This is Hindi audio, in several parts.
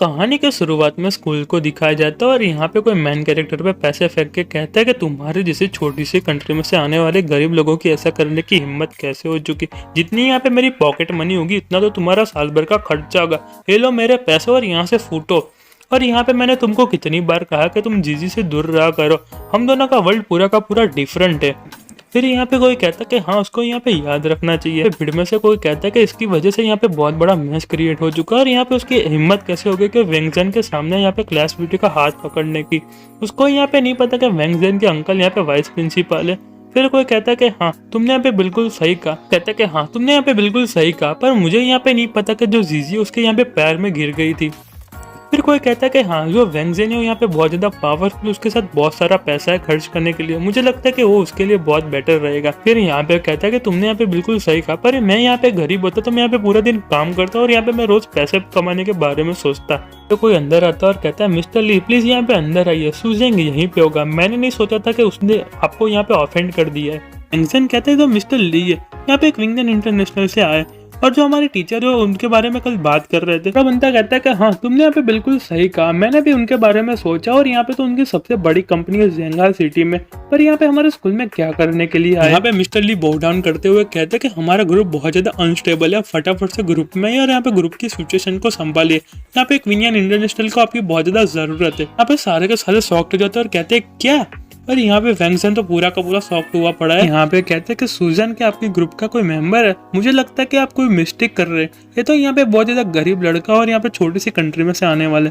कहानी के शुरुआत में स्कूल को दिखाया जाता है और यहाँ पे कोई मेन कैरेक्टर पे पैसे फेंक के कहता है कि तुम्हारे जैसी छोटी सी कंट्री में से आने वाले गरीब लोगों की ऐसा करने की हिम्मत कैसे हो चुकी। जितनी यहाँ पे मेरी पॉकेट मनी होगी इतना तो तुम्हारा साल भर का खर्चा होगा। ये लो मेरे पैसे और यहाँ से फूटो। और यहाँ पे मैंने तुमको कितनी बार कहा कि तुम जीजी से दूर रहा करो, हम दोनों का वर्ल्ड पूरा का पूरा डिफरेंट है। फिर यहाँ पे कोई कहता है कि हाँ उसको यहाँ पे याद रखना चाहिए। भीड़ में से कोई कहता है कि इसकी वजह से यहाँ पे बहुत बड़ा मैच क्रिएट हो चुका है और यहाँ पे उसकी हिम्मत कैसे हो गई कि वेंगजन के सामने यहाँ पे क्लास ब्यूटी का हाथ पकड़ने की। उसको यहाँ पे नहीं पता कि वेंगजन के अंकल यहाँ पे वाइस प्रिंसिपल है। फिर कोई कहता है कि हाँ तुमने यहाँ पे बिल्कुल सही कहा, कहता है कि हाँ तुमने यहाँ पे बिल्कुल सही कहा, पर मुझे यहाँ पे नहीं पता कि जो जीजी उसके यहाँ पे पैर में गिर गई थी। फिर कोई कहता है कि हाँ जो वेंगजेन है यहाँ पे बहुत ज़्यादा पावरफुल, उसके साथ बहुत सारा पैसा है खर्च करने के लिए, मुझे लगता है कि वो उसके लिए बहुत बेटर रहेगा। फिर यहाँ पे कहता है कि तुमने यहाँ पे बिल्कुल सही कहा, पर मैं यहाँ पे गरीब होता तो मैं यहाँ पे पूरा दिन काम करता और यहाँ पे मैं रोज पैसे कमाने के बारे में सोचता। तो कोई अंदर आता और कहता है मिस्टर ली प्लीज यहाँ पे अंदर आइए, सूझेंगे यहीं पे होगा, मैंने नहीं सोचा था कि उसने आपको यहाँ पे ऑफेंड कर दिया है। वेंगजेन कहते हैं तो मिस्टर ली है यहाँ पे एक विंगजन इंटरनेशनल से आए और जो हमारे टीचर है उनके बारे में कल बात कर रहे थे। तो बंदा कहता है कि हाँ तुमने यहाँ पे बिल्कुल सही कहा, मैंने भी उनके बारे में सोचा और यहाँ पे तो उनकी सबसे बड़ी कंपनी है जेंगा सिटी में, पर यहाँ पे हमारे स्कूल में क्या करने के लिए आए। यहाँ पे मिस्टर ली बो डाउन करते हुए कहते हैं कि हमारा ग्रुप बहुत ज्यादा अनस्टेबल है, फटाफट से ग्रुप में और यहाँ पे ग्रुप की सिचुएशन को संभालिए। यहाँ पे एक विंगजन इंटरनेशनल को आपकी बहुत ज्यादा जरूरत है। यहाँ पे सारे के सारे शॉक्ड हो जाते हैं और कहते हैं क्या, और यहाँ पे वेंगजन तो पूरा का पूरा सॉफ्ट हुआ पड़ा है। यहाँ पे कहते हैं कि सूजन के आपके ग्रुप का कोई मेंबर है, मुझे लगता है कि आप कोई मिस्टेक कर रहे हैं, ये तो यहाँ पे बहुत ज्यादा गरीब लड़का और यहाँ पे छोटी सी कंट्री में से आने वाले।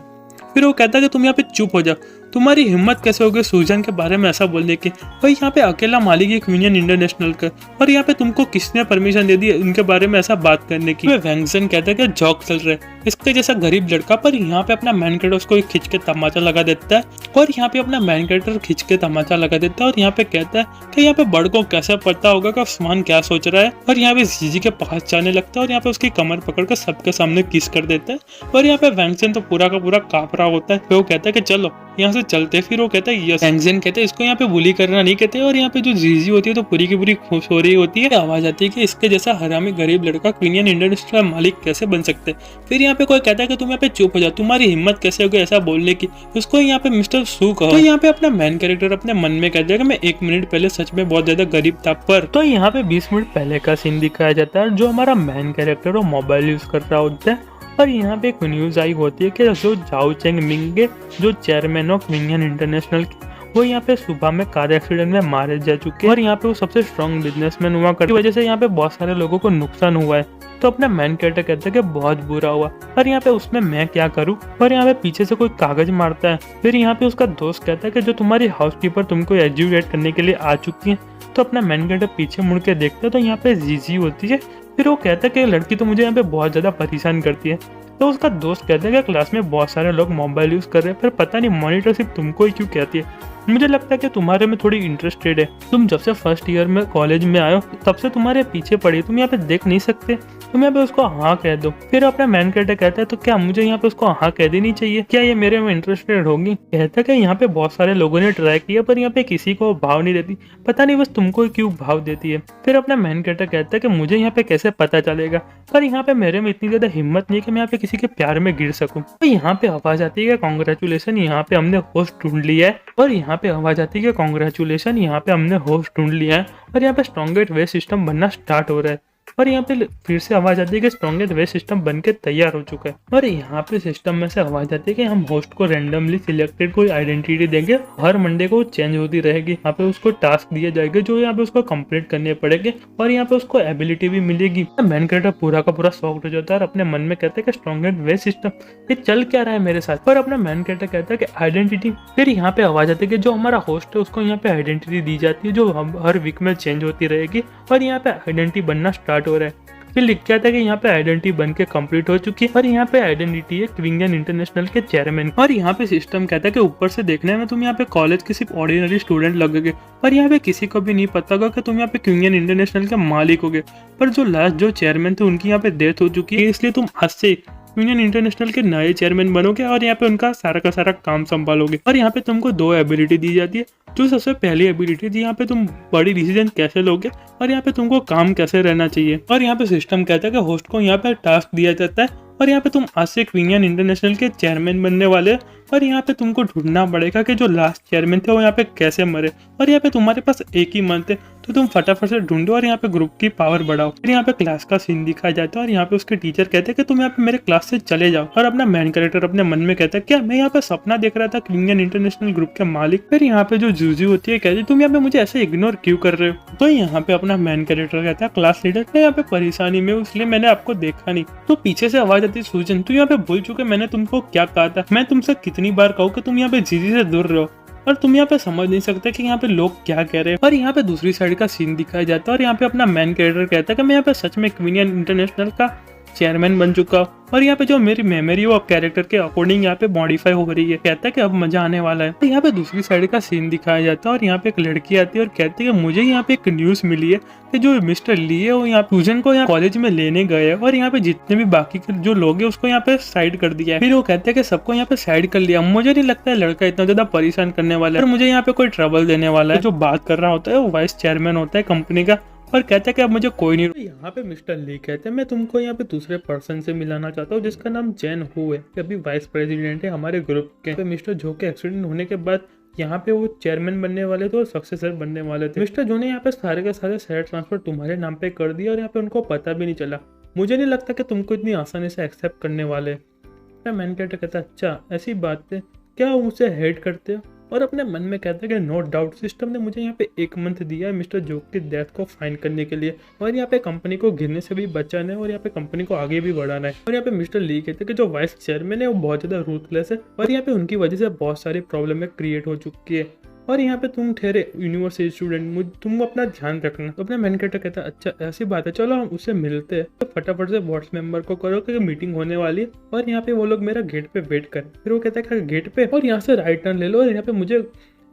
फिर वो कहता है कि तुम यहाँ पे चुप हो जाओ, तुम्हारी हिम्मत कैसे हो गई सूजन के बारे में ऐसा बोलने की, भाई यहाँ पे अकेला मालिक एक विंगजन इंटरनेशनल का, और यहाँ पे तुमको किसने परमिशन दे दी उनके बारे में ऐसा बात करने की। वेंगजन कहता है कि जॉक चल रहा है इसके जैसा गरीब लड़का, पर यहाँ पे अपना मैन कैरेक्टर उसको खींच के तमाचा लगा देता है और यहाँ पे अपना मैन कैरेक्टर खींच के तमाचा लगा देता है और यहाँ पे कहता है कि यहाँ पे बड़ को कैसे पता होगा कि उस्मान क्या सोच रहा है, और यहाँ पे जीजी के पास जाने लगता है और यहाँ पे उसकी कमर पकड़ कर सबके सामने किस कर देता है। और यहाँ पे वेंगजन तो पूरा का पूरा कांप रहा होता है। फिर वो कहता है कि चलो यहाँ से चलते। फिर वो कहता है यस। वेंगजन कहते हैं इसको यहाँ पे बुली करना नहीं कहते, और यहाँ पे जो जीजी होती है तो पूरी की पूरी खुश हो रही होती है। आवाज आती है कि इसके जैसा हरामी गरीब लड़का विंगजन इंटरनेशनल मालिक कैसे बन सकते। फिर यहाँ पे कोई कहता है कि तुम यहाँ पे चुप हो जाओ, तुम्हारी हिम्मत कैसे हो गई ऐसा बोलने की, उसको यहाँ पे मिस्टर सू कहो। तो यहाँ पे अपना मैन कैरेक्टर अपने मन में कहता है कि मैं 1 मिनट पहले सच में बहुत ज्यादा गरीब था। पर तो यहाँ पे 20 मिनट पहले का सीन दिखाया जाता है जो हमारा मैन कैरेक्टर वो मोबाइल यूज कर रहा होता है और यहाँ पे एक न्यूज आई होती है कि जो जाओ चेंग मिंग के जो चेयरमैन ऑफ विंगजन इंटरनेशनल वो यहाँ पे सुबह में कार एक्सीडेंट में मारे जा चुके हैं और यहाँ पे वो सबसे स्ट्रॉन्ग बिजनेसमैन हुआ करने की वजह से यहाँ पे बहुत सारे लोगों को नुकसान हुआ है। तो अपना मैन कैरेक्टर कहते हैं कि बहुत बुरा हुआ, पर यहाँ पे उसमें मैं क्या करूँ। पर यहाँ पे पीछे से कोई कागज मारता है। फिर यहाँ पे उसका दोस्त कहता है कि जो तुम्हारी हाउसकीपर तुमको एजुकेट करने के लिए आ चुकी है। तो अपना मैन कैरेक्टर पीछे मुड़ के देखता है तो यहाँ पे जीजी होती है। फिर वो कहता है कि लड़की तो मुझे यहाँ पे बहुत ज्यादा परेशान करती है। तो उसका दोस्त कहता है कि क्लास में बहुत सारे लोग मोबाइल यूज कर रहे हैं, पर पता नहीं मॉनिटर सिर्फ तुमको ही क्यों कहती है। मुझे लगता है कि तुम्हारे में थोड़ी इंटरेस्टेड है, तुम जब से फर्स्ट ईयर में कॉलेज में आयो तब से तुम्हारे पीछे पड़ी, तुम यहाँ पे देख नहीं सकते, तुम यहाँ पे उसको हाँ कह दो। फिर अपना मैन कैरेक्टर कहता है तो क्या मुझे यहाँ पे उसको हाँ कह देनी चाहिए, क्या ये मेरे में इंटरेस्टेड होगी। कहता है कि यहाँ पे बहुत सारे लोगों ने ट्राई किया पर यहाँ पे किसी को भाव नहीं देती, पता नहीं बस तुमको क्यों भाव देती है। फिर अपना मैन कैरेक्टर कहता है कि मुझे यहाँ पे कैसे पता चलेगा, पर यहाँ पे मेरे में इतनी ज्यादा हिम्मत नहीं है कि मैं यहाँ पे किसी के प्यार में गिर सकूं। तो यहाँ पे आवाज आती है कॉन्ग्रेचुलेशन, यहाँ पे हमने होस्ट ढूंढ लिया है। और यहाँ पे आवाज आती है कॉन्ग्रेचुलेशन, यहाँ पे हमने होस्ट ढूंढ लिया है और यहाँ पे स्ट्रॉन्गेस्ट वे सिस्टम बनना स्टार्ट हो रहा है। और यहाँ पे फिर से आवाज आती है कि स्ट्रॉन्गेस्ट वे सिस्टम बनके तैयार हो चुका है। और यहाँ पे सिस्टम में से आवाज आती है कि हम होस्ट को रैंडमली सिलेक्टेड कोई आइडेंटिटी देंगे, हर मंडे को चेंज होती रहेगी। यहाँ पे उसको टास्क दिए जाएंगे जो यहाँ पे उसको कंप्लीट करने पड़ेंगे और यहाँ पे उसको एबिलिटी भी मिलेगी। मैन कैरेक्टर पूरा का पूरा शॉक्ड हो जाता है और अपने मन में कहते हैं कि स्ट्रॉन्गेस्ट वे सिस्टम ये चल क्या रहा है मेरे साथ। पर अपना मैन कैरेक्टर कहता है कि आइडेंटिटी। फिर यहाँ पे आवाज आती है कि जो हमारा होस्ट है उसको यहाँ पे आइडेंटिटी दी जाती है जो हर वीक में चेंज होती रहेगी और यहाँ पे आइडेंटिटी बनना स्टार्ट हो रहा है। फिर लिख के आता है कि यहाँ पे आइडेंटिटी बन के कंप्लीट हो चुकी है और यहाँ पे आइडेंटिटी है विंगजन इंटरनेशनल के चेयरमैन। और यहाँ पे सिस्टम कहता है कि ऊपर से देखने में तुम यहाँ पे कॉलेज के सिर्फ ऑर्डिनरी स्टूडेंट लगोगे, पर यहाँ पे किसी को भी नहीं पता होगा कि तुम यहाँ पे विंगजन इंटरनेशनल के मालिक होगे। पर जो लास्ट जो चेयरमैन थे उनकी यहाँ पे डेथ हो चुकी है, इसलिए तुम आज से विंगजन इंटरनेशनल के नए चेयरमैन बनोगे और यहाँ पे उनका सारा का सारा काम संभालोगे। और यहाँ पे तुमको 2 एबिलिटी दी जाती है। जो सबसे पहली एबिलिटी थी यहाँ पे तुम बड़ी डिसीजन कैसे लोगे और यहाँ पे तुमको काम कैसे रहना चाहिए। और यहाँ पे सिस्टम कहता है कि होस्ट को यहाँ पे टास्क दिया जाता है और यहाँ पे तुम आज से क्वीनियन इंटरनेशनल के चेयरमैन बनने वाले हो। और यहाँ पे तुमको ढूंढना पड़ेगा कि जो लास्ट चेयरमैन थे वो यहाँ पे कैसे मरे। और यहाँ पे तुम्हारे पास एक ही मंथ है, तो तुम फटाफट से ढूंढो और यहाँ पे ग्रुप की पावर बढ़ाओ। फिर यहाँ पे क्लास का सीन दिखाया जाता है और यहाँ पे उसके टीचर कहते हैं कि तुम यहाँ पे मेरे क्लास से चले जाओ। और अपना मेन कैरेक्टर अपने मन में कहता है क्या मैं यहाँ पे सपना देख रहा था क्वीनियन इंटरनेशनल ग्रुप के मालिक। फिर यहाँ पे जो जूजी होती है कहती है तुम यहाँ पे मुझे ऐसे इग्नोर क्यों कर रहे हो। तो यहाँ पे अपना मेन कैरेक्टर कहता है क्लास लीडर मैं यहाँ पे परेशानी में हूँ इसलिए मैंने आपको देखा नहीं। तो पीछे से आवाज आती है सूजन तू यहाँ पे भूल चुके मैंने तुमको क्या कहा था। मैं तुमसे कितनी बार कहूँ कि तुम यहाँ पे जीजी से दूर रहो और तुम यहाँ पे समझ नहीं सकते कि यहाँ पे लोग क्या कह रहे हैं। और यहाँ पे दूसरी साइड का सीन दिखाया जाता है और यहाँ पे अपना मेन कैरेक्टर कहता है कि मैं यहाँ पे सच में क्वीनियन इंटरनेशनल का चेयरमैन बन चुका हूँ और यहाँ पे जो मेरी मेमोरी वो कैरेक्टर के अकॉर्डिंग यहाँ पे मॉडिफाई हो रही है। कहता है कि अब मजा आने वाला है। तो यहाँ पे दूसरी साइड का सीन दिखाया जाता है और यहाँ पे एक लड़की आती है और कहती है कि मुझे यहाँ पे एक न्यूज मिली है कि जो मिस्टर ली है वो यहाँ सूजन को यहाँ कॉलेज में लेने गए हैं और यहाँ पे जितने भी बाकी के जो लोग हैं उसको यहाँ पे साइड कर दिया है। फिर वो कहते हैं कि सबको यहाँ पे साइड कर लिया। मुझे नहीं लगता है लड़का इतना ज्यादा परेशान करने वाला है और मुझे यहाँ पे कोई ट्रबल देने वाला है। जो बात कर रहा होता है वो वाइस चेयरमैन होता है कंपनी का और कहता है कि अब मुझे कोई नहीं। यहाँ पे मिस्टर ली कहते हैं मैं तुमको यहाँ पे दूसरे पर्सन से मिलाना चाहता हूँ जिसका नाम जैन हु है, अभी वाइस प्रेसिडेंट है हमारे ग्रुप के। मिस्टर जो के एक्सीडेंट होने के बाद यहाँ पे वो चेयरमैन बनने वाले थे और सक्सेसर बनने वाले थे। मिस्टर जो ने यहाँ पे सारे के सारे शेयर ट्रांसफर तुम्हारे नाम पे कर दिया और यहाँ पे उनको पता भी नहीं चला। मुझे नहीं लगता कि तुमको इतनी आसानी से एक्सेप्ट करने वाले। मैन कैरेक्टर कहता है अच्छा ऐसी बात है क्या मुझसे हेट करते हो। और अपने मन में कहता है कि नो डाउट सिस्टम ने मुझे यहाँ पे एक मंथ दिया है मिस्टर जोक की डेथ को फाइंड करने के लिए और यहाँ पे कंपनी को गिरने से भी बचाना है और यहाँ पे कंपनी को आगे भी बढ़ाना है। और यहाँ पे मिस्टर ली कहते हैं कि जो वाइस चेयरमैन है वो बहुत ज्यादा रूथलेस है और यहाँ पे उनकी वजह से बहुत सारी प्रॉब्लम क्रिएट हो चुकी है और यहाँ पे तुम ठहरे यूनिवर्सिटी स्टूडेंट तुम अपना ध्यान रखना। तो अपना मैन कैरेक्टर कहता है अच्छा ऐसी बात है चलो हम उससे मिलते हैं। तो फटाफट से व्हाट्स मेंबर को करो कि मीटिंग होने वाली है और यहाँ पे वो लोग मेरा गेट पे वेट कर। फिर वो कहता है कि गेट पे और यहाँ से राइट टर्न ले लो और यहाँ पे मुझे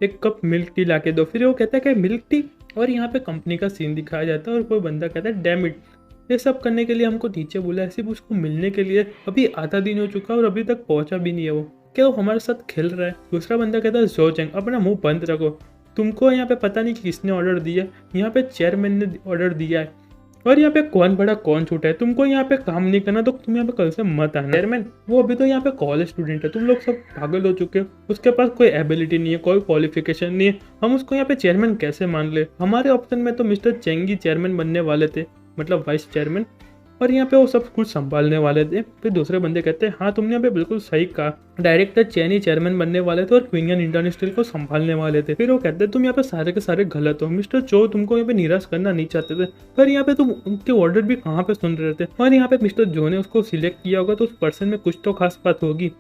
एक कप मिल्क टी ला के दो। फिर वो कहता है कि मिल्क टी और यहाँ पे कंपनी का सीन दिखाया जाता है और कोई बंदा कहता है डैम इट ये सब करने के लिए हमको नीचे बोला है, सिर्फ उसको मिलने के लिए अभी आधा दिन हो चुका और अभी तक पहुंचा भी नहीं है वो, क्या वो हमारे साथ खेल रहा है। दूसरा बंदा कहता है जोचेंग अपना मुंह बंद रखो, तुमको यहाँ पे पता नहीं कि किसने ऑर्डर दिया, यहाँ पे चेयरमैन ने ऑर्डर दिया है और यहाँ पे कौन बड़ा कौन छोटा है, तुमको यहाँ पे काम नहीं करना तो तुम यहाँ पे कल से मत आना। चेयरमैन वो अभी तो यहाँ पे कॉलेज स्टूडेंट है, तुम लोग सब पागल हो चुके हो, उसके पास कोई एबिलिटी नहीं है, कोई क्वालिफिकेशन नहीं है, हम उसको यहाँ पे चेयरमैन कैसे मान ले। हमारे ऑप्शन में तो मिस्टर चेंगी चेयरमैन बनने वाले थे, मतलब वाइस चेयरमैन, और यहाँ पे वो सब कुछ संभालने वाले थे। फिर दूसरे बंदे कहते हैं हाँ तुमने यहाँ पे बिल्कुल सही कहा, डायरेक्टर चैन ही चेयरमैन बनने वाले थे और क्वीनियन इंटरनेशनल को संभालने वाले थे। फिर वो कहते हैं तुम यहाँ पे सारे के सारे गलत हो, मिस्टर चो तुमको यहाँ पे निराश करना नहीं चाहते थे, पर यहाँ पे तुम उनके ऑर्डर भी कहाँ पे सुन रहे थे और यहाँ पे मिस्टर जो ने उसको सिलेक्ट किया होगा तो उस पर्सन में कुछ तो खास बात होगी।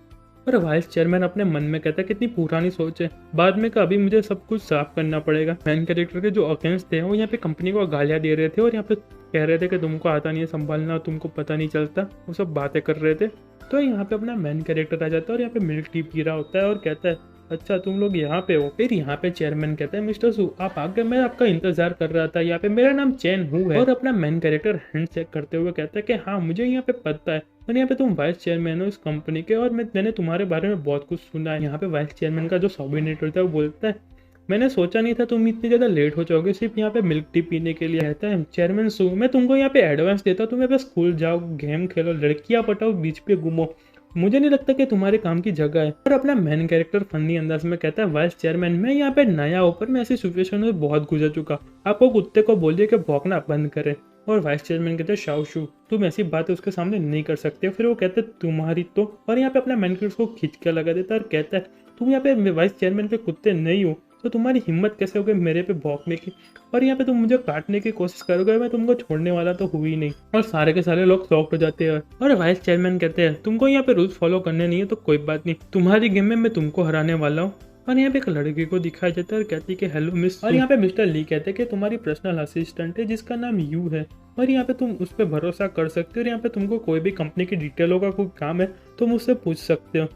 पर वाइस चेयरमैन अपने मन में कहता है कितनी पुरानी सोच है, बाद में कभी मुझे सब कुछ साफ करना पड़ेगा। मैन कैरेक्टर के जो अगेंस्ट थे वो यहाँ पे कंपनी को गालियां दे रहे थे और यहाँ पे कह रहे थे कि तुमको आता नहीं है संभालना, तुमको पता नहीं चलता, वो सब बातें कर रहे थे। तो यहाँ पे अपना मैन कैरेक्टर आ जाता है और यहाँ पे मिल्क टी पी रहा होता है और कहता है अच्छा तुम लोग यहाँ पे हो। फिर यहाँ पे चेयरमैन कहता है मिस्टर सू आप आ गए, मैं आपका इंतजार कर रहा था, यहाँ पे मेरा नाम चैन हु है। और अपना मैन कैरेक्टर हैंड चेक करते हुए कहता है कि हाँ मुझे यहाँ पे पता है और यहाँ पे तुम वाइस चेयरमैन हो इस कंपनी के और मैंने तुम्हारे बारे में बहुत कुछ सुना है। यहाँ पे वाइस चेयरमैन का जो सबऑर्डिनेटर था वो बोलता है मैंने सोचा नहीं था तुम इतनी ज्यादा लेट हो जाओगे सिर्फ यहाँ पे मिल्क टी पीने के लिए। कहता है चेयरमैन सू मैं तुमको यहाँ पे एडवांस देता हूँ, तुम यहाँ पे स्कूल जाओ, गेम खेलो, लड़कियां पटाओ, बीच पे घूमो, मुझे नहीं लगता कि तुम्हारे काम की जगह है। और अपना मैन कैरेक्टर फनी अंदाज में कहता है वाइस चेयरमैन मैं यहाँ पे नया ऊपर मैं ऐसी सिचुएशन में बहुत गुजर चुका, आपको कुत्ते को बोलिए कि भौंकना बंद करे। और वाइस चेयरमैन कहते हैं शाओशू तुम ऐसी बातें उसके सामने नहीं कर सकते। फिर वो कहते हैं तुम्हारी तो, और यहाँ पे अपना मैन कैरेक्टर को खींच के लगा देता है और कहता है तुम यहाँ पे वाइस चेयरमैन पे कुत्ते नहीं हो तो तुम्हारी हिम्मत कैसे हो गई मेरे पे भौंकने की, और यहाँ पे तुम मुझे काटने की कोशिश करोगे, मैं तुमको छोड़ने वाला तो हुई नहीं। और सारे के सारे लोग शॉक्ड हो जाते हैं और वाइस चेयरमैन कहते हैं तुमको यहाँ पे रूल्स फॉलो करने नहीं है तो कोई बात नहीं, तुम्हारी गेम में मैं तुमको हराने वाला हूँ। और यहाँ पे एक लड़की को दिखाया जाता है और कहती है कि हेलो मिस, और यहाँ पे मिस्टर ली कहते हैं कि तुम्हारी पर्सनल असिस्टेंट है जिसका नाम यू है और यहाँ पे तुम उस पर भरोसा कर सकते हो और यहाँ पे तुमको कोई भी कंपनी की डिटेलों का कोई काम है तुम उससे पूछ सकते हो।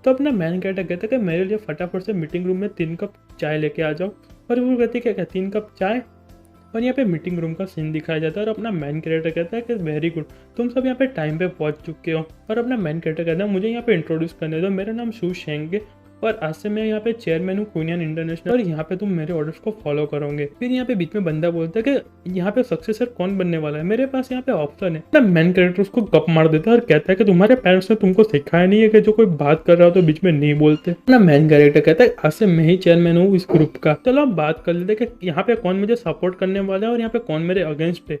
तो अपना मैन कैरेक्टर कहता है कि मेरे लिए फटाफट से मीटिंग रूम में 3 कप चाय लेके आ जाओ, और वो कहती है क्या 3 कप चाय, और यहाँ पे मीटिंग रूम का सीन दिखाया जाता है और अपना मैन कैरेक्टर कहता है कि वेरी गुड तुम सब यहाँ पे टाइम पे पहुंच चुके हो। और अपना मैन कैरेक्टर कहता है मुझे यहाँ पे इंट्रोड्यूस करने दो, मेरा नाम शू शेंग है और आज से मैं यहाँ पे चेयरमैन हूँ क्वीनियन इंटरनेशनल और यहाँ पे तुम मेरे ऑर्डर्स को फॉलो करोगे। फिर यहाँ पे बीच में बंदा बोलता है कि यहाँ पे सक्सेसर कौन बनने वाला है, मेरे पास यहाँ पे ऑप्शन है। ना मेन कैरेक्टर उसको गप मार देता है और कहता है कि तुम्हारे पेरेंट्स ने तुमको सिखाया नहीं है कि जो कोई बात कर रहा हो तो बीच में नहीं बोलते। ना मेन कैरेक्टर कहता है आज से मैं ही चेयरमैन हूँ इस ग्रुप का, चलो अब बात कर लेते कि यहाँ पे कौन मुझे सपोर्ट करने वाला है और यहाँ पे कौन मेरे अगेंस्ट है।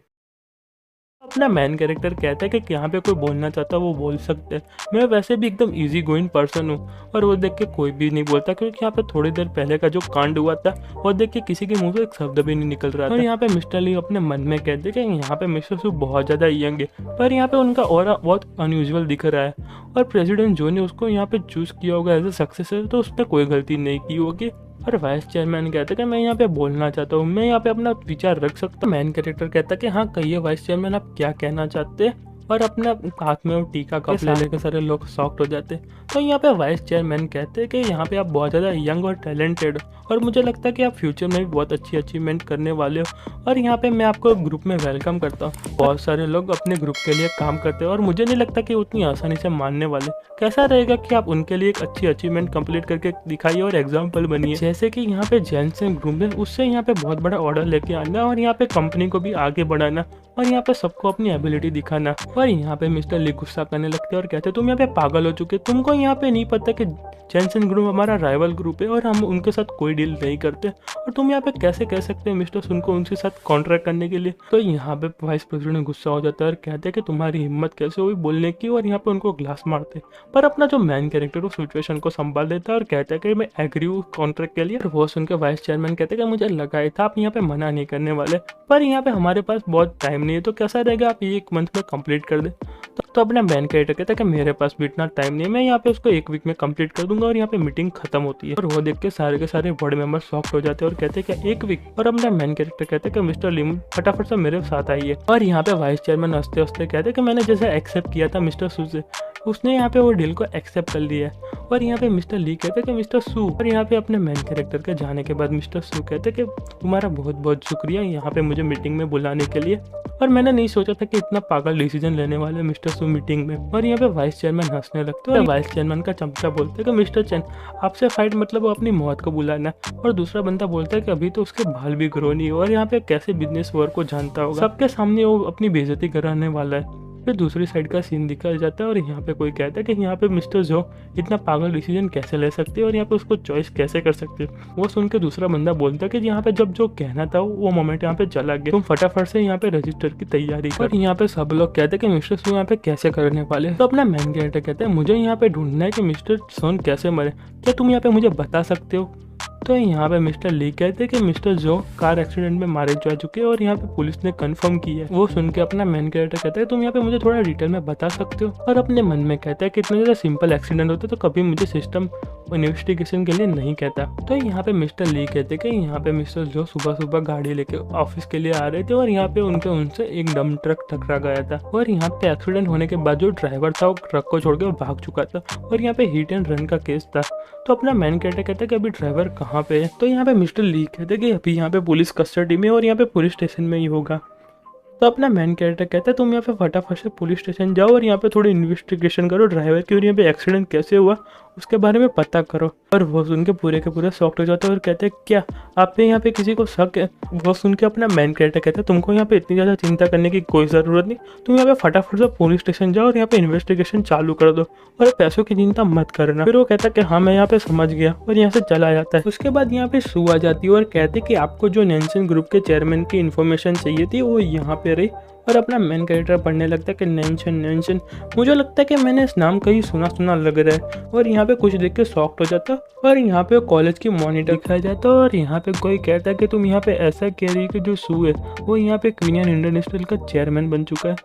अपना मेन कैरेक्टर कहता है कि यहाँ पे कोई बोलना चाहता है वो बोल सकते हैं, मैं वैसे भी एकदम इजी गोइंग पर्सन हूँ। और वो देख के कोई भी नहीं बोलता क्योंकि यहाँ पे थोड़ी देर पहले का जो कांड हुआ था वो देख के किसी के मुंह से एक शब्द भी नहीं निकल रहा था। और यहाँ पे मिस्टर ली अपने मन में कहते कि यहाँ पे मिस्टर सू बहुत ज़्यादा यंग है, पर यहाँ पे उनका ऑरा बहुत अनयूजुअल दिख रहा है। और प्रेसिडेंट जो ने उसको यहाँ पे चूज किया होगा एज ए सक्सेसर तो उसने कोई गलती नहीं की होगी। और वाइस चेयरमैन कहता है कि मैं यहाँ पे बोलना चाहता हूँ, मैं यहाँ पे अपना विचार रख सकता हूँ। मैन कैरेक्टर कहता है कि हाँ कहिए वाइस चेयरमैन आप क्या कहना चाहते हैं। और अपने हाथ में वो टीका कप ले लेकर सारे लोग शॉक्ड हो जाते हैं। तो यहाँ पे वाइस चेयरमैन कहते हैं कि यहाँ पे आप बहुत ज़्यादा यंग और टैलेंटेड हो और मुझे लगता है कि आप फ्यूचर में भी बहुत अच्छी अचीवमेंट करने वाले हो और यहाँ पे मैं आपको ग्रुप में वेलकम करता हूँ। बहुत सारे लोग अपने ग्रुप के लिए काम करते हैं और मुझे नहीं लगता कि उतनी आसानी से मानने वाले। कैसा रहेगा कि आप उनके लिए एक अच्छी अचीवमेंट कंप्लीट करके दिखाइए और एग्जाम्पल बनिए। जैसे कि यहाँ पे जैनसन ग्रुप है उससे यहाँ पे बहुत बड़ा ऑर्डर लेके आना और यहाँ पे कंपनी को भी आगे बढ़ाना और यहाँ पे सबको अपनी एबिलिटी दिखाना। और यहाँ पे मिस्टर ली गुस्सा करने लगते हैं और कहते हैं तुम यहाँ पे पागल हो चुके, तुमको यहाँ पे नहीं पता कि जैनसन ग्रुप हमारा राइवल ग्रुप है और हम उनके साथ कोई डील नहीं करते और तुम यहाँ पे कैसे कह सकते हैं मिस्टर सुन को उनके साथ कॉन्ट्रैक्ट करने के लिए। तो यहाँ पे वाइस प्रेसिडेंट गुस्सा हो जाता है और कहते हैं कि तुम्हारी हिम्मत कैसे हुई बोलने की, और यहाँ पे उनको ग्लास मारते। पर अपना जो मैन कैरेक्टर उस सिचुएशन को संभाल देता है और कहता है कि मैं एग्री हूँ कॉन्ट्रैक्ट के लिए। और वो सुन के वाइस चेयरमैन कहते हैं कि मुझे लगा था आप यहाँ पे मना नहीं करने वाले, पर यहाँ पे हमारे पास बहुत टाइम नहीं है, तो कैसा रहेगा आप ये 1 मंथ में कंप्लीट कर दे। तो अपना मैन कैरेक्टर कहता है कि मेरे पास भी इतना टाइम नहीं है, मैं यहाँ पे उसको 1 वीक में कंप्लीट कर दूंगा। और यहाँ पे मीटिंग खत्म होती है और वो देख के सारे बोर्ड मेंबर शॉक्ड हो जाते हैं और कहते हैं कि 1 वीक। और अपना मैन कैरेक्टर कहते हैं कि मिस्टर लिम फटाफट से मेरे साथ आइए। और यहाँ पे वाइस चेयरमैन हंसते हंसते कहते हैं कि मैंने जैसे एक्सेप्ट किया था मिस्टर सू से, उसने यहाँ पे वो डील को एक्सेप्ट कर लिया है। और यहाँ पे मिस्टर ली कहते हैं कि मिस्टर सू। और यहाँ पे अपने मैन कैरेक्टर के जाने के बाद मिस्टर सू कहते हैं कि तुम्हारा बहुत बहुत शुक्रिया यहाँ पे मुझे मीटिंग में बुलाने के लिए, और मैंने नहीं सोचा था कि इतना पागल डिसीजन लेने वाले मिस्टर सू मीटिंग में। और यहाँ पे वाइस चेयरमैन हंसने लगते हैं और वाइस चेयरमैन का चमचा बोलते हैं कि मिस्टर चैन आपसे फाइट मतलब वो अपनी मौत को बुलाना। और दूसरा बंदा बोलता है कि अभी तो उसके बाल भी ग्रो नहीं हो और यहाँ पे कैसे बिजनेस वर्क को जानता होगा, सबके सामने वो अपनी बेइज्जती कराने वाला है। फिर दूसरी साइड का सीन दिखा जाता है और यहाँ पे कोई कहता है कि यहाँ पे मिस्टर जो इतना पागल डिसीजन कैसे ले सकते हैं और यहाँ पे उसको चॉइस कैसे कर सकते हैं। वो सुन के दूसरा बंदा बोलता है कि यहाँ पे जब जो कहना था वो मोमेंट यहाँ पे चला गया, तुम फटाफट से यहाँ पे रजिस्टर की तैयारी कर। और यहाँ पे सब लोग कहते हैं कि मिस्टर सो यहाँ पे कैसे करने वाले। तो अपना मैन कैरेक्टर कहते हैं मुझे यहाँ पे ढूंढना है कि मिस्टर सोन कैसे मरे, क्या तुम यहाँ पे मुझे बता सकते हो। तो यहाँ पे मिस्टर ली कहते हैं कि मिस्टर जो कार एक्सीडेंट में मारे जा चुके हैं और यहाँ पे पुलिस ने कंफर्म किया है। वो सुन के अपना मैन कैरेक्टर कहता है तुम यहाँ पे मुझे थोड़ा डिटेल में बता सकते हो। और अपने मन में कहता है कि इतना ज़्यादा सिंपल एक्सीडेंट होता तो कभी मुझे सिस्टम इन्वेस्टिगेशन के लिए नहीं कहता। तो यहाँ पे मिस्टर ली कहते हैं कि यहाँ पे मिस्टर जो सुबह सुबह गाड़ी लेके ऑफिस के लिए आ रहे थे और यहाँ पे उनसे एक डम ट्रक टकरा गया था। और यहाँ पे एक्सीडेंट होने के बाद जो ड्राइवर था वो ट्रक को छोड़ के वो भाग चुका था और यहाँ पे हिट एंड रन का केस था। तो अपना मैन कैरेक्टर कहता है कि अभी ड्राइवर कहाँ पे है। तो यहाँ पे मिस्टर ली कहते हैं कि अभी यहाँ पे पुलिस कस्टडी में और यहाँ पे पुलिस स्टेशन में ही होगा। तो अपना मैन कैरेक्टर कहता है तुम यहाँ पे फटाफट से पुलिस स्टेशन जाओ और यहाँ पे थोड़ी इन्वेस्टिगेशन करो ड्राइवर की और यहाँ पे एक्सीडेंट कैसे हुआ उसके बारे में पता करो। और वो सुन के पूरे शॉक्ड हो जाते हैं और कहते हैं क्या आप पे यहाँ पे किसी को शक है। वो सुन के अपना मैन कैरेक्टर कहता है तुमको यहाँ पे इतनी ज़्यादा चिंता करने की कोई ज़रूरत नहीं, तुम यहाँ पे फटाफट से पुलिस स्टेशन जाओ और यहाँ पे इन्वेस्टिगेशन चालू कर दो और पैसों की चिंता मत करना। फिर वो कहता है कि हाँ मैं यहाँ पे समझ गया और यहाँ से चला जाता है। उसके बाद यहाँ पे सू आ जाती है और कहते कि आपको जो नैनसन ग्रुप के चेयरमैन की इन्फॉर्मेशन चाहिए थी वो यहाँ पे रही। और अपना मैन कैरेक्टर पढ़ने लगता है कि नैनसन मुझे लगता है कि मैंने इस नाम कहीं सुना लग रहा है। और यहाँ पे कुछ देख के शॉक्ड हो जाता है और यहाँ पे कॉलेज की मॉनिटर दिखाया जाता है और यहाँ पे कोई कहता है कि तुम यहाँ पे ऐसा कह रही है कि जो सू है वो यहाँ पे क्वीनियन इंटरनेशनल का चेयरमैन बन चुका है।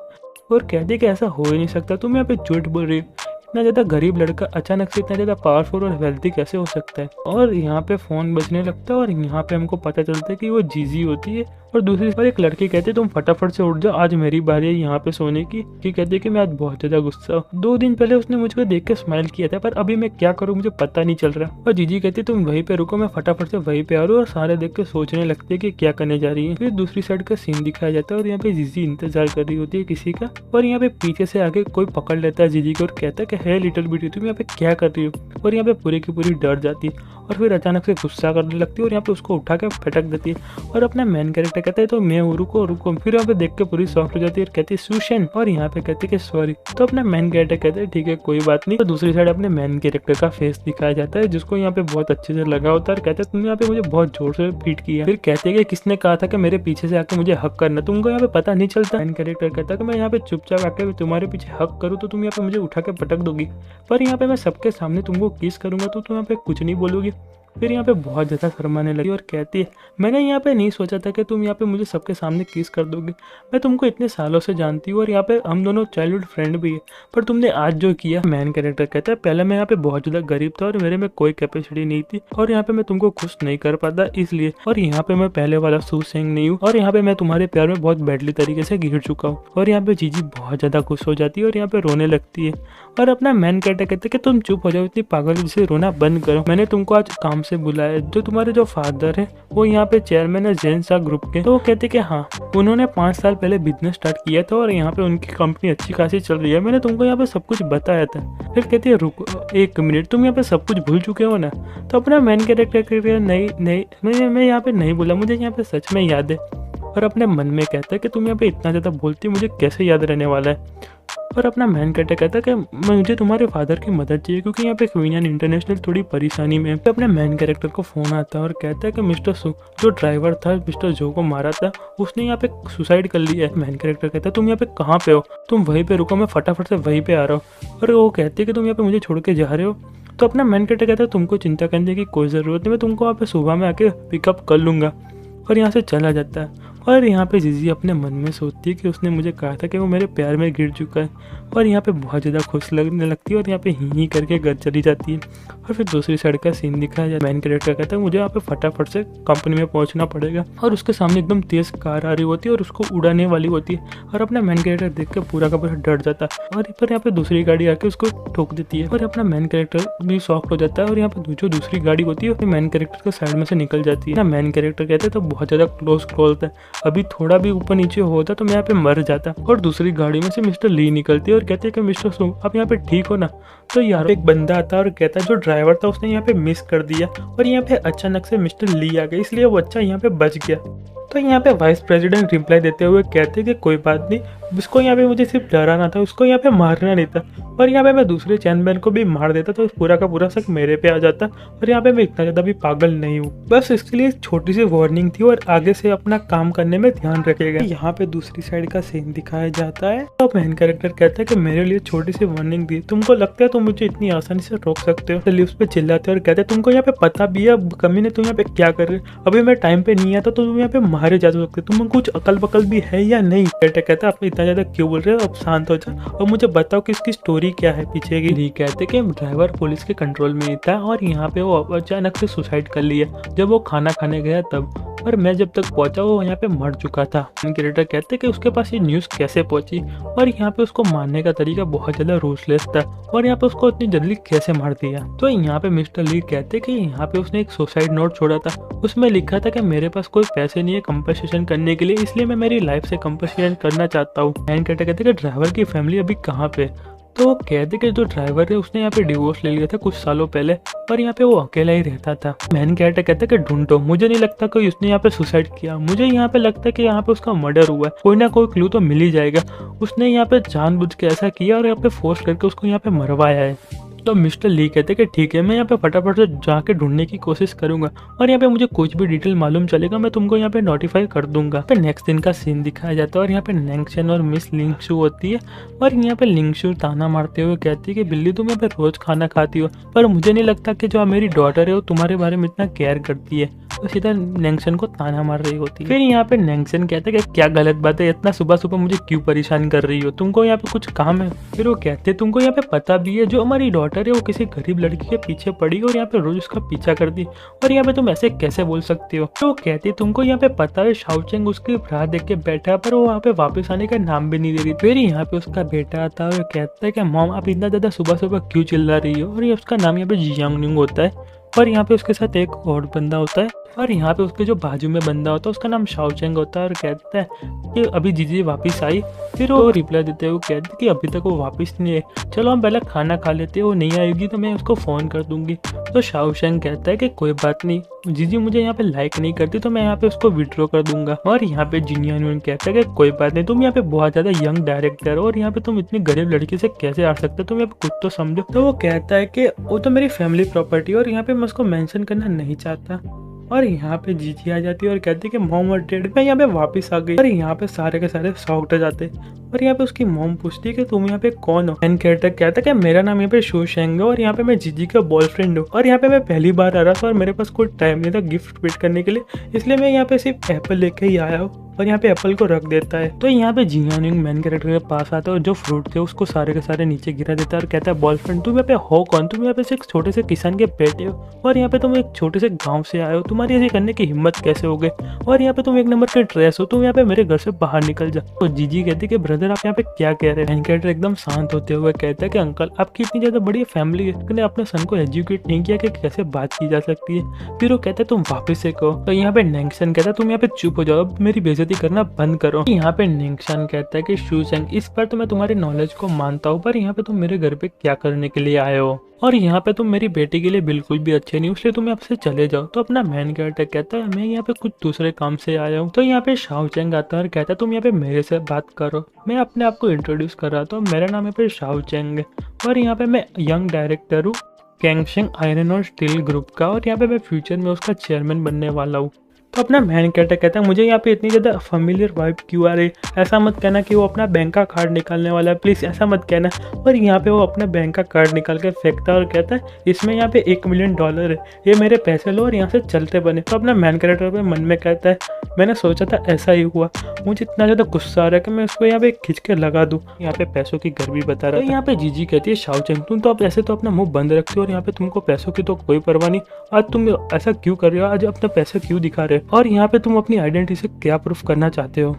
और कहते कि ऐसा हो ही नहीं सकता, तुम यहाँ पे झूठ बोल रही हो, इतना ज़्यादा गरीब लड़का अचानक से इतना ज़्यादा पावरफुल और वेल्थी कैसे हो सकता है। और यहाँ पे फ़ोन बजने लगता है और यहाँ पे हमको पता चलता है कि वो जीजी होती है। और दूसरी पर एक लड़की कहती है तुम फटाफट से उठ जाओ, आज मेरी बारी है यहाँ पे सोने की। कि कहती है कि मैं आज बहुत ज़्यादा गुस्सा हूँ, 2 दिन पहले उसने मुझको देख के स्माइल किया था पर अभी मैं क्या करूँ मुझे पता नहीं चल रहा। और जीजी कहती है तुम वहीं पे रुको, मैं फटाफट से वहीं पे आ रहा हूँ। और सारे देख के सोचने लगते हैं कि क्या करने जा रही है। फिर दूसरी साइड का सीन दिखाया जाता है और यहाँ पे जीजी इंतजार कर रही होती है किसी का। और यहाँ पे पीछे से आके कोई पकड़ लेता है जीजी को और कहता है कि है लिटिल बिटी तुम यहाँ पे क्या कर रही हो। और यहाँ पे पूरी की पूरी डर जाती है और फिर अचानक से गुस्सा करने लगती है और यहाँ पे उसको उठा के पटक देती है। और अपना मेन कैरेक्टर कहता है तो मैं हूँ, रुको रुको। फिर यहाँ पे देख के पूरी शॉक हो जाती है और कहती है सुशन, और यहाँ पे कहती है कि सॉरी। तो अपना मेन कैरेक्टर कहते हैं ठीक है कोई बात नहीं। तो दूसरी साइड अपने मेन कैरेक्टर का फेस दिखाया जाता है जिसको यहाँ पे बहुत अच्छे से लगा होता है और कहते हैं तुमने यहाँ पे मुझे बहुत जोर से पीट किया। फिर कहते हैं कि किसने कहा था कि मेरे पीछे से आके मुझे हक करना, तुमको यहाँ पे पता नहीं चलता। मेन कैरेक्टर कहता है कि मैं यहाँ पे चुपचाप आके तुम्हारे पीछे हक करूँ तो तुम यहाँ पे मुझे उठा के पटक दोगी, पर यहाँ पे मैं सबके सामने तुमको किस करूंगा तो तुम यहाँ पे कुछ नहीं बोलोगी। फिर यहाँ पे बहुत ज़्यादा शर्माने लगी और कहती है मैंने यहाँ पे नहीं सोचा था कि तुम यहाँ पे मुझे सबके सामने किस कर दोगे, मैं तुमको इतने सालों से जानती हूँ और यहाँ पे हम दोनों चाइल्डहुड फ्रेंड भी है, पर तुमने आज जो किया। मैन कैरेक्टर कहता है पहले मैं यहाँ पे बहुत ज़्यादा गरीब था और मेरे में कोई कैपेसिटी नहीं थी और यहाँ पे मैं तुमको खुश नहीं कर पाता इसलिए, और यहाँ पे मैं पहले वाला सुसेंग नहीं हूँ और यहाँ पे मैं तुम्हारे प्यार में बहुत बैडली तरीके से गिर चुका हूँ। और यहाँ पे जीजी बहुत ज़्यादा खुश हो जाती है और यहाँ पे रोने लगती है। और अपना मैन कैरेक्टर कहते हैं कि तुम चुप हो जाओ, इतनी पागल जैसे रोना बंद करो, मैंने तुमको आज काम से बुलाया। जो तुम्हारे जो फादर है वो यहाँ पे चेयरमैन है जेनसा ग्रुप के। तो वो कहते कि हाँ उन्होंने 5 साल पहले बिजनेस स्टार्ट किया था और यहाँ पे उनकी कंपनी अच्छी खासी चल रही है, मैंने तुमको यहाँ पे सब कुछ बताया था। फिर कहती है रुको 1 मिनट, तुम यहाँ पे सब कुछ भूल चुके हो ना। तो अपना मैन कैरेक्टर नहीं मैं यहाँ पे नहीं बोला, मुझे यहाँ पे सच में याद है। और अपने मन में कहता है कि तुम यहाँ पे इतना ज़्यादा बोलती मुझे कैसे याद रहने वाला है। और अपना मैन कैरेक्टर कहता है कि मुझे तुम्हारे फादर की मदद चाहिए क्योंकि यहाँ पे क्वीन इंटरनेशनल थोड़ी परेशानी में है। तो अपने मैन कैरेक्टर को फोन आता है और कहता है कि मिस्टर सु जो ड्राइवर था मिस्टर जो को मारा था उसने यहाँ पे सुसाइड कर लिया है। मैन कैरेक्टर कहता है तुम यहाँ पे कहाँ पे हो, तुम वहीं पे रुको, मैं फटाफट से वहीं पे आ रहा हूँ। और वो कहते हैं कि तुम यहाँ पे मुझे छोड़ के जा रहे हो। तो अपना मैन कैरेक्टर कहता है तुमको चिंता करने की कोई ज़रूरत नहीं, मैं तुमको वहाँ पे सुबह में आके पिकअप कर लूँगा। और यहाँ से चला जाता है। और यहाँ पे जीजी अपने मन में सोचती है कि उसने मुझे कहा था कि वो मेरे प्यार में गिर चुका है, और यहाँ पे बहुत ज़्यादा खुश लगने लगती है और यहाँ पे ही करके घर चली जाती है। और फिर दूसरी साइड का सीन दिखाया जाता है। मैन कैरेक्टर कहता है मुझे यहाँ पे फटाफट से कंपनी में पहुँचना पड़ेगा, और उसके सामने एकदम तेज कार आ रही होती है और उसको उड़ाने वाली होती है। और अपना मैन कैरेक्टर देख के पूरा का पूरा डर जाता है और फिर यहाँ पे दूसरी गाड़ी आके उसको ठोक देती है। और अपना मैन कैरेक्टर भी शॉक हो जाता है और यहाँ पे जो दूसरी गाड़ी होती है मैन कैरेक्टर के साइड में से निकल जाती है ना। मैन कैरेक्टर कहते हैं तो बहुत ज़्यादा क्लोज कॉल था, अभी थोड़ा भी ऊपर नीचे होता तो मैं यहाँ पे मर जाता। और दूसरी गाड़ी में से मिस्टर ली निकलती है और कहते हैं कि मिस्टर सु आप यहाँ पे ठीक हो ना। तो यार एक बंदा आता है और कहता है जो ड्राइवर था उसने यहाँ पे मिस कर दिया और यहाँ पे अचानक से मिस्टर ली आ गए इसलिए वो बच्चा यहाँ पे बच गया। तो यहाँ पे वाइस प्रेसिडेंट रिप्लाई देते हुए कहते हैं कि कोई बात नहीं, उसको यहाँ पे मुझे सिर्फ डराना था, उसको यहाँ पे मारना नहीं था, और यहाँ पे मैं दूसरे चैनमैन को भी मार देता तो पूरा का पूरा शक मेरे पे आ जाता, और यहाँ पे मैं इतना ज़्यादा भी पागल नहीं हूँ। बस इसके लिए छोटी सी वार्निंग थी और आगे से अपना काम करने में ध्यान रखिएगा। यहाँ पे दूसरी साइड का सीन दिखाया जाता है। तो मेन कैरेक्टर कहता है कि मेरे लिए छोटी सी वार्निंग दी, तुमको लगता है तुम मुझे इतनी आसानी से रोक सकते हो। तो उस पर चिल्लाते और कहते हैं तुमको यहाँ पे पता भी है कमी ने तुम यहाँ पे क्या कर रहे हो, अभी मैं टाइम पे नहीं आता तो तुम यहाँ पे मारे जा सकते, तुम कुछ अकल बकल भी है या नहीं। कहता है आप इतना ज्यादा क्यों बोल रहे हो, अब शांत हो जाओ और मुझे बताओ कि इसकी स्टोरी क्या है पीछे की। ली कहते कि ड्राइवर पुलिस के कंट्रोल में ही था और यहाँ पे वो अचानक से सुसाइड कर लिया जब वो खाना खाने गया तब, और मैं जब तक पहुंचा वो यहाँ पे मर चुका था। क्रिएटर कहते कि उसके पास ये न्यूज़ कैसे पहुंची और यहाँ पे उसको मारने का तरीका बहुत ज़्यादा रूथलेस था और यहाँ पे उसको इतनी जल्दी कैसे मार दिया। तो यहाँ पे मिस्टर ली कहते कि यहाँ पे उसने एक सुसाइड नोट छोड़ा था, उसमें लिखा था कि मेरे पास कोई पैसे नहीं है कंपनसेशन करने के लिए, इसलिए मैं मेरी लाइफ से कंपनसेशन करना चाहता हूँ। एंड कहते कि ड्राइवर की फैमिली अभी कहाँ पे। तो वो कहते कि जो ड्राइवर है उसने यहाँ पे डिवोर्स ले लिया था कुछ सालों पहले और यहाँ पे वो अकेला ही रहता था। मैन कैरेक्टर कहते कि ढूंढो, मुझे नहीं लगता कि उसने यहाँ पे सुसाइड किया, मुझे यहाँ पे लगता है कि यहाँ पे उसका मर्डर हुआ है, कोई ना कोई क्लू तो मिल ही जाएगा। उसने यहाँ पे जानबूझ के ऐसा किया और यहाँ पे फोर्स करके उसको यहाँ पे मरवाया है। तो मिस्टर ली कहते कि ठीक है मैं यहाँ पे फटाफट से जाके ढूंढने की कोशिश करूंगा और यहाँ पे मुझे कुछ भी डिटेल मालूम चलेगा मैं तुमको यहाँ पे नोटिफाई कर दूंगा। फिर नेक्स्ट दिन का सीन दिखाया जाता है और यहाँ पे नेंगशन और मिस लिंगशू होती है और यहाँ पे लिंगशू ताना मारते हुए कहती है कि बिल्ली तुम यहाँ पे रोज खाना खाती हो पर मुझे नहीं लगता कि जो मेरी डॉटर है वो तुम्हारे बारे में इतना केयर करती है। तो सीधा नेंगशन को ताना मार रही होती है। फिर यहाँ पे नेंगशन कहते हैं कि क्या गलत बात है, इतना सुबह सुबह मुझे क्यों परेशान कर रही हो, तुमको यहाँ पे कुछ काम है। फिर वो कहते तुमको यहाँ पे पता भी है जो हमारी डॉटर है वो किसी गरीब लड़की के पीछे पड़ी और यहाँ पे रोज उसका पीछा करती और यहाँ पे तुम ऐसे कैसे बोल सकते हो। तो वो कहती तुमको यहाँ पे पता है शाओचेंग उसकी राह देख के बैठा पर वो वहाँ पे वापस आने का नाम भी नहीं दे रही। फिर यहाँ पे उसका बेटा आता है और कहता है कि मॉम आप इतना ज्यादा सुबह सुबह क्यों चिल्ला रही हो, और ये उसका नाम यहाँ पे जियांगनिंग होता है और यहाँ पे उसके साथ एक और बंदा होता है और यहाँ पे उसके जो बाजू में बंदा होता है उसका नाम शाओचेंग होता है और कहता है कि अभी जीजी वापस आई। फिर वो रिप्लाई देते हुए कहते हैं कि अभी तक वो वापस नहीं है, चलो हम पहले खाना खा लेते हैं, वो नहीं आएगी तो मैं उसको फ़ोन कर दूंगी। तो शाओचेंग कहता है कि कोई बात नहीं, जीजी मुझे यहाँ पे लाइक नहीं करती तो मैं यहाँ पे उसको विड्रॉ कर दूंगा। और यहाँ पे जिनियन कहता है कि कोई बात नहीं, तुम यहाँ पे बहुत ज़्यादा यंग डायरेक्टर हो और यहाँ पे तुम इतनी गरीब लड़की से कैसे आ सकते हो, तुम यहाँ पे कुछ तो समझो। तो वो कहता है कि वो तो मेरी फैमिली प्रॉपर्टी और यहाँ पे मैं उसको मेंशन करना नहीं चाहता। और यहाँ पे जीजी आ जाती है और कहती है कि मॉम और डैड, मैं यहाँ पे वापस आ गई। और यहाँ पे सारे के सारे शॉक्ड हो जाते हैं। और यहाँ पे उसकी मॉम पूछती है कि तुम यहाँ पे कौन हो। मैन कैरेक्टर कहता है कि मेरा नाम यहाँ पे शो शेंग है और यहाँ पे मैं जीजी का बॉयफ्रेंड हूँ और यहाँ पे मैं पहली बार आ रहा था और मेरे पास कोई टाइम नहीं था गिफ्ट पिक करने के लिए, इसलिए मैं यहाँ पे सिर्फ एप्पल लेके ही आया हूँ। और यहाँ पे एप्पल को रख देता है। तो यहाँ पे जियानिंग मैन कैरेक्टर के पास आता है और जो फ्रूट थे उसको सारे के सारे नीचे गिरा देता है और कहता है बॉयफ्रेंड तुम यहाँ पे हो कौन, तुम यहाँ पे से एक छोटे से किसान के बेटे हो और यहाँ पे तुम एक छोटे से गांव से आए हो, तुम्हारी ऐसे करने की हिम्मत कैसे हो गई, और यहाँ पे तुम एक नंबर के ड्रेस हो, तुम यहाँ पे मेरे घर से बाहर निकल जाओ। तो जीजी कहती है कि ब्रदर आप यहाँ पे क्या कह रहे हैं। मैन कैरेक्टर एकदम शांत होते हुए कहता है कि अंकल आपकी इतनी ज्यादा बड़ी फैमिली है लेकिन अपने सन को एजुकेट नहीं किया कि कैसे बात की जा सकती है। फिर वो कहता है तुम वापस से कहो। तो यहाँ पे नेंगसन कहता है तुम यहाँ पे चुप हो जाओ, मेरी बेइज्जती करना बंद करो। यहाँ पे निंगशन कहता है कि शूसेंग इस पर तो मैं तुम्हारी नॉलेज को मानता हूँ, पर यहाँ पे तुम मेरे घर पे क्या करने के लिए आए हो और यहाँ पे तुम मेरी बेटी के लिए बिल्कुल भी अच्छे नहीं, इसलिए तुम यहाँ से चले जाओ। तो अपना मैन कैरेक्टर कहता है मैं यहाँ पे कुछ दूसरे काम से आया हूँ। तो यहाँ पे शाओचेंग आता है और कहता है तुम यहाँ पे मेरे से बात करो। मैं अपने आप को इंट्रोड्यूस कर रहा था, मेरा नाम यहाँ पे शाओचेंग है और यहाँ पे मैं यंग डायरेक्टर हूँ कैंगशेंग आयरन और स्टील ग्रुप का और यहाँ पे मैं फ्यूचर में उसका चेयरमैन बनने वाला हूँ। तो अपना मैन कैरेक्टर कहता है मुझे यहाँ पे इतनी ज़्यादा फैमिलियर वाइब क्यों आ रही, ऐसा मत कहना कि वो अपना बैंक का कार्ड निकालने वाला है, प्लीज़ ऐसा मत कहना। और यहाँ पे वो अपना बैंक का कार्ड निकाल के फेंकता है और कहता है इसमें यहाँ पे $1 मिलियन है, ये मेरे पैसे लो और यहाँ से चलते बने। तो अपना मैन कैरेक्टर पे मन में कहता है मैंने सोचा था ऐसा ही हुआ, मुझे इतना ज़्यादा गुस्सा आ रहा है कि मैं उसको यहाँ पे खींच के लगा दूँ। यहाँ पे पैसों की गर्मी बता रहा है। यहाँ पे जीजी कहती है शाओचेंग तुम तो अब ऐसे तो अपना मुंह बंद रखते हो और यहाँ पे तुमको पैसों की तो कोई परवाह नहीं, आज तुम ऐसा क्यों कर रहे हो, आज अपने पैसे क्यों दिखा रहे हो और यहाँ पे तुम अपनी आइडेंटिटी से क्या प्रूफ करना चाहते हो।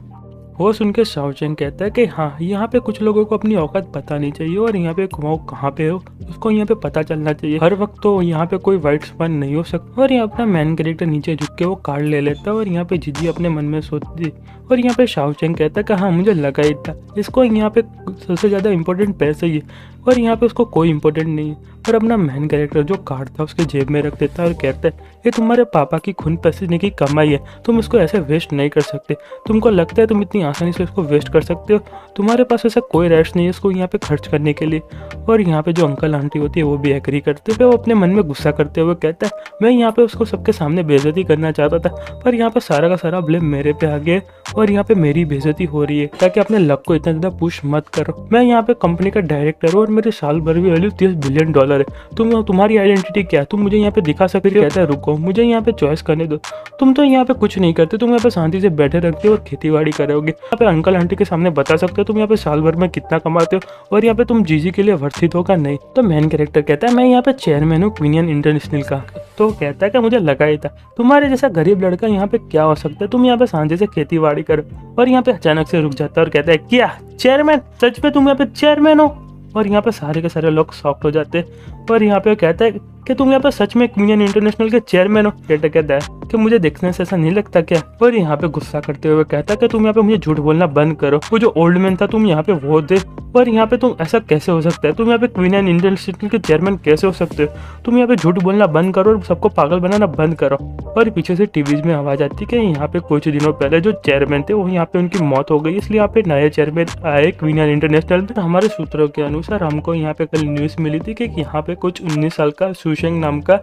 वो सुन के शाओचेंग कहता है कि हाँ यहाँ पे कुछ लोगों को अपनी औकात बतानी चाहिए और यहाँ पे वो कहाँ पे हो उसको यहाँ पे पता चलना चाहिए, हर वक्त तो यहाँ पे कोई वाइट स्पन नहीं हो सकता। और यहाँ अपना मैन कैरेक्टर नीचे झुक के वो कार्ड ले लेता है और यहाँ पे जीजी अपने मन में सोचती और यहाँ पे शाओचेंग कहता है कि हाँ मुझे लगा ही था, इसको यहाँ पे सबसे ज़्यादा इंपॉर्टेंट पैसे ही है और यहाँ पे उसको कोई इंपॉर्टेंट नहीं है। पर अपना मैन कैरेक्टर जो कार्ड था उसके जेब में रख देता है और कहता है ये तुम्हारे पापा की खून पसीने की कमाई है, तुम इसको ऐसे वेस्ट नहीं कर सकते, तुमको लगता है तुम इतनी आसानी से इसको वेस्ट कर सकते हो, तुम्हारे पास ऐसा कोई राइट्स नहीं है इसको यहाँ पे खर्च करने के लिए। और यहाँ पे जो अंकल आंटी होती है वो भी एग्री करते हैं। वो अपने मन में गुस्सा करते हुए कहता है मैं यहाँ पे उसको सबके सामने बेइज्जती करना चाहता था पर यहाँ पे सारा का सारा ब्लेम मेरे पे आ गया और यहाँ पे मेरी बेइज्जती हो रही है, ताकि अपने लक को इतना ज़्यादा पुश मत करो। मैं यहाँ पे कंपनी का डायरेक्टर हूँ और मेरे साल भर की वैल्यू $30 बिलियन है। तुम्हारी आइडेंटिटी क्या है, तुम मुझे यहाँ पे दिखा सकते हो। कहता है रुको मुझे यहाँ पे चॉइस करने दो, तुम तो यहाँ पे कुछ नहीं करते, तुम यहाँ पे शांति से बैठे रहते हो और खेती बाड़ी करोगे। यहाँ पे अंकल आंटी के सामने बता सकते हो तुम यहाँ पे साल भर में कितना कमाते हो और यहाँ पे तुम जीजी के लिए वर्थित होगा नहीं। तो मैन कैरेक्टर कहता है मैं यहाँ पे चेयरमैन हूँ क्वीनियन इंटरनेशनल का। तो कहता है कि मुझे लगा ही था, तुम्हारे जैसा गरीब लड़का यहाँ पे क्या हो सकता है, तुम यहाँ पे शांति से खेती बाड़ी करो। और यहाँ पे अचानक से रुक जाता है और कहता है क्या चेयरमैन, सच में तुम यहाँ पे चेयरमैन हो। और यहाँ पे सारे के सारे लोग शॉक्ड हो जाते हैं और यहाँ पे कहता है कि तुम यहाँ पे सच में क्वीनियन इंटरनेशनल के चेयरमैन हो। कैरेक्टर कहता है कि मुझे देखने से ऐसा नहीं लगता क्या। और यहाँ पे गुस्सा करते हुए कहता है कि तुम यहाँ पे मुझे झूठ बोलना बंद करो, वो जो ओल्ड मैन था तुम यहाँ पे वो दे। और यहाँ पे तुम ऐसा कैसे हो सकता है, तुम यहाँ पे क्वीनियन इंटरनेशनल के चेयरमैन कैसे हो सकते हो, तुम यहाँ पे झूठ बोलना बंद करो और सबको पागल बनाना बंद करो। और पीछे से टीवीज में आवाज आती है कि यहाँ पे कुछ दिनों पहले जो चेयरमैन थे वो यहाँ पे उनकी मौत हो गई, इसलिए यहाँ पे नए चेयरमैन आए क्वीनियन इंटरनेशनल। तो हमारे सूत्रों के अनुसार हमको यहाँ पे कल न्यूज मिली थी कि यहाँ पे कुछ 19 साल का शूशेंग नाम का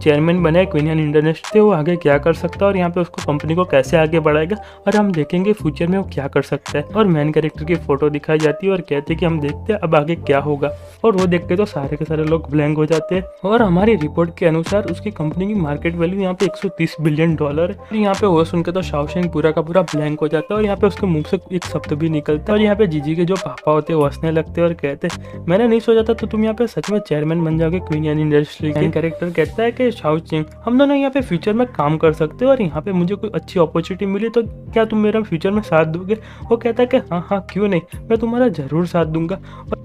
चेयरमैन बना है क्वीनियन इंटरनेशनल। वो आगे क्या कर सकता है और यहाँ पे उसको कंपनी को कैसे आगे बढ़ाएगा और हम देखेंगे फ्यूचर में वो क्या कर सकता है। और मैन कैरेक्टर की फोटो दिखाई जाती है और कहते हैं कि हम देखते हैं अब आगे क्या होगा। और वो देखते तो सारे के सारे लोग ब्लैंक हो जाते हैं। और हमारी रिपोर्ट के अनुसार उसकी कंपनी की मार्केट वैल्यू यहाँ पे $130 बिलियन है। यहाँ पे वो सुनकर तो शाओशेंग पूरा का पूरा ब्लैंक हो जाता है और यहाँ पे उसके मुंह से एक शब्द भी निकलता है। और यहाँ पे जीजी के जो पापा होते हैं वो हंसने लगते हैं और कहते हैं मैंने नहीं सोचा था तो तुम यहाँ पे सच में चेयरमैन बन जाओगे क्वीनियन इंडस्ट्री के। कैरेक्टर कहता है कि शाओ चिंग, हम दोनों यहाँ पे फ्यूचर में काम कर सकते हैं और यहाँ पे मुझे कोई अच्छी अपॉर्चुनिटी मिली तो क्या तुम मेरा फ्यूचर में साथ दोगे? वो कहता है कि हाँ हाँ क्यों नहीं, मैं तुम्हारा ज़रूर साथ दूंगा।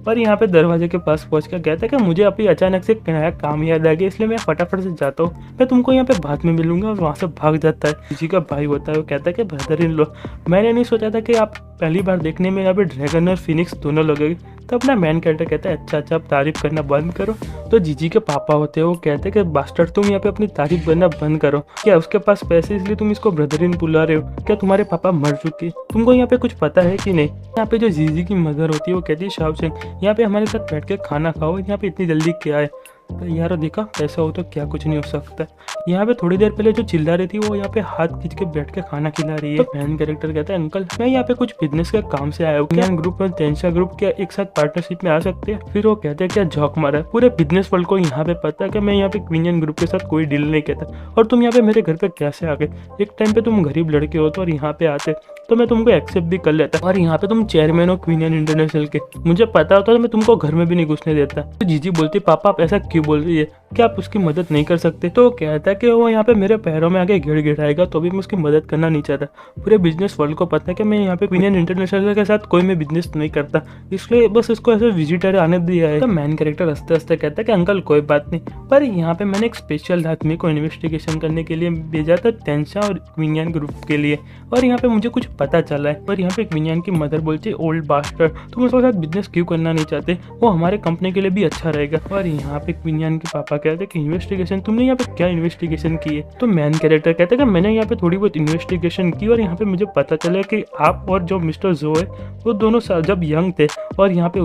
पर यहाँ पे दरवाजे के पास पहुँच कर कहता है कि मुझे अभी अचानक से एक नया काम याद आ गया, इसलिए मैं फटाफट से जाता हूँ, मैं तुमको यहाँ पे बाद में मिलूंगा। और वहाँ से भाग जाता है। जीजी का भाई होता है, वो कहता है कि ब्रदर इन लॉ, मैंने नहीं सोचा था कि आप पहली बार देखने में यहाँ पे ड्रैगन और फिनिक्स दोनों लगेगी। तो अपना मैन कैरेक्टर कहता है अच्छा आप तारीफ करना बंद करो। तो जीजी के पापा होते हैं, वो कहते हैं कि बास्टर्ड तुम यहाँ पे अपनी तारीफ करना बंद करो, क्या उसके पास पैसे इसलिए तुम इसको ब्रदर इन बुला रहे हो? क्या तुम्हारे पापा मर चुके, तुमको यहाँ पे कुछ पता है कि नहीं? यहाँ पे जो जीजी की मदर होती है वो कहती है शाओ चिंग, यहाँ पे हमारे साथ बैठ के खाना खाओ, यहाँ पे इतनी जल्दी क्या है? तो यार देखा पैसा हो तो क्या कुछ नहीं हो सकता। यहाँ पे थोड़ी देर पहले जो चिल्ला रही थी वो यहाँ पे हाथ खींच के बैठ के खाना खिला रही है। तो मैन कैरेक्टर कहता है अंकल मैं यहाँ पे कुछ बिजनेस के काम से आया हूँ, क्या ग्रुप और तेंसा ग्रुप क्या एक साथ पार्टनरशिप में आ सकते हैं? फिर वो कहते हैं क्या झोंक मारा है, पूरे बिजनेस वर्ल्ड को यहाँ पे पता है कि मैं यहाँ पे क्वीनियन ग्रुप के साथ कोई डील नहीं कहता, और तुम यहाँ पे मेरे घर पे कैसे आ गए? एक टाइम पे तुम गरीब लड़के हो तो और यहाँ पे आते तो मैं तुमको एक्सेप्ट भी कर लेता, और यहाँ पे तुम चेयरमैन हो क्वीनियन इंटरनेशनल के, मुझे पता होता तो मैं तुमको घर में भी नहीं घुसने देता। तो जीजी बोलती पापा आप ऐसा क्यों बोल रही है, क्या आप उसकी मदद नहीं कर सकते? तो कहता है कि वो यहाँ पे मेरे पैरों में आगे गिड़गिड़ाएगा तो भी मैं उसकी मदद करना नहीं चाहता। पूरे बिजनेस वर्ल्ड को पता है कि मैं यहाँ पे क्वीनियन इंटरनेशनल के साथ कोई मैं बिजनेस नहीं करता, इसलिए बस इसको ऐसे विजिटर आने दिया है। तो मैन कैरेक्टर हंसते हंसते कहता है कि अंकल कोई बात नहीं, पर यहाँ पे मैंने एक स्पेशल आदमी को इन्वेस्टिगेशन करने के लिए भेजा था तेंसा और क्वीनियन ग्रुप के लिए, और यहाँ पे मुझे कुछ पता चला है। और यहाँ पे क्वीनियन की मदर बोलती है ओल्ड बास्टर्ड तुम उसके साथ बिजनेस क्यों करना नहीं चाहते, वो हमारे कंपनी के लिए भी अच्छा रहेगा। और यहाँ पे क्वीनियन के पापा कहते हैं कि इन्वेस्टिगेशन, तुमने यहाँ पे क्या इन्वेस्टिगेशन की है? तो मैन कैरेक्टर कहता है कि मैंने यहाँ पे थोड़ी बहुत इन्वेस्टिगेशन की और यहाँ पे मुझे पता चला कि आप और जो मिस्टर जो है वो दोनों जब यंग थे, और यहाँ पे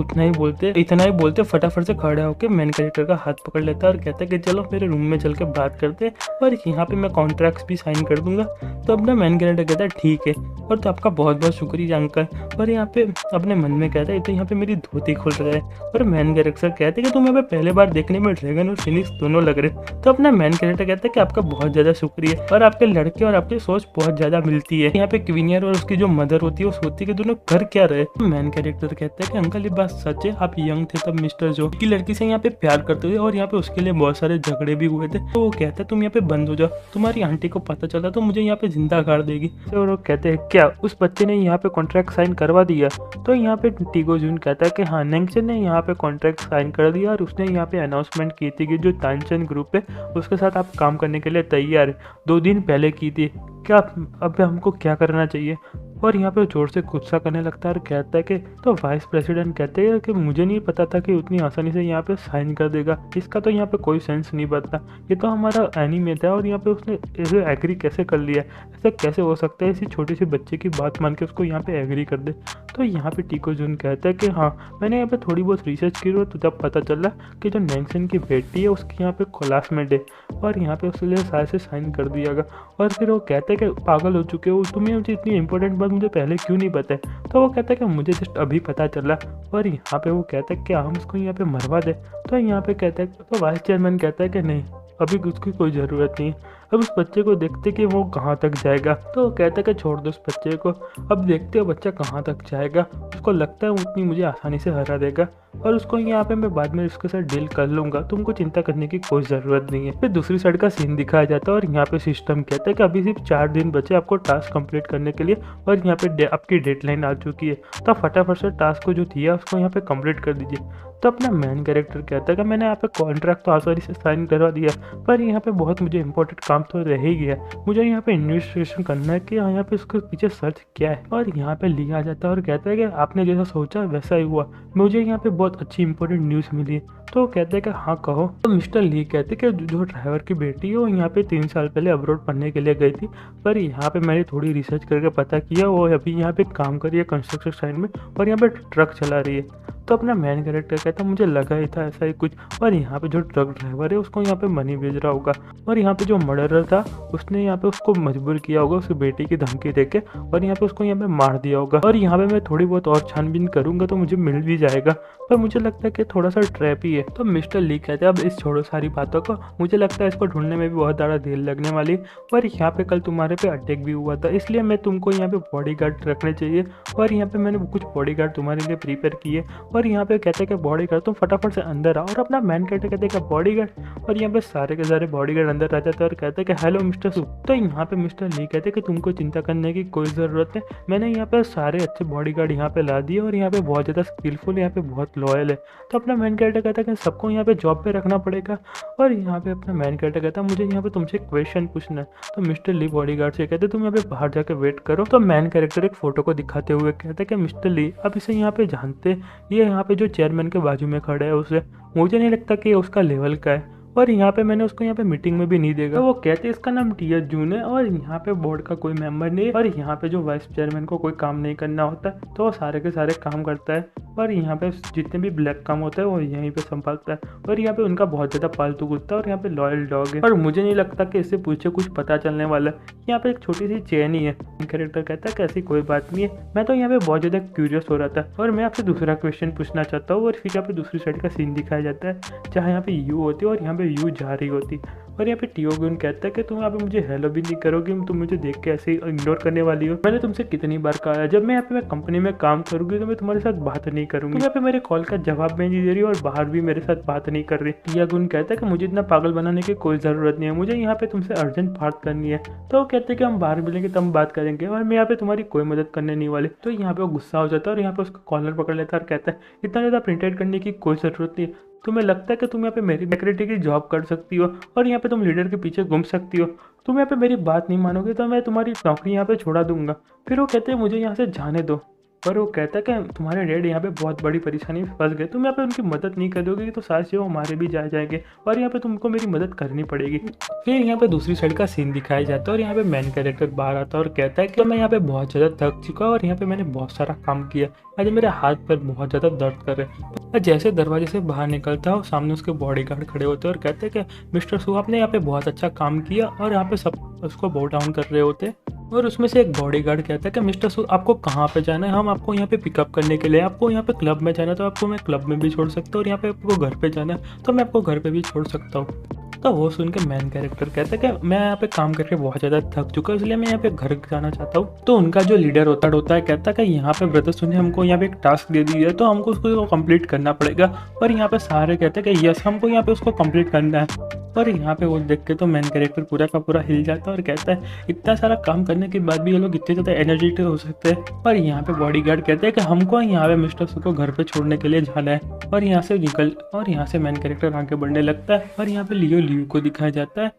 इतना ही बोलते फटाफट से खड़ा होकर मैन कैरेक्टर का हाथ पकड़ लेता है और कहता है कि चलो मेरे रूम में चल के बात करते हैं और यहाँ पे मैं कॉन्ट्रैक्ट्स भी साइन कर दूंगा। तो अपना मैन कैरेक्टर कहता है ठीक है, और तो आपका बहुत बहुत शुक्रिया अंकल। और यहाँ पे अपने मन में कहता है तो यहाँ पे मेरी धोती खुल रहा है। और मैन कैरेक्टर कहते हैं कि तुम यहाँ पे पहले बार देखने में ड्रैगन और फिनिक्स दोनों लग रहे। तो अपना मैन कैरेक्टर कहता है कि आपका बहुत ज्यादा शुक्रिया, और आपके लड़के और आपकी सोच बहुत ज्यादा मिलती है। यहाँ पे क्वीनियर और उसकी जो मदर होती है वो सोचती है कि दोनों कर क्या रहे। तो मैन कैरेक्टर कहता है कि अंकल ये बात सच है, आप यंग थे तब मिस्टर जो की लड़की से यहाँ पे प्यार करते थे और यहाँ पे उसके लिए बहुत सारे झगड़े भी हुए थे। तो वो कहता है तुम यहाँ पे बंद हो जाओ, तुम्हारी आंटी को पता चला तो मुझे यहाँ पे जिंदा गाड़ देगी। तो वो कहते हैं क्या उस बच्चे ने यहाँ पे कॉन्ट्रैक्ट साइन करवा दिया? तो यहाँ पे टीगो जून कहता है कि हाँ नेंगचन ने यहाँ पे कॉन्ट्रैक्ट साइन कर दिया, और उसने यहाँ पे अनाउंसमेंट की थी कि जो तानचन ग्रुप है उसके साथ आप काम करने के लिए तैयार है, 2 दिन पहले की थी। क्या अब हमको क्या करना चाहिए? और यहाँ पे जोर से गुस्सा करने लगता है और कहता है कि तो वाइस प्रेसिडेंट कहते हैं कि मुझे नहीं पता था कि उतनी आसानी से यहाँ पे साइन कर देगा, इसका तो यहाँ पे कोई सेंस नहीं बनता, ये तो हमारा एनीमे था और यहाँ पे उसने ऐसे एग्री कैसे कर लिया, ऐसा कैसे हो सकता है इसी छोटी सी बच्चे की बात मान के उसको यहाँ पे एग्री कर दे। तो यहाँ पे टीको जून कहता है कि हाँ मैंने यहाँ पे थोड़ी बहुत रिसर्च की और तो जब पता चला कि जो नेंगसन की बेटी है उसकी यहाँ पे क्लासमेट है, और यहाँ पे उसके लिए सारे से साइन कर दिया गया। और फिर वो कहते हैं कि पागल हो चुके हो, तुम्हें मुझे इतनी इंपॉर्टेंट बात मुझे पहले क्यों नहीं बताया? तो वो कहता है कि मुझे जस्ट अभी पता चला। और यहाँ पे वो कहता है कि हम उसको यहाँ पे मरवा दे। तो यहाँ पे कहता है तो वाइस चेयरमैन कहता है कि नहीं अभी उसकी कोई ज़रूरत नहीं है, अब उस बच्चे को देखते कि वो कहाँ तक जाएगा। तो कहता है कि छोड़ दो उस बच्चे को, अब देखते हो बच्चा कहाँ तक जाएगा, उसको लगता है उतनी मुझे आसानी से हरा देगा और उसको यहाँ पे मैं बाद में उसके साथ डील कर लूँगा, तुमको चिंता करने की कोई ज़रूरत नहीं है। फिर दूसरी साइड का सीन दिखाया जाता है और यहाँ पे सिस्टम कहता है कि अभी सिर्फ 4 दिन बचे आपको टास्क कंप्लीट करने के लिए, और यहाँ पे आपकी डेडलाइन आ चुकी है, तो फटाफट से टास्क को जो दिया उसको यहाँ पे कंप्लीट कर दीजिए। तो अपना मैन कैरेक्टर कहता है कि मैंने यहाँ पे कॉन्ट्रैक्ट तो आसानी से साइन करवा दिया, पर यहाँ पे बहुत मुझे इंपॉर्टेंट काम तो रह ही गया, मुझे यहाँ पे इन्वेस्टिगेशन करना है कि यहाँ पे उसके पीछे सच क्या है। और यहाँ पे लिया जाता है और कहता है कि आपने जैसा सोचा वैसा ही हुआ, मुझे यहाँ पे बहुत अच्छी इंपॉर्टेंट न्यूज़ मिली है। तो वो कहते हैं कि हाँ कहो। तो मिस्टर ली कहते हैं कि जो ड्राइवर की बेटी है वो यहाँ पे 3 साल पहले अब्रॉड पढ़ने के लिए गई थी, पर यहाँ पे मैंने थोड़ी रिसर्च करके पता किया वो अभी यहाँ पे काम कर रही है कंस्ट्रक्शन साइट में और यहाँ पे ट्रक चला रही है। तो अपना मैन कैरेक्टर कहता है मुझे लगा ही था ऐसा ही कुछ, और यहाँ पे जो ट्रक ड्राइवर है उसको यहाँ पे मनी भेज रहा होगा, और यहाँ पे जो मर्डरर था उसने यहाँ पे उसको मजबूर किया होगा उसकी बेटी की धमकी देके, और यहाँ पे उसको यहाँ पे मार दिया होगा। और यहाँ पे मैं थोड़ी बहुत और छानबीन करूंगा तो मुझे मिल भी जाएगा, पर मुझे लगता है कि थोड़ा सा ट्रैप ही है। चाहिए। तो मिस्टर ली कहते हैं अब इस छोड़ो सारी बातों को, मुझे लगता है इसको ढूंढने में भी बहुत ज़्यादा देर लगने वाली। और यहाँ पे कल तुम्हारे पे अटैक भी हुआ था, इसलिए मैं तुमको यहाँ पे बॉडीगार्ड रखने चाहिए। और यहाँ पे मैंने कुछ बॉडीगार्ड तुम्हारे लिए प्रिपेयर किए। और यहाँ पे कहते हैं कि बॉडीगार्ड तुम फटाफट से अंदर आओ। और अपना मैन कहते हैं कि बॉडीगार्ड, और यहाँ पे सारे के सारे बॉडीगार्ड अंदर आ जाते हैं और कहते हैं कि हेलो मिस्टर सू। तो यहाँ पे मिस्टर ली कहते हैं कि तुमको चिंता करने की कोई ज़रूरत है, मैंने यहाँ पे सारे अच्छे बॉडीगार्ड यहाँ पे ला दिए और यहाँ पे बहुत ज़्यादा स्किलफुल, यहाँ पे बहुत लॉयल है। तो अपना मैन कैरेक्टर कहता है कि सबको यहाँ पे जॉब पे रखना पड़ेगा। और यहाँ पे अपना मैन कैरेक्टर कहता है मुझे यहाँ पे तुमसे क्वेश्चन पूछना है। तो मिस्टर ली बॉडीगार्ड से कहते तुम यहाँ पे बाहर जाके वेट करो। तो मैन कैरेक्टर एक फोटो को दिखाते हुए कहते हैं कि मिस्टर ली आप इसे यहाँ पे जानते, ये यहाँ पे जो चेयरमैन के बाजू में खड़ा है उसे, मुझे नहीं लगता कि उसका लेवल का है। और यहाँ पे मैंने उसको यहाँ पे मीटिंग में भी नहीं देखा। तो वो कहते हैं इसका नाम टीएस जून है और यहाँ पे बोर्ड का कोई मेंबर नहीं है। और यहाँ पे जो वाइस चेयरमैन को कोई काम नहीं करना होता तो वो सारे के सारे काम करता है। और यहाँ पे जितने भी ब्लैक काम होता है वो यहीं पे संभालता है। और यहाँ पे उनका बहुत ज़्यादा पालतू कुत्ता और यहाँ पे लॉयल डॉग है। और मुझे नहीं लगता कि इससे पूछे कुछ पता चलने वाला है। यहाँ पे एक छोटी सी चेन ही है। कैरेक्टर कहता है कि ऐसी कोई बात नहीं है, मैं तो यहाँ पे बहुत ज़्यादा क्यूरियस हो रहा था और मैं आपसे दूसरा क्वेश्चन पूछना चाहता हूँ। और फिर यहाँ पे दूसरी साइड का सीन दिखाया जाता है जहाँ यहाँ पे यू होती है और यहाँ पे यू जा रही होती। और यहाँ पे टियोगुन कहता है कि तुम यहाँ पे मुझे हेलो भी नहीं करोगी, तुम मुझे देख के ऐसे ही इग्नोर करने वाली हो। मैंने तुमसे कितनी बार कहा है जब मैं यहाँ पे मैं कंपनी में काम करूंगी तो मैं तुम्हारे साथ बात नहीं करूंगी। तुम यहाँ पे मेरे कॉल का जवाब भी नहीं दे रही और बाहर भी मेरे साथ बात नहीं कर रही। टियोगुन कहता है कि मुझे इतना पागल बनाने की कोई ज़रूरत नहीं है, मुझे यहाँ पे तुमसे अर्जेंट बात करनी है। तो वो कहते हैं कि हम बाहर मिलेंगे तब बात करेंगे और मैं यहाँ पे तुम्हारी कोई मदद करने नहीं वाली। तो यहाँ पे वो गुस्सा हो जाता है और यहाँ पे उसका कॉलर पकड़ लेता है और कहता है इतना ज़्यादा प्रिंटेड करने की कोई ज़रूरत नहीं है, तुम्हें लगता है कि तुम यहाँ पे मेरी सेक्रेटरी की जॉब कर सकती हो और यहाँ पे तुम लीडर के पीछे घूम सकती हो, तुम यहाँ पे मेरी बात नहीं मानोगे तो मैं तुम्हारी नौकरी यहाँ पे छोड़ा दूंगा। फिर वो कहते हैं मुझे यहाँ से जाने दो। पर वो कहता है कि तुम्हारे डैड यहाँ पे बहुत बड़ी परेशानी में फंस गए, तुम यहाँ पे उनकी मदद नहीं करोगे तो साथ से वो हमारे भी जाएंगे और यहाँ पे तुमको मेरी मदद करनी पड़ेगी। फिर यहाँ पे दूसरी साइड का सीन दिखाया जाता है और यहाँ पे मैन कैरेक्टर बाहर आता है और कहता है कि मैं यहाँ पे बहुत ज़्यादा थक चुका और यहाँ पे मैंने बहुत सारा काम किया, आज मेरे हाथ पर बहुत ज़्यादा दर्द कर रहे हैं। और जैसे दरवाजे से बाहर निकलता है सामने उसके बॉडीगार्ड खड़े होते हैं और कहते हैं कि मिस्टर सू आपने यहाँ पे बहुत अच्छा काम किया और यहाँ पे सब उसको बो डाउन कर रहे होते हैं। और उसमें से एक बॉडीगार्ड कहता है कि मिस्टर सू आपको कहाँ पे जाना है, हम आपको यहाँ पे पिकअप करने के लिए, आपको यहाँ पे क्लब में जाना है तो आपको मैं क्लब में भी छोड़ सकता हूँ और यहाँ पे आपको घर पे जाना है तो मैं आपको घर पे भी छोड़ सकता हूँ। तो वो सुन के मैन कैरेक्टर कहता है कि मैं यहाँ पे काम करके बहुत ज़्यादा थक चुका हूँ इसलिए मैं यहाँ पे घर जाना चाहता हूँ। तो उनका जो लीडर होता है कहता है कि यहाँ पे ब्रदर्स ने हमको यहाँ पे एक टास्क दे दी है तो हमको उसको कंप्लीट करना पड़ेगा। और यहाँ पे सारे कहते हैं कि यस हमको यहाँ पे उसको कंप्लीट करना है। और यहाँ पे वो देख के तो मैन कैरेक्टर पूरा का पूरा हिल जाता है और कहता है इतना सारा काम करने के बाद भी ये लोग इतने ज़्यादा एनर्जेटिक हो सकते हैं। और यहाँ पे बॉडीगार्ड कहते हैं कि हमको यहाँ पे मिस्टर सू को घर पे छोड़ने के लिए जाना है। और यहाँ से मैन कैरेक्टर आगे बढ़ने लगता है और यहाँ पे लियो को दिखाया जाता है।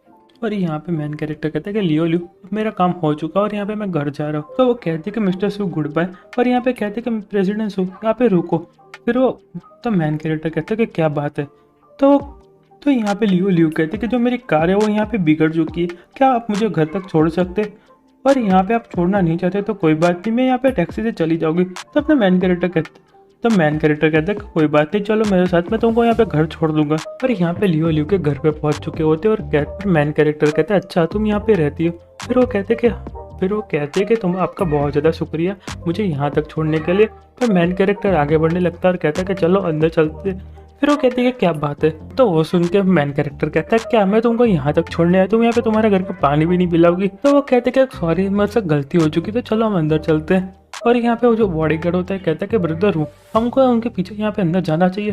और यहाँ पे मैन कैरेक्टर कहता है कि लियो मेरा काम हो चुका और यहाँ पे मैं घर जा रहा हूँ। तो वो कहते हैं कि मिस्टर सू गुड बाय। और यहाँ पे कहते हैं कि प्रेसिडेंट सू यहाँ पे रुको। फिर वो तो मैन कैरेक्टर कहता है कि क्या बात है। तो यहाँ पे लियो कहते कि जो मेरी कार है वो यहाँ पे बिगड़ चुकी है, क्या आप मुझे घर तक छोड़ सकते। और यहाँ पे आप छोड़ना नहीं चाहते तो कोई बात नहीं, मैं यहाँ पे टैक्सी से चली जाऊँगी। तो अपना मैन कैरेक्टर कहता है कोई बात नहीं चलो मेरे साथ, मैं तुमको यहाँ पे घर छोड़ दूंगा। और यहाँ पे लियो के घर पे पहुँच चुके होते और मैन कैरेक्टर कहता है अच्छा तुम यहाँ पे रहती हो। फिर वो कहते हैं कि तुम आपका बहुत ज़्यादा शुक्रिया मुझे यहाँ तक छोड़ने के लिए। फिर मैन कैरेक्टर आगे बढ़ने लगता है और कहता है कि चलो अंदर चलते। फिर वो कहती है क्या बात है। तो वो सुन के मैन कैरेक्टर कहता है क्या मैं तुमको यहाँ तक छोड़ने आया, तुम यहाँ पे तुम्हारे घर का पानी भी नहीं पिलाओगी। तो वो कहते हैं कि सॉरी मेरे से गलती हो चुकी तो चलो हम अंदर चलते हैं। और यहाँ पे वो जो बॉडीगार्ड होता है कहता है कि ब्रदर हूँ हमको उनके पीछे यहाँ पे अंदर जाना चाहिए।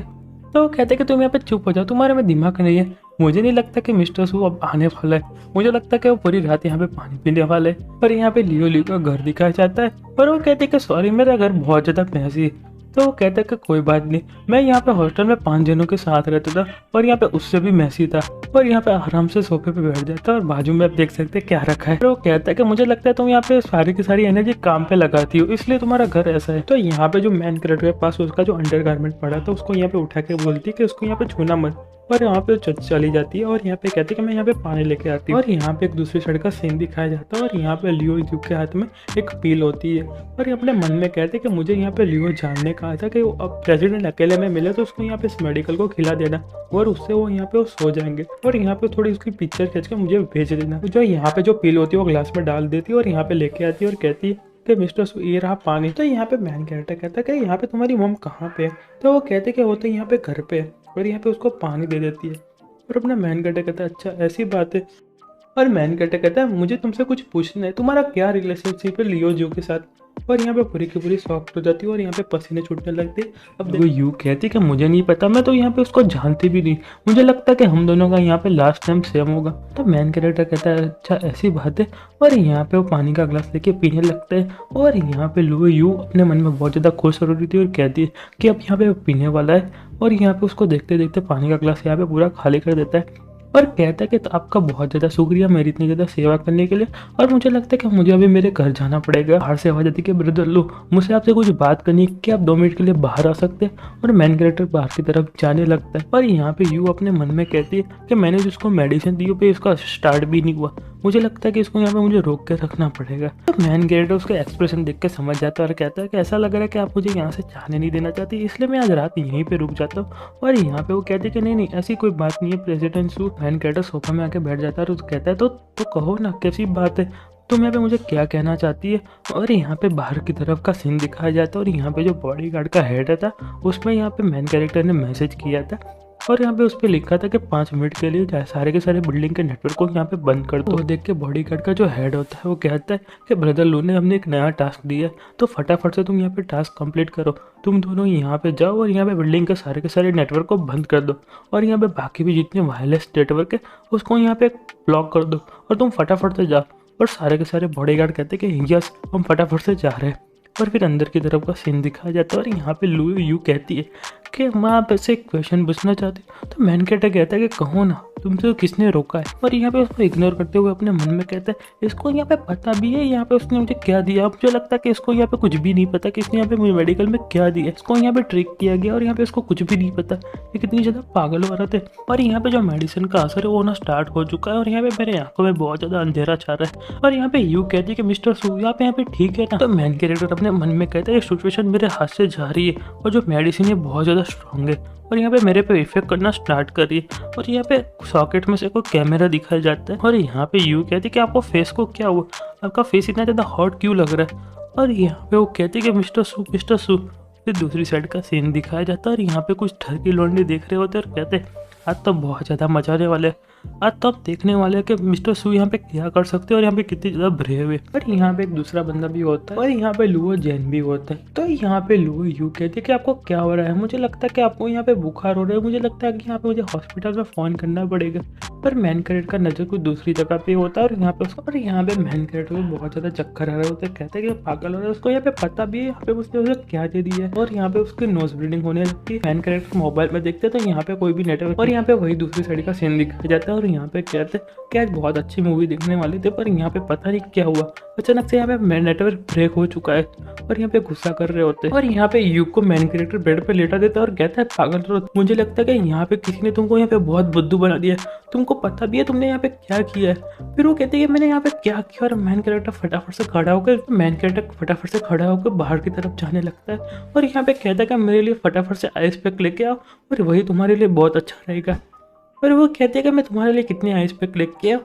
तो वो कहते हैं कि तुम यहाँ पे चुप हो जाओ, तुम्हारे में दिमाग नहीं है, मुझे नहीं लगता कि मिस्टर सू अब आने वाला है, मुझे लगता है कि वो पूरी रात यहाँ पे पानी पीने वाला है। और यहाँ पे लियो का घर दिखाया जाता है और वो कहते हैं कि सॉरी मेरा घर बहुत ज़्यादा मैसी है। तो वो कहता है कि कोई बात नहीं, मैं यहाँ पे हॉस्टल में 5 जनों के साथ रहता था और यहाँ पे उससे भी मैसी था। और यहाँ पे आराम से सोफे पे बैठ जाता है और बाजू में आप देख सकते हैं क्या रखा है। तो वो कहता है कि मुझे लगता है तुम यहाँ पे सारी की सारी एनर्जी काम पे लगाती हो इसलिए तुम्हारा घर ऐसा है। तो यहाँ पे जो मैन कैरेक्टर के पास उसका जो अंडरगारमेंट पड़ा था उसको यहाँ पे उठा के बोलती है कि उसको यहाँ पे छूना मत। और यहाँ पे चली जाती है और यहाँ पे कहती है कि मैं यहाँ पे पानी लेके आती हूँ। और यहाँ पे एक दूसरी साइड का सीन दिखाया जाता है और यहाँ पे लियो के हाथ में एक पील होती है और ये अपने मन में कहते हैं कि मुझे यहाँ पे लियो जानने कहा था कि अब प्रेसिडेंट अकेले में मिले तो उसको यहाँ पे इस मेडिकल को खिला देना और उससे वो यहाँ पे वो सो जाएंगे और यहाँ पे थोड़ी उसकी पिक्चर खींच के मुझे भेज देना। तो जो यहाँ पे जो पील होती है वो ग्लास में डाल देती है और यहाँ पे लेके आती है और कहती है कि मिस्टर सू ये रहा पानी। तो यहाँ पे मैन कैरेक्टर कहता है कि यहाँ पे तुम्हारी मम कहाँ पे है। तो वो कहते कि वो तो यहाँ पे घर पे है। और यहाँ पे उसको पानी दे देती है। और अपना मैन कैरेक्टर कहता है अच्छा ऐसी बात है। और मैन कैरेक्टर कहता है मुझे तुमसे कुछ पूछना है, तुम्हारा क्या रिलेशनशिप है लियो जो के साथ। और यहाँ पे पूरी की पूरी सॉफ्ट हो जाती है और यहाँ पे पसीने छूटने लगते हैं। अब देखो यू कहती है कि मुझे नहीं पता, मैं तो यहाँ पे उसको जानती भी नहीं, मुझे लगता है कि हम दोनों का यहाँ पे लास्ट टाइम सेम होगा। तो मैन कैरेक्टर कहता है अच्छा ऐसी बात है। और यहाँ पे वो पानी का ग्लास लेके पीने लगता है। और यहाँ पे लो यू अपने मन में बहुत ज़्यादा खुश हो रही थी और कहती है कि अब यहाँ पे पीने वाला है। और यहाँ पे उसको देखते देखते पानी का ग्लास यहाँ पे पूरा खाली कर देता है और कहता है कि तो आपका बहुत ज़्यादा शुक्रिया मेरी इतनी ज़्यादा सेवा करने के लिए। और मुझे लगता है कि मुझे अभी मेरे घर जाना पड़ेगा। बाहर से आवाज़ आती है कि ब्रदर लो मुझसे आपसे कुछ बात करनी है, क्या आप 2 मिनट के लिए बाहर आ सकते हैं। और मैन कैरेक्टर बाहर की तरफ जाने लगता है। और यहाँ पे यू अपने मन में कहती है कि मैंने जिसको मेडिसिन दी पे इसका स्टार्ट भी नहीं हुआ, मुझे लगता है कि इसको यहाँ पे मुझे रोक के रखना पड़ेगा। तो मैन कैरेक्टर उसका एक्सप्रेशन देख के समझ जाता है और कहता है कि ऐसा लग रहा है कि आप मुझे यहाँ से जाने नहीं देना चाहती, इसलिए मैं आज रात यहीं पे रुक जाता हूँ। और यहाँ पे वो कहते हैं कि नहीं नहीं ऐसी कोई बात नहीं है प्रेसिडेंट सू। मैन कैरेक्टर सोफा में आके बैठ जाता है और कहता है तो कहो ना कैसी बात है, तुम यहाँ पे मुझे क्या कहना चाहती है। और यहाँ पे बाहर की तरफ का सीन दिखाया जाता है और यहाँ पे जो बॉडीगार्ड का हेड था उसमें यहाँ पे मैन कैरेक्टर ने मैसेज किया था और यहाँ पे उस पर लिखा था कि 5 मिनट के लिए सारे के सारे बिल्डिंग के नेटवर्क को यहाँ पे बंद कर दो। वो देख के बॉडीगार्ड का जो हेड होता है वो कहता है कि ब्रदर लो ने हमने एक नया टास्क दिया है तो फटाफट से तुम यहाँ पे टास्क कंप्लीट करो, तुम दोनों यहाँ पे जाओ और यहाँ पे बिल्डिंग के सारे नेटवर्क को बंद कर दो और यहाँ पे बाकी भी जितने वायरलेस नेटवर्क है उसको यहाँ पे ब्लॉक कर दो और तुम फटाफट से जाओ। और सारे के सारे बॉडीगार्ड कहते हैं कि यस हम फटाफट से जा रहे हैं। और फिर अंदर की तरफ का सीन दिखाया जाता है और यहाँ पे लू यू कहती है कि मैं आप ऐसे एक क्वेश्चन पूछना चाहती हूँ। तो मैन कैरेक्टर कहता है कि कहो ना तुमसे तो किसने रोका है। और यहाँ पे उसको इग्नोर करते हुए अपने मन में कहता है इसको यहाँ पे पता भी है यहाँ पे उसने मुझे क्या दिया। अब मुझे लगता है कि इसको यहाँ पे कुछ भी नहीं पता कि इसने यहाँ पे मुझे मेडिकल में क्या दिया, इसको यहाँ पे ट्रिक किया गया और यहाँ पे इसको कुछ भी नहीं पता। ये कितनी ज़्यादा पागल औरत है। और यहाँ पे जो मेडिसिन का असर है वो ना स्टार्ट हो चुका है और यहाँ पे मेरे आंखों में बहुत ज़्यादा अंधेरा छा रहा है। और यहाँ पे यू कहती है कि मिस्टर सू आप यहाँ पे ठीक है ना। तो मैन कैरेक्टर अपने मन में कहता है सिचुएशन मेरे हाथ से जा रही है और जो मेडिसिन है बहुत ज़्यादा स्ट्रांग है और यहाँ पे मेरे पे इफेक्ट करना स्टार्ट कर रही है। और यहाँ पे सॉकेट में से कोई कैमरा दिखाया जाता है और यहाँ पे यू कहती है कि आपको फेस को क्या हुआ, आपका फेस इतना ज़्यादा हॉट क्यों लग रहा है। और यहाँ पे वो कहती है कि मिस्टर सू। फिर दूसरी साइड का सीन दिखाया जाता है और यहाँ पे कुछ ठर की लौंडे देख रहे होते हैं और कहते हैं आज तो बहुत ज़्यादा मजा आने वाले, आज तो आप देखने वाले हैं कि मिस्टर सू यहाँ पे क्या कर सकते हैं और यहाँ पे कितनी ज़्यादा ब्रेव है। और यहाँ पे एक दूसरा बंदा भी होता है और यहाँ पे लुओ जैन भी होता है। तो यहाँ पे लुओ यू कहते हैं कि आपको क्या हो रहा है, मुझे लगता है कि आपको यहाँ पे बुखार हो रहा है, मुझे लगता है कि यहाँ पे मुझे हॉस्पिटल में फ़ोन करना पड़ेगा। पर मैन कैरेक्टर का नज़र कुछ दूसरी जगह पे होता है और यहाँ पे उसको और यहाँ पे मैन कैरेक्टर को बहुत ज़्यादा चक्कर आ रहे होते हैं, कहते हैं कि पागल हो रहा है, उसको यहाँ पे पता भी है यहाँ पे उसने उसे क्या दे दिया है। और यहाँ पे उसकी नोज ब्लीडिंग होने लगती है। मैन कैरेक्टर मोबाइल में देखते हैं तो यहाँ पे कोई भी नेटवर्क और यहाँ पे वही दूसरी साइड का सीन दिखाया जाता है और यहाँ पे कहते हैं कि आज बहुत अच्छी मूवी देखने वाले थे पर यहाँ पे पता नहीं क्या हुआ, अचानक से यहाँ पे नेटवर्क ब्रेक हो चुका है। और यहाँ पे गुस्सा कर रहे होते हैं और यहाँ पे यू को मैन कैरेक्टर बेड पे लेटा देता है और कहता है पागल रहो, मुझे लगता है कि यहाँ पे किसी ने तुमको यहाँ पे बहुत बुद्धू बना दिया, तुमको पता भी है तुमने यहाँ पे क्या किया है। फिर वो कहते हैं कि मैंने यहाँ पे क्या किया और मैन कैरेक्टर फटाफट से खड़ा होकर बाहर की तरफ जाने लगता है और यहाँ पे कहता है कि मेरे लिए फटाफट से आइस पैक लेके आओ और वही तुम्हारे लिए बहुत अच्छा रहेगा। और वो कहते हैं कि मैं तुम्हारे लिए कितने आइस पैक लेके आओ।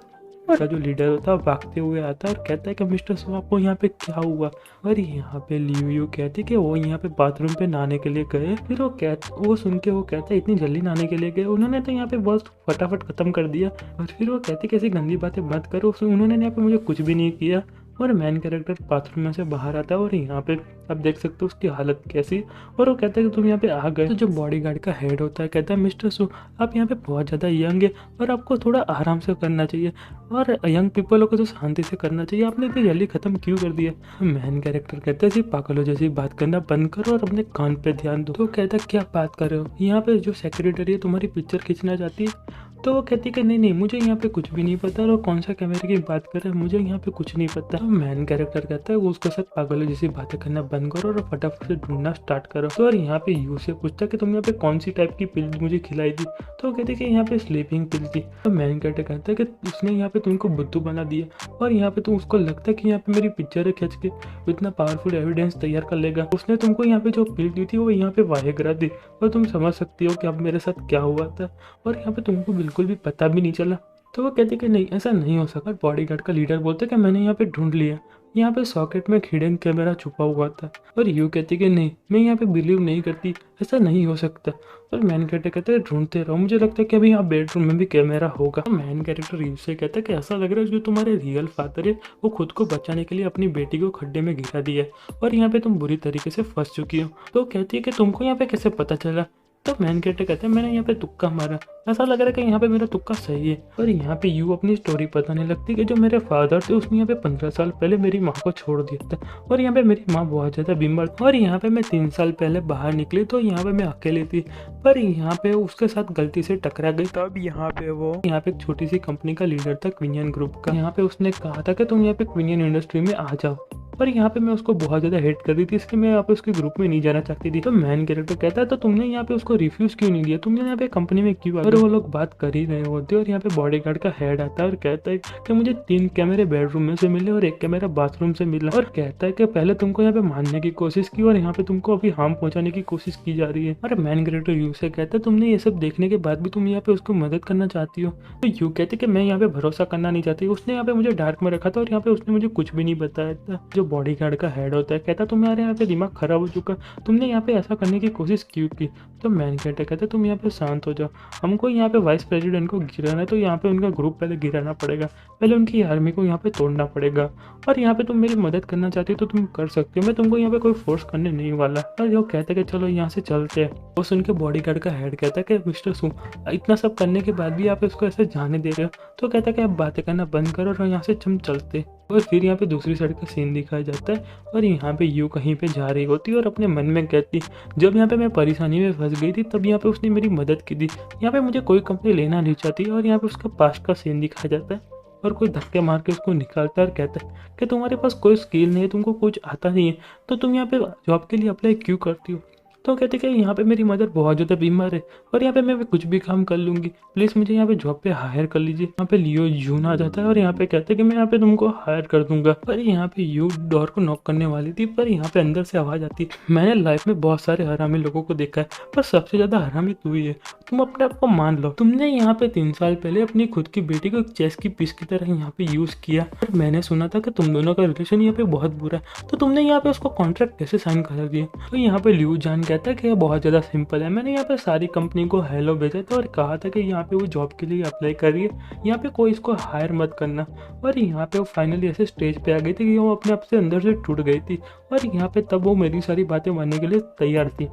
और जो लीडर होता है भागते हुए आता है और कहता है कि मिस्टर सू आपको यहाँ पे क्या हुआ। और यहाँ पे लियू यू कहती है कि वो यहाँ पे बाथरूम पे नहाने के लिए गए। फिर वो सुन के वो कहता है इतनी जल्दी नहाने के लिए गए, उन्होंने तो यहाँ पे बहुत फटाफट खत्म कर दिया। और फिर वो कहती है कि ऐसी गंदी बातें मत करो, उन्होंने यहाँ पे मुझे कुछ भी नहीं किया। और मैन कैरेक्टर बाथरूम में से बाहर आता है और यहाँ पे आप देख सकते हो उसकी हालत कैसी। और वो कहता है कि तुम यहाँ पे आ गए। तो जो बॉडीगार्ड का हेड होता है कहता है मिस्टर सू आप यहाँ पे बहुत ज़्यादा यंग है और आपको थोड़ा आराम से करना चाहिए और यंग पीपलों को तो शांति से करना चाहिए, आपने इतनी जल्दी ख़त्म क्यों कर दिया। मैन कैरेक्टर कहता है सिर्फ पागलों जैसी बात करना बंद करो और अपने कान पे ध्यान दो। तो कहता है क्या बात कर रहे हो, यहाँ पे जो सेक्रेटरी है तुम्हारी पिक्चर खींचना चाहती है। तो वो कहती है कि नहीं मुझे यहाँ पे कुछ भी नहीं पता और कौन सा कैमरे की बात कर रहा है, मुझे यहाँ पे कुछ नहीं पता। तो मैन कैरेक्टर कहता है वो उसके साथ पागलों जैसी बातें करना बंद करो और फटाफट से ढूंढना स्टार्ट करो। तो और यहाँ पे यू से पूछता कि तुम यहाँ पे कौन सी टाइप की पिल मुझे खिलाई थी। तो वो कहते कि यहाँ पे स्लीपिंग पिल थी। तो मैन कैरेक्टर कहता है कि उसने यहाँ पे तुमको बुद्धू बना दिया और यहाँ पे तुम उसको लगता है कि यहाँ पे मेरी पिक्चर खींच के इतना पावरफुल एविडेंस तैयार कर लेगा। उसने तुमको यहाँ पे जो पिल दी थी वो यहाँ पे वायग्रा दी और तुम समझ सकती हो कि अब मेरे साथ क्या हुआ था और यहाँ पे तुमको बिल्कुल भी पता भी नहीं चला। तो वो कहते कि नहीं ऐसा नहीं हो सका। बॉडीगार्ड का लीडर बोलते कि मैंने यहाँ पे ढूंढ लिया, यहाँ पे सॉकेट में हिडन कैमरा छुपा हुआ था। और यू कहती कि नहीं, मैं यहाँ पे बिलीव नहीं करती, ऐसा नहीं हो सकता। और मैन कैरेक्टर कहता है ढूंढते रहो, मुझे लगता है कि अभी यहाँ बेडरूम में भी कैमरा होगा। मैन कैरेक्टर यू से कहता है कि ऐसा लग रहा है जो तुम्हारे रियल फादर है वो खुद को बचाने के लिए अपनी बेटी को खड्डे में गिरा दिया है और यहाँ पे तुम बुरी तरीके से फंस चुकी हो। तो कहती है कि तुमको यहाँ पे कैसे पता चला। तो मैन कैरेक्टर कहते हैं मैंने यहाँ पे तुक्का मारा, ऐसा लग रहा है कि यहाँ पे मेरा तुक्का सही है। और यहाँ पे यू अपनी स्टोरी बताने लगती कि जो मेरे फादर थे उसने यहाँ पे 15 साल पहले मेरी माँ को छोड़ दिया था और यहाँ पे मेरी माँ बहुत ज़्यादा बीमार थी और यहाँ पे मैं 3 साल पहले बाहर निकली तो यहाँ पे मैं अकेली थी, पर यहाँ पे उसके साथ गलती से टकरा गई। तब यहाँ पे एक छोटी सी कंपनी का लीडर था क्विनियन ग्रुप का। यहाँ पे उसने कहा था कि तुम यहाँ पे क्विनियन इंडस्ट्री में आ जाओ, पर यहाँ पे मैं उसको बहुत ज़्यादा हेट कर रही थी, इसलिए मैं यहाँ पे उसके ग्रुप में नहीं जाना चाहती थी। तो मैन कैरेक्टर कहता है तो तुमने यहाँ पे उसको रिफ्यूज क्यों नहीं दिया, तुमने यहाँ पे कंपनी में क्यों? और वो लोग बात कर ही रहे होते और यहाँ पे बॉडीगार्ड का हेड आता है और कहता है कि मुझे 3 कैमरे बेडरूम में से मिले और 1 कैमरा बाथरूम से मिला, और कहता है कि पहले तुमको यहाँ पे मारने की कोशिश की और यहाँ पे तुमको अभी हार्म पहुंचाने की कोशिश की जा रही है। और मैन कैरेक्टर यू से कहता है तुमने ये सब देखने के बाद भी तुम यहाँ पे उसको मदद करना चाहती हो। तो यू कहती कि मैं यहाँ पे भरोसा करना नहीं चाहती, उसने यहाँ पे मुझे डार्क में रखा था और यहाँ पे उसने मुझे कुछ भी नहीं बताया था। जो बॉडीगार्ड का हेड होता है कहता तुम्हारे यहाँ पे दिमाग खराब हो चुका, तुमने यहाँ पे ऐसा करने की कोशिश क्यों की। तो मैन कैरेक्टर कहता तुम यहाँ पे शांत हो जाओ, हमको यहाँ पे वाइस प्रेसिडेंट को गिराना है तो यहाँ पे उनका ग्रुप पहले गिराना पड़ेगा, पहले उनकी आर्मी को यहाँ पे तोड़ना पड़ेगा, और यहाँ पे तुम मेरी मदद करना चाहती हो तो तुम कर सकते हो, मैं तुमको यहाँ पे कोई फोर्स करने नहीं वाला। और जो कहता है कि चलो यहाँ से चलते हैं। वो सुन के बॉडीगार्ड का हेड कहता है कि मिस्टर सू इतना सब करने के बाद भी आप इसको ऐसे जाने दे रहे हो। तो कहता है कि आप बातें करना बंद करो और यहाँ से हम चलते। और फिर यहाँ पे दूसरी साइड का सीन दिखाया जाता है और यहाँ पे यू कहीं पे जा रही होती और अपने मन में कहती जब यहाँ पे मैं परेशानी में फंस गई थी तब यहाँ पे उसने मेरी मदद की थी, यहाँ पे मुझे कोई कंपनी लेना नहीं चाहती। और यहाँ पे उसका पास्ट का सीन दिखाया जाता है और कोई धक्के मार के उसको निकालता है और कहता है कि तुम्हारे पास कोई स्किल नहीं है, तुमको कुछ आता नहीं है, तो तुम यहाँ पे जॉब के लिए अप्लाई क्यों करती हो। तो कहते कि यहाँ पे मेरी मदर बहुत ज़्यादा बीमार है और यहाँ पे मैं कुछ भी काम कर लूँगी, प्लीज़ मुझे यहाँ पे जॉब पे हायर कर लीजिए। यहाँ पे लियो जून आ जाता है और यहाँ पे कहते हैं कि मैं यहाँ पे तुमको हायर कर दूंगा। पर यहाँ पे यू डोर को नॉक करने वाली थी, पर यहाँ पे अंदर से आवाज़ आती मैंने लाइफ में बहुत सारे हरामी लोगों को देखा है पर सबसे ज़्यादा हरामी तू ही है, तुम अपने आप को मान लो। तुमने यहाँ पे 3 साल पहले अपनी खुद की बेटी को एक चेस की पीस की तरह यहाँ पे यूज़ किया और मैंने सुना था कि तुम दोनों का रिलेशन यहाँ पे बहुत बुरा है, तो तुमने यहाँ पे उसको कॉन्ट्रैक्ट कैसे साइन करा दिया। तो यहाँ पे लियो जान कहता है कि यह बहुत ज़्यादा सिंपल है, मैंने यहाँ पे सारी कंपनी को हेलो भेजा था और कहा था कि यहाँ पे वो जॉब के लिए अप्लाई करिए, यहाँ पे कोई इसको हायर मत करना। और यहाँ पे वो फाइनली ऐसे स्टेज पे आ गई थी कि वो अपने आप से अंदर से टूट गई थी और यहाँ पे तब वो मेरी सारी बातें मानने के लिए तैयार थी।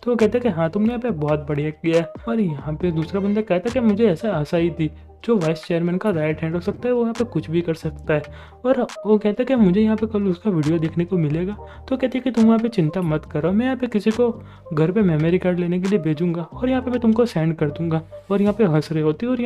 तो वो कहता है कि हाँ तुमने यहाँ पे बहुत बढ़िया किया है। और यहाँ पे दूसरा बंदा कहता है कि मुझे ऐसा आशा ही थी, जो वाइस चेयरमैन का राइट हैंड हो सकता है वो यहाँ पे कुछ भी कर सकता है। और वो कहता है कि मुझे यहाँ पे कल उसका वीडियो देखने को मिलेगा। तो कहते हैं कि तुम यहाँ पे चिंता मत करो, मैं यहाँ पे किसी को घर पे मेमोरी कार्ड लेने के लिए भेजूंगा और यहाँ पे मैं तुमको सेंड कर दूंगा। और यहाँ पे हंस रही होती है और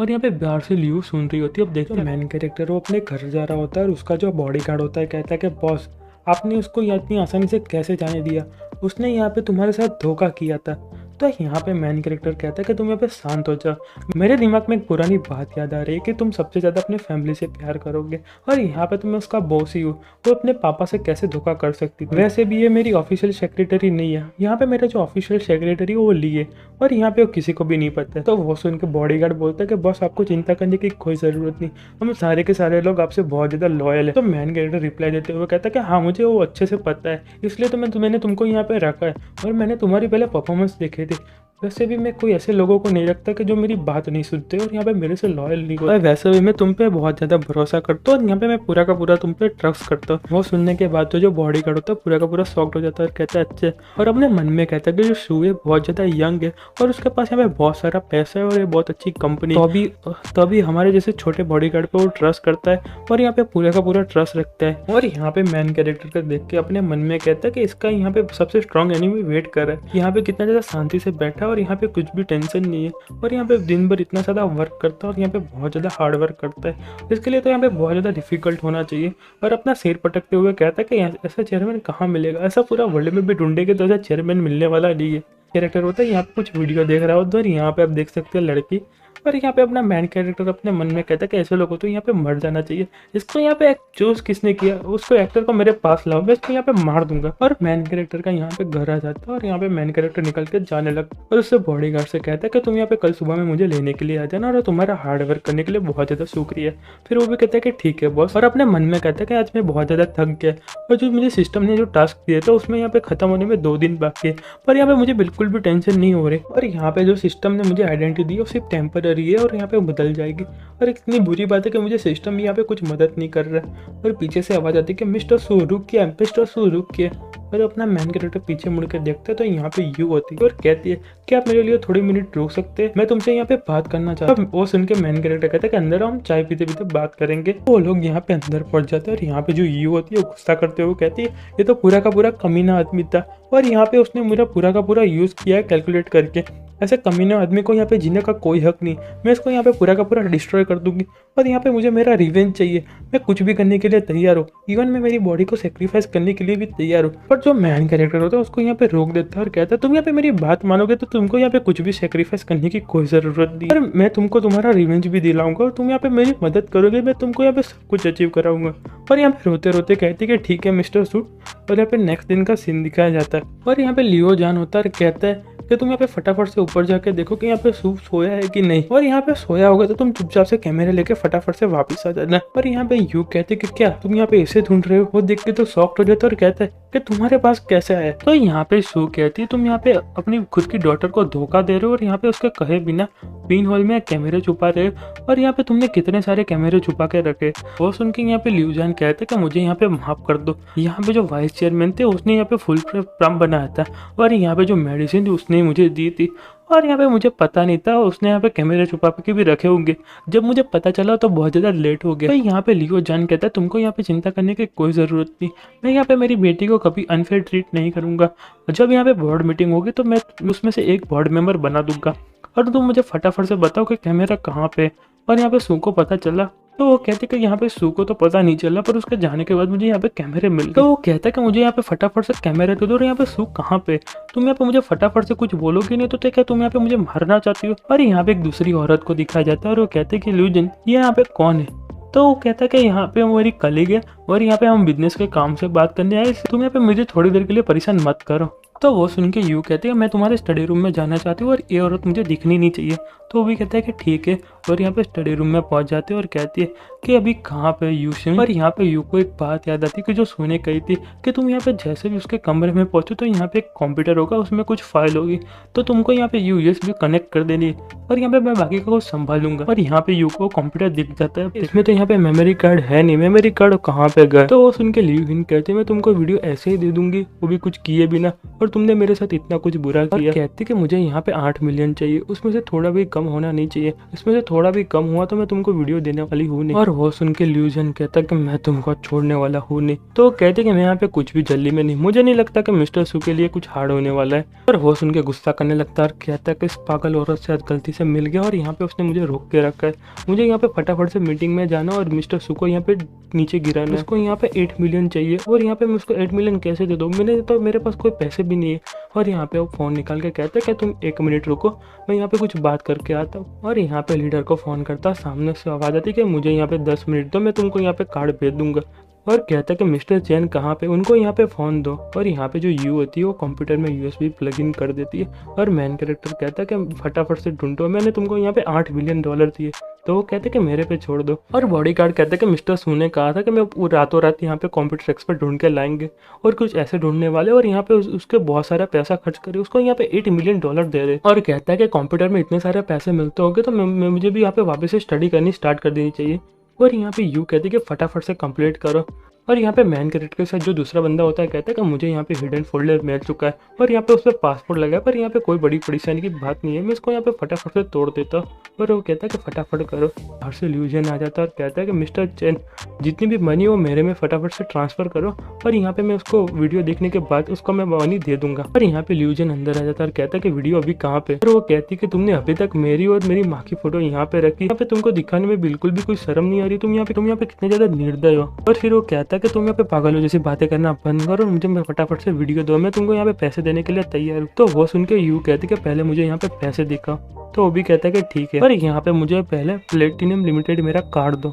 यहाँ पे बाहर से लियो सुन रही होती है। अब देखो मैन कैरेक्टर वो अपने घर जा रहा होता है और उसका जो बॉडीगार्ड होता है कहता है कि बॉस आपने उसको इतनी आसानी से कैसे जाने दिया, उसने यहाँ पे तुम्हारे साथ धोखा किया था। तो यहाँ पे मैन कैरेक्टर कहता है कि तुम यहाँ पे शांत हो जाओ, मेरे दिमाग में एक पुरानी बात याद आ रही है कि तुम सबसे ज़्यादा अपने फैमिली से प्यार करोगे और यहाँ पे तुम्हें उसका बॉस ही हो, वो अपने पापा से कैसे धोखा कर सकती थी। वैसे भी ये मेरी ऑफिशियल सेक्रेटरी नहीं है, यहाँ पे मेरा जो ऑफिशियल सेक्रेटरी है वो ली है और यहाँ पे वो किसी को भी नहीं पता है। तो वो सुन के बॉडीगार्ड बोलता है कि बॉस आपको चिंता करने की कोई ज़रूरत नहीं, हम सारे के सारे लोग आपसे बहुत ज़्यादा लॉयल है। तो मैन कैरेक्टर रिप्लाई देते हुए कहता है कि हाँ मुझे वो अच्छे से पता है, इसलिए तो मैंने तुमको यहाँ पे रखा है और मैंने तुम्हारी पहले परफॉर्मेंस देखे थे। वैसे भी मैं कोई ऐसे लोगों को नहीं रखता कि जो मेरी बात नहीं सुनते और यहाँ पे मेरे से लॉयल नहीं होता। वैसे भी मैं तुम पे बहुत ज़्यादा भरोसा करता हूँ और यहाँ पे मैं पूरा का पूरा तुम पे ट्रस्ट करता हूँ। वो सुनने के बाद तो जो बॉडीगार्ड होता है पूरा का पूरा शॉक्ड हो जाता है और कहता है अच्छे, और अपने मन में कहता है कि जो शू है बहुत ज़्यादा यंग है और उसके पास यहाँ पे बहुत सारा पैसा है और ये बहुत अच्छी कंपनी, तो अभी हमारे जैसे छोटे बॉडीगार्ड पे वो ट्रस्ट करता है और यहाँ पे पूरा का पूरा ट्रस्ट रखता है। और यहाँ पे मैन कैरेक्टर को देख के अपने मन में कहता है कि इसका यहाँ पे सबसे स्ट्रॉन्ग एनिमी वेट कर रहा है, यहाँ पे कितना ज़्यादा शांति से बैठा है और यहाँ पे कुछ भी टेंशन नहीं है और यहाँ पे दिन भर इतना ज़्यादा वर्क करता है और यहाँ पे बहुत ज़्यादा हार्ड वर्क करता है, इसके लिए तो यहाँ पे बहुत ज़्यादा डिफिकल्ट होना चाहिए। और अपना सिर पटकते हुए कहता है कि ऐसा चेयरमैन कहाँ मिलेगा, ऐसा पूरा वर्ल्ड में भी ढूंढेंगे तो ऐसा चेयरमैन मिलने वाला नहीं है। कैरेक्टर होता है यहाँ पे कुछ वीडियो देख रहा होता है और यहाँ पे आप देख सकते हैं लड़की और यहाँ पे अपना मेन कैरेक्टर अपने मन में कहता है कि ऐसे लोगों को तो यहाँ पे मर जाना चाहिए, इसको यहाँ पे चूज किसने किया, उसको एक्टर को मेरे पास लाओ, मैं इसको यहाँ पे मार दूंगा। और मेन कैरेक्टर का यहाँ पे घर आ जाता है और यहाँ पे मेन कैरेक्टर निकल के जाने लगता है और उससे बॉडीगार्ड से कहता है कि तुम यहाँ पे कल सुबह में मुझे लेने के लिए आ जाना और तुम्हारा हार्ड वर्क करने के लिए बहुत ज्यादा शुक्रिया। फिर वो भी कहता है कि ठीक है बॉस, और अपने मन में कहता है कि आज मैं बहुत ज्यादा थक गया और जो मुझे सिस्टम ने जो टास्क दिया था उसमें यहाँ पे खत्म होने में 2 दिन बाकी है, पर यहाँ पे मुझे बिल्कुल भी टेंशन नहीं हो रही। और यहाँ पे जो सिस्टम ने मुझे आइडेंटिटी दी वो सिर्फ टेम्पररी है और यहाँ पे बदल जाएगी। और इतनी बुरी बात है कि मुझे सिस्टम यहाँ पे कुछ मदद नहीं कर रहा है। और पीछे से आवाज आती है कि मिस्टर सू रुकिए, मिस्टर सू रुकिए। और अपना मेन कैरेक्टर पीछे मुड़ के देखता है तो यहाँ पे यू होती है और कहती है कि आप मेरे लिए थोड़ी मिनट रुक सकते हैं, मैं तुमसे यहाँ पे बात करना चाहता हूँ। वो सुन के मेन कैरेक्टर कहता है कि अंदर हम चाय पीते पीते बात करेंगे। वो लोग यहाँ पे अंदर पहुंच जाते हैं और यहाँ पे जो यू होती है वो गुस्सा करते हुए कहती है ये तो पूरा का पूरा कमीना आदमी था और यहाँ पे उसने मेरा पूरा का पूरा यूज किया है कैलकुलेट करके, ऐसे कमीने आदमी को यहाँ पे जीने का कोई हक नहीं, मैं इसको यहाँ पे पूरा का पूरा डिस्ट्रॉय कर दूंगी और यहाँ पे मुझे मेरा रिवेंज चाहिए, मैं कुछ भी करने के लिए तैयार हूँ, इवन मैं मेरी बॉडी को सेक्रीफाइस करने के लिए भी तैयार हूँ। पर जो मेन कैरेक्टर होता है उसको यहाँ पे रोक देता है और कहता है तुम यहाँ पे मेरी बात मानोगे तो तुमको यहाँ पे कुछ भी सेक्रीफाइस करने की कोई जरूरत नहीं है, मैं तुमको तुम्हारा रिवेंज भी दिलाऊंगा और तुम यहाँ पे मेरी मदद करोगे, मैं तुमको यहाँ पे सब कुछ अचीव कराऊंगा। और यहाँ पे रोते रोते कहती है कि ठीक है मिस्टर सूट। और यहाँ पे नेक्स्ट दिन का सीन दिखाया जाता है और यहाँ पे लियो जान होता है और कहता है कि तुम यहाँ पे फटाफट से ऊपर जाके देखो कि यहाँ पे सूप सोया है कि नहीं, और यहाँ पे सोया होगा तो तुम चुपचाप से कैमरे लेके फटाफट से वापस आ जाना। और यहाँ पे यू कहते कि क्या तुम यहाँ पे ऐसे ढूंढ रहे हो, वो देख के तो शॉक्ड हो जाता है और कहता है कि तुम्हारे पास कैसे आया। तो यहाँ पे सू कहती है तुम यहाँ पे अपनी खुद की डॉटर को धोखा दे रहे हो और यहाँ पे उसके कहे बिना पिन हॉल में कैमरे छुपा रहे हो और यहाँ पे तुमने कितने सारे कैमरे छुपा के रखे। वो सुन के यहाँ पे लियू जान कहते कि मुझे यहाँ पे माफ कर दो, यहाँ पे जो वाइस चेयरमैन थे उसने यहाँ पे फुल प्रॉम्प्ट बनाया था और यहाँ पे जो मेडिसिन थी उसने मुझे दी थी और यहाँ पे मुझे पता नहीं था उसने यहाँ पे कैमरे छुपा के भी रखे होंगे, जब मुझे पता चला तो बहुत ज़्यादा लेट हो गया। तो यहाँ पे लियो जान कहता है तुमको यहाँ पे चिंता करने की कोई ज़रूरत नहीं, मैं यहाँ पे मेरी बेटी को कभी अनफेयर ट्रीट नहीं करूँगा, जब यहाँ पे बोर्ड मीटिंग होगी तो मैं उसमें से एक बोर्ड मेंबर बना दूंगा और तुम मुझे फटाफट से बताओ कि कैमरा कहाँ पे। और यहाँ पे सू को पता चला तो वो कहते कि यहाँ पे सू को तो पता नहीं चला पर उसके जाने के बाद मुझे यहाँ पे कैमरे मिल गए। तो वो कहता है कि मुझे यहाँ पे फटाफट से कैमरे दे दो और यहाँ पे सू कहाँ पे, तुम यहाँ पे मुझे फटाफट से कुछ बोलोगे नहीं तो क्या तुम यहाँ पे मुझे मारना चाहती हो। और यहाँ पे एक दूसरी औरत को दिखाया जाता है और वो कहते हैं कि ल्यूजन ये यहाँ पे कौन है। तो वो कहता है कि यहाँ पे मेरी कलीग है और यहाँ पे हम बिजनेस के काम से बात करने आए, तुम यहाँ पे मुझे थोड़ी देर के लिए परेशान मत करो। तो वो सुन के यू कहती है मैं तुम्हारे स्टडी रूम में जाना चाहती हूँ और ये औरत मुझे दिखनी नहीं चाहिए। तो वो भी कहता है कि ठीक है और यहाँ पे स्टडी रूम में पहुंच जाते हैं और कहती है कि अभी कहाँ पे यू सिंह। और यहाँ पे यू को एक बात याद आती है कि जो सोने कही थी कि तुम यहाँ पे जैसे भी उसके कमरे में पहुंचो तो यहाँ पे एक कंप्यूटर होगा, उसमें कुछ फाइल होगी तो तुमको यहाँ पे USB कनेक्ट कर देनी है और यहाँ पे मैं बाकी का कुछ संभालूंगा। और यहाँ पे यू को कंप्यूटर दिख जाता है, इसमें तो यहाँ पे मेमोरी कार्ड है नहीं, मेमोरी कार्ड कहाँ पे गए। तो वो सुन के लियू हिन कहते मैं तुमको वीडियो ऐसे ही दे दूंगी, वो भी कुछ किए बिना, और तुमने मेरे साथ इतना कुछ बुरा किया। कहती कि मुझे यहाँ पे 8 मिलियन चाहिए, उसमें से थोड़ा भी कम होना नहीं चाहिए, इसमें से थोड़ा भी कम हुआ तो मैं तुमको वीडियो देने वाली हूँ नहीं। और वो सुन के ल्यूजन कहता कि मैं तुमको छोड़ने वाला हूँ नहीं। तो कहते कि मैं यहाँ पे कुछ भी जल्दी में नहीं, मुझे नहीं लगता कि मिस्टर सू के लिए कुछ हार्ड होने वाला है। और वो सुन के गुस्सा करने लगता है और कहता है कि इस पागल औरत से आज गलती से मिल गया और यहाँ पे उसने मुझे रोक के रखा है, मुझे यहाँ पे फटाफट से मीटिंग में जाना और मिस्टर सू को यहाँ पे नीचे गिराना है। उसको यहाँ पे 8 मिलियन चाहिए और यहाँ पे मैं उसको 8 मिलियन कैसे दे दूँ, मेरे पास कोई पैसे भी नहीं है। और यहाँ पे वो फोन निकाल के कहता है कि तुम 1 मिनट रुको, मैं यहाँ पे कुछ बात करके आता हूँ। और यहाँ पे लीडर को फोन करता, सामने से आवाज आती कि मुझे यहाँ पे 10 मिनट दो, मैं तुमको यहाँ पे कार्ड भेज दूंगा। और कहता है कि मिस्टर चैन कहाँ पे, उनको यहाँ पे फ़ोन दो। और यहाँ पे जो यू होती है वो कंप्यूटर में USB प्लग इन कर देती है और मेन कैरेक्टर कहता है कि फटाफट से ढूंढो, मैंने तुमको यहाँ पे $8 बिलियन दिए। तो वो कहते हैं कि मेरे पे छोड़ दो। और बॉडीगार्ड कहता है कि मिस्टर सू ने कहा था कि मैं रातों रात यहाँ पे कंप्यूटर एक्सपर्ट ढूंढ के लाएंगे और कुछ ऐसे ढूंढने वाले, और यहाँ पे उसके बहुत सारा पैसा खर्च करे, उसको यहाँ पे $8 मिलियन दे रहे। और कहता है कि कंप्यूटर में इतने सारे पैसे मिलते होंगे तो मुझे भी यहाँ पे वापस से स्टडी करनी स्टार्ट कर देनी चाहिए। और यहाँ पे यू कहते हैं कि फटाफट से कंप्लीट करो। और यहाँ पे मैन कैरेक्टर के साथ जो दूसरा बंदा होता है कहता है कि मुझे यहाँ पे हिडन फोल्डर मिल चुका है और यहाँ पे उस पर पासपोर्ट लगा है, पर यहाँ पे कोई बड़ी परेशानी की बात नहीं है, मैं इसको यहाँ पे फटाफट से तोड़ देता हूँ। और वो कहता है कि फटाफट करो। बाहर से ल्यूजन आ जाता है और कहता है कि मिस्टर चैन जितनी भी मनी वो मेरे में फटाफट से ट्रांसफर करो और यहाँ पे मैं उसको वीडियो देखने के बाद उसको मैं मनी दे दूंगा। और यहाँ पे ल्यूजन अंदर आ जाता है और कहता है कि वीडियो अभी कहाँ पे। और वो कहती है कि तुमने अभी तक मेरी और मेरी माँ की फोटो यहाँ पे रखी, यहाँ पे तुमको दिखाने में बिल्कुल भी कोई शर्म नहीं आ रही, तुम यहाँ पे कितने ज्यादा निर्दय हो। और फिर वो कहता है कि तुम यहाँ पे पागल हो जैसी बातें करना बंद करो, मुझे फटाफट से वीडियो दो, मैं तुमको यहाँ पे पैसे देने के लिए तैयार हूँ। तो वो सुन के यू कहती है कि पहले मुझे यहाँ पे पैसे दिखाओ। तो वो भी कहता है कि ठीक है, पर यहाँ पे मुझे पहले प्लेटिनम लिमिटेड मेरा कार्ड दो।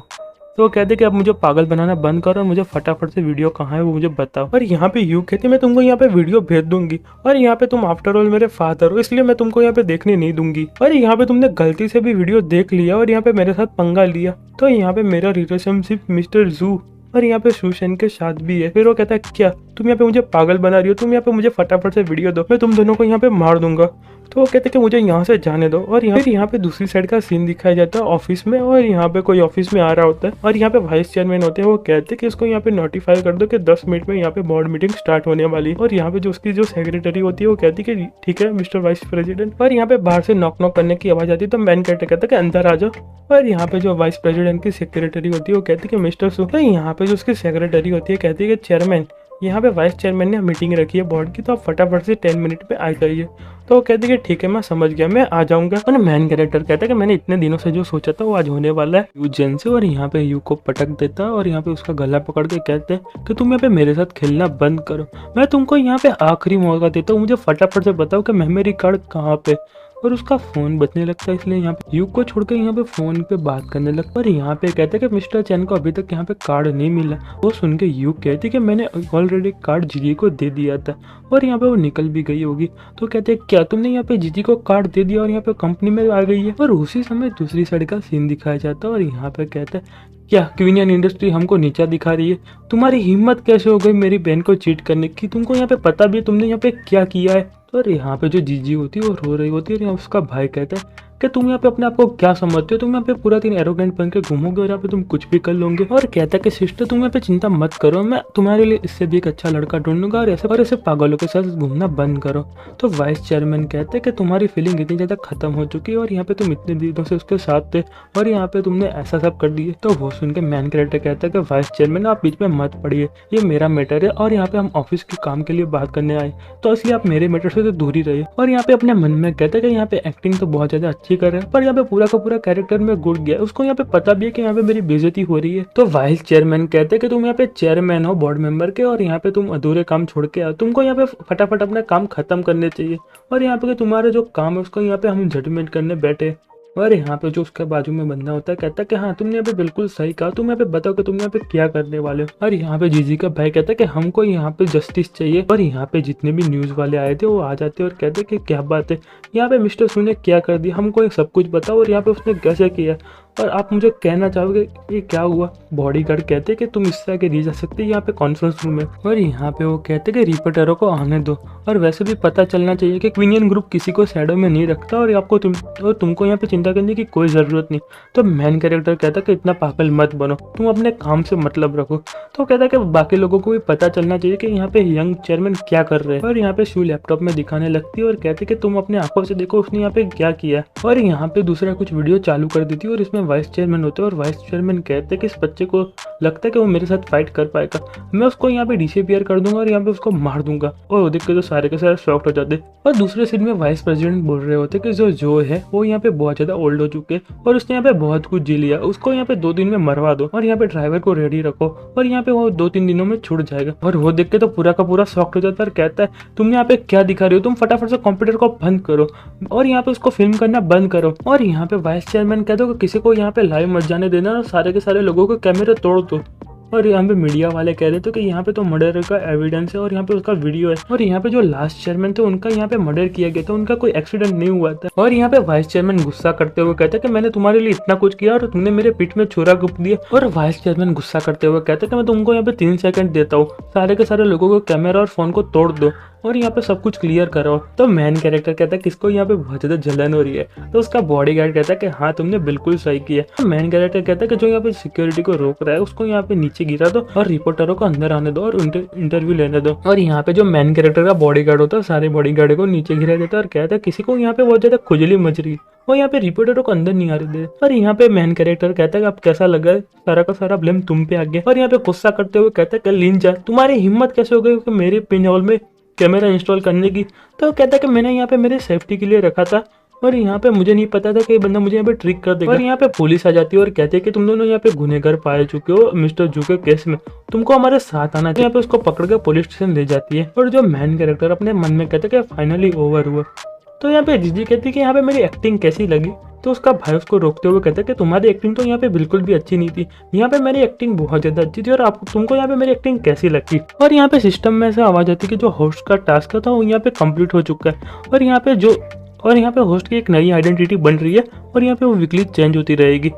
तो वो कहते कि अब मुझे पागल बनाना बंद करो और मुझे फटाफट से वीडियो कहाँ है वो मुझे बताओ। और यहाँ पे यू कहती मैं तुमको यहाँ पे वीडियो भेज दूंगी और यहाँ पे तुम आफ्टर ऑल मेरे फादर हो, इसलिए मैं तुमको यहाँ पे देखने नहीं दूंगी। और यहाँ पे तुमने गलती से भी वीडियो देख लिया और यहाँ पे मेरे साथ पंगा लिया, तो यहाँ पे मेरा रिलेशनशिप मिस्टर जू और यहाँ पे सुशन के साथ भी है। फिर वो कहता है क्या तुम यहाँ पे मुझे पागल बना रही हो, तुम यहाँ पे मुझे फटाफट से वीडियो दो, मैं तुम दोनों को यहाँ पे मार दूंगा। तो वो कहते कि मुझे यहाँ से जाने दो। और यहाँ पे दूसरी साइड का सीन दिखाया जाता है ऑफिस में, और यहाँ पे कोई ऑफिस में आ रहा होता है और यहाँ पे वाइस चेयरमैन होते हैं। वो कहते हैं कि इसको यहाँ पे नोटिफाई कर दो कि 10 मिनट में यहाँ पे बोर्ड मीटिंग स्टार्ट होने वाली है। और यहाँ पे जो उसकी जो सेक्रेटरी होती है वो कहती है कि ठीक है मिस्टर वाइस प्रेसिडेंट। और यहाँ पे बाहर से नॉक नॉक करने की आवाज आती है, तो मैन कहता है कि अंदर आ जाओ। और यहाँ पे जो वाइस प्रेसिडेंट की सेक्रेटरी होती है वो कहती है कि मिस्टर सु। तो यहाँ पे जो उसकी सेक्रेटरी होती है कहती है कि चेयरमैन यहाँ पे वाइस चेयरमैन ने मीटिंग रखी है बोर्ड की, तो आप फटाफट से 10 मिनट में आ जाइए। तो वो कहती है कि ठीक है मैं समझ गया, मैं आ जाऊंगा। और मैन कैरेक्टर कहता है कि मैंने इतने दिनों से जो सोचा था वो आज होने वाला है। यू जेन से और यहाँ पे यू को पटक देता है और यहाँ पे उसका गला पकड़ के कहते हैं कि तुम यहाँ पे मेरे साथ खेलना बंद करो, मैं तुमको यहाँ पे आखिरी मौका देता हूँ, मुझे फटाफट से बताओ कि मेमोरी कार्ड कहाँ पे। और उसका फोन बजने लगता है, इसलिए यहाँ पे यू को छोड़कर यहाँ पे फोन पे बात करने लगता है। और यहाँ पे कहते हैं कि मिस्टर चैन को अभी तक यहाँ पे कार्ड नहीं मिला। वो सुन के यू कहती है कि मैंने ऑलरेडी कार्ड जीजी को दे दिया था और यहाँ पे वो निकल भी गई होगी। तो कहते हैं क्या तुमने यहाँ पे जीजी को कार्ड दे दिया और यहाँ पे कंपनी में आ गई है। और उसी समय दूसरी साइड का सीन दिखाया जाता है और यहाँ पे कहते हैं क्या क्वीनियन इंडस्ट्री हमको नीचा दिखा रही है, तुम्हारी हिम्मत कैसे हो गई मेरी बहन को चीट करने की, तुमको यहाँ पे पता भी है तुमने यहाँ पे क्या किया है। और यहाँ पे जो जीजी होती है वो रो रही होती है और यहाँ उसका भाई कहता है कि तुम यहाँ पे अपने आप को क्या समझते हो, तुम यहाँ पे पूरा दिन एरोगेंट बन के घूमोगे और यहाँ पे तुम कुछ भी कर लोगे। और कहता है कि सिस्टर तुम यहाँ पे चिंता मत करो, मैं तुम्हारे लिए इससे भी एक अच्छा लड़का ढूंढूंगा और ऐसे पागलों के साथ घूमना बंद करो। तो वाइस चेयरमैन कहते हैं कि तुम्हारी फीलिंग इतनी ज्यादा खत्म हो चुकी है और यहाँ पे तुम इतने दिनों से उसके साथ थे और यहाँ पे तुमने ऐसा सब कर दिए। तो वो सुन के मैन कैरेक्टर कहता है कि वाइस चेयरमैन आप बीच में मत पड़िए, ये मेरा मैटर है और यहाँ पे हम ऑफिस के काम के लिए बात करने आए, तो इसलिए आप मेरे मैटर से तो दूर ही रहिए। और यहाँ पे अपने मन में कहते हैं कि यहाँ पे एक्टिंग तो बहुत ज्यादा अच्छी कर रहे हैं पर यहाँ पे पूरा का पूरा कैरेक्टर में घुट गया, उसको यहाँ पे पता भी है कि यहाँ पे मेरी बेइज्जती हो रही है। तो वाइस चेयरमैन कहते हैं कि तुम यहाँ पे चेयरमैन हो बोर्ड मेंबर के और यहाँ पे तुम अधूरे काम छोड़ के आओ, तुमको यहाँ पे फटाफट अपना काम खत्म करने चाहिए। और यहाँ पे तुम्हारा जो काम है उसको यहाँ पे हम जजमेंट करने बैठे। और यहाँ पे जो उसके बाजू में बंदा होता है कहता है कि हाँ तुमने यहाँ पे बिल्कुल सही कहा, तुम यहाँ पे बताओ कि तुम यहाँ पे क्या करने वाले हो। और यहाँ पे जीजी का भाई कहता है कि हमको यहाँ पे जस्टिस चाहिए। और यहाँ पे जितने भी न्यूज वाले आए थे वो आ जाते और कहते कि क्या बात है, यहाँ पे मिस्टर सू ने क्या कर दिया, हमको सब कुछ बताओ और यहाँ पे उसने कैसे किया और आप मुझे कहना चाहोगे ये क्या हुआ। बॉडीगार्ड कहते हैं कि तुम इससे आगे नहीं जा सकते, यहाँ पे कॉन्फ्रेंस रूम है। और यहाँ पे वो कहते हैं कि रिपोर्टरों को आने दो और वैसे भी पता चलना चाहिए कि क्वीनियन ग्रुप किसी को शैडो में नहीं रखता और आपको तुमको यहाँ पे चिंता करने की कोई जरूरत नहीं। तो मैन कैरेक्टर कहता है कि इतना पागल मत बनो, तुम अपने काम से मतलब रखो। तो कहता है कि बाकी लोगों को भी पता चलना चाहिए कि यहाँ पे यंग चेयरमैन क्या कर रहे हैं। और यहाँ पे शू लैपटॉप में दिखाने लगती है और कहते कि तुम अपने आंखों से देखो उसने यहाँ पे क्या किया। और यहाँ पे दूसरा कुछ वीडियो चालू कर देती है और इसमें वाइस चेयरमैन होते हैं और वाइस चेयरमैन कहते हैं कि इस बच्चे को लगता है कि वो मेरे साथ फाइट कर पाएगा, मैं उसको यहाँ पे डिसअपीयर कर दूंगा और यहाँ पे उसको मार दूंगा। और वो देख के तो सारे के सारे शॉक्ड हो जाते। और दूसरे सीन में वाइस प्रेसिडेंट बोल रहे होते कि जो है वो यहाँ पे बहुत ज्यादा ओल्ड हो चुके और उसने यहाँ पे बहुत कुछ जी लिया, उसको यहाँ पे 2 दिन में मरवा दो और यहाँ पे ड्राइवर को रेडी रखो और यहाँ पे वो 2-3 दिनों में छूट जाएगा। और वो देख के तो पूरा का पूरा शॉक्ड हो जाता है और कहता है तुम यहाँ पे क्या दिखा रही हो, तुम फटाफट से कंप्यूटर को बंद करो और यहाँ पे उसको फिल्म करना बंद करो। और यहाँ पे वाइस चेयरमैन कहते हो कि किसी को यहाँ पे लाइव मत जाने देना और सारे के सारे लोगों के कैमरे तोड़ दो। और यहाँ पे मीडिया वाले कह रहे थे कि यहाँ पे तो मर्डर का एविडेंस है और यहाँ पे उसका वीडियो है। और यहाँ पे जो लास्ट चेयरमैन थे उनका यहाँ पे मर्डर किया गया था, उनका कोई एक्सीडेंट नहीं हुआ था। और यहाँ पे वाइस चेयरमैन गुस्सा करते हुए कहते कि मैंने तुम्हारे लिए इतना कुछ किया और तुमने मेरे पीठ में छुरा घुप दिया। और वाइस चेयरमैन गुस्सा करते हुए कहते कि मैं तुमको यहाँ पे 3 सेकंड देता हूँ, सारे के सारे लोगों को कैमरा और फोन को तोड़ दो और यहाँ पे सब कुछ क्लियर करो। तो मैन कैरेक्टर कहता है किसको यहाँ पे बहुत ज्यादा जलन हो रही है। तो उसका बॉडीगार्ड कहता है कि हाँ तुमने बिल्कुल सही किया। मैन कैरेक्टर कहता है कि जो यहाँ पे सिक्योरिटी को रोक रहा है उसको यहाँ पे नीचे नीचे गिरा दो और रिपोर्टरों को अंदर आने दो और इंटरव्यू लेने दो। और यहाँ पे जो मेन कैरेक्टर का बॉडीगार्ड होता है सारे बॉडीगार्ड को नीचे गिरा देता है और कहता है किसी को यहाँ पे बहुत ज्यादा खुजली मच रही है, वो यहाँ पे रिपोर्टरों को अंदर नहीं आ रहे थे। और यहाँ पे मेन कैरेक्टर कहता है कि अब कैसा लगा, सारा का सारा ब्लेम तुम पे आ गया। और यहाँ पे गुस्सा करते हुए कहता है कि लिंचा तुम्हारी हिम्मत कैसे हो गई कि मेरे पिन हॉल में कैमरा इंस्टॉल करने की। तो कहता है कि मैंने यहाँ पे मेरे सेफ्टी के लिए रखा था और यहाँ पे मुझे नहीं पता था कि बंदा मुझे यहाँ पे ट्रिक कर देगा। और यहाँ पे पुलिस आ जाती है और कहते हैं कि तुम दोनों यहाँ पे गुनहगार पाए चुके हो मिस्टर जू के केस में, तुमको हमारे साथ आना चाहिए। यहाँ पे उसको पकड़ के पुलिस स्टेशन ले जाती है। और जो मेन कैरेक्टर अपने मन में कहते हैं कि फाइनली ओवर हुआ। तो यहाँ पे जीजी कहती है कि यहाँ पे मेरी एक्टिंग कैसी लगी। तो उसका भाई उसको रोकते हुए कहता है कि तुम्हारी एक्टिंग तो यहाँ पे बिल्कुल भी अच्छी नहीं थी, यहाँ पे मेरी एक्टिंग बहुत ज्यादा अच्छी थी और आप तुमको यहाँ पे मेरी एक्टिंग कैसी लगी। और यहाँ पे सिस्टम में से आवाज आती है कि जो होस्ट का टास्क था वो यहाँ पे कंप्लीट हो चुका है और यहाँ पे होस्ट की एक नई आइडेंटिटी बन रही है और यहाँ पे वो वीकली चेंज होती रहेगी।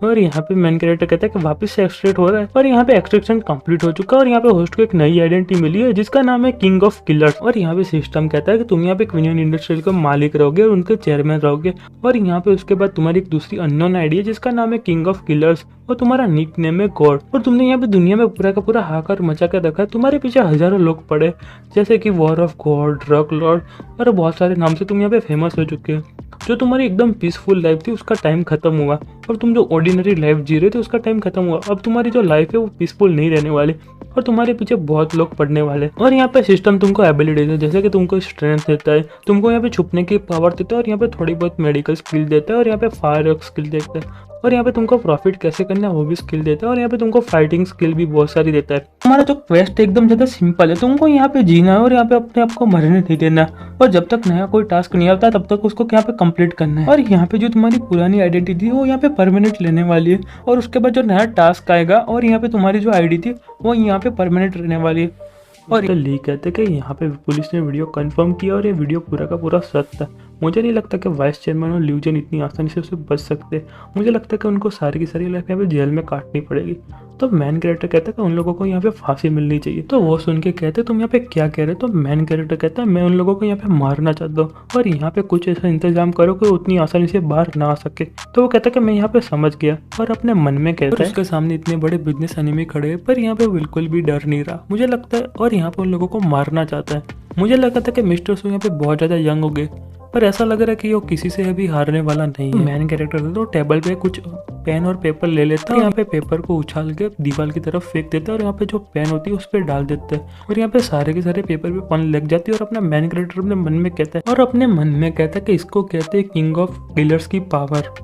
और यहाँ पे मेन कैरेक्टर कहता है कि वापस से एक्सट्रैक्ट हो रहा है और यहाँ पे एक्सट्रैक्शन कंप्लीट हो चुका है और यहाँ पे होस्ट को एक नई आइडेंटिटी मिली है जिसका नाम है किंग ऑफ किलर्स। और यहाँ पे सिस्टम कहता है कि तुम यहाँ पे क्विनियन इंडस्ट्रियल के मालिक रहोगे और उनके चेयरमैन रहोगे। और यहाँ पे उसके बाद तुम्हारी एक दूसरी अननोन आईडी है जिसका नाम है किंग ऑफ किलर्स और तुम्हारा निक नेम है गॉड। और तुमने यहाँ पे दुनिया में पूरा का पूरा हाहाकार मचा कर रखा है, तुम्हारे पीछे हजारों लोग पड़े जैसे कि war of God, drug Lord और बहुत सारे नाम से तुम यहाँ पे फेमस हो चुके हो। जो तुम्हारी एकदम पीसफुल लाइफ थी उसका टाइम खत्म हुआ और तुम जो ऑर्डिनरी लाइफ जी रहे थे उसका टाइम खत्म हुआ। अब तुम्हारी जो लाइफ है वो पीसफुल नहीं रहने वाली और तुम्हारे पीछे बहुत लोग पड़ने वाले। और यहाँ पे सिस्टम तुमको एबिलिटीज है जैसे कि तुमको स्ट्रेंथ देता है, तुमको यहाँ पे छुपने की पावर देता है और यहाँ पे थोड़ी बहुत मेडिकल स्किल देता है और यहाँ पे फायर स्किल देता है और यहाँ पे तुमको प्रॉफिट कैसे करना है वो भी स्किल देता है और यहाँ पे तुमको फाइटिंग स्किल भी बहुत सारी देता है। हमारा जो क्वेस्ट एकदम ज्यादा सिंपल है, तुमको यहाँ पे जीना है और यहाँ पे अपने आप को मरने नहीं देना है और जब तक नया कोई टास्क नहीं आता तब तक उसको यहाँ पे कंप्लीट करना है। और यहाँ पे जो तुम्हारी पुरानी आइडेंटिटी है वो यहाँ पे परमानेंट लेने वाली है और उसके बाद जो नया टास्क आएगा और यहाँ पे तुम्हारी जो आईडी थी वो यहाँ पे परमानेंट रहने वाली है। और लीक कहते हैं कि यहाँ पे पुलिस ने वीडियो कंफर्म किया और ये वीडियो पूरा का पूरा सच था। मुझे नहीं लगता कि वाइस चेयरमैन और ल्यूजन इतनी आसानी से उससे बच सकते। मुझे लगता है कि उनको सारी की सारी लाइफ यहाँ पे जेल में काटनी पड़ेगी। तो मैन कैरेक्टर कहता है कि उन लोगों को यहाँ पे फांसी मिलनी चाहिए। तो वो सुन के कहते तुम यहाँ पे क्या कह रहे हो। तो मैन कैरेक्टर कहता है मैं उन लोगों को यहाँ पे मारना चाहता हूँ और यहाँ पे कुछ ऐसा इंतजाम करो कि उतनी आसानी से बाहर ना आ सके। तो वो कहता है कि मैं यहाँ पे समझ गया और अपने मन में कहता है उसके सामने इतने बड़े बिजनेस एनिमी खड़े हैं पर यहाँ पे बिल्कुल भी डर नहीं रहा मुझे लगता है और यहाँ पे उन लोगों को मारना चाहता है। मुझे लगा था कि मिस्टर सू यहाँ पे बहुत ज्यादा यंग हो गए पर ऐसा लग रहा है कि वो किसी से अभी हारने वाला नहीं है। मैन कैरेक्टर तो टेबल पे कुछ पेन और पेपर ले लेता है, यहाँ पे पेपर को उछाल के दीवार की तरफ फेंक देता है और यहाँ पे जो पेन होती है उस पर डाल देता है और यहाँ पे सारे के सारे पेपर पे पन लग जाती है। और अपना मैन कैरेक्टर अपने मन में कहता है कि इसको कहते हैं किंग ऑफ किलर्स की पावर।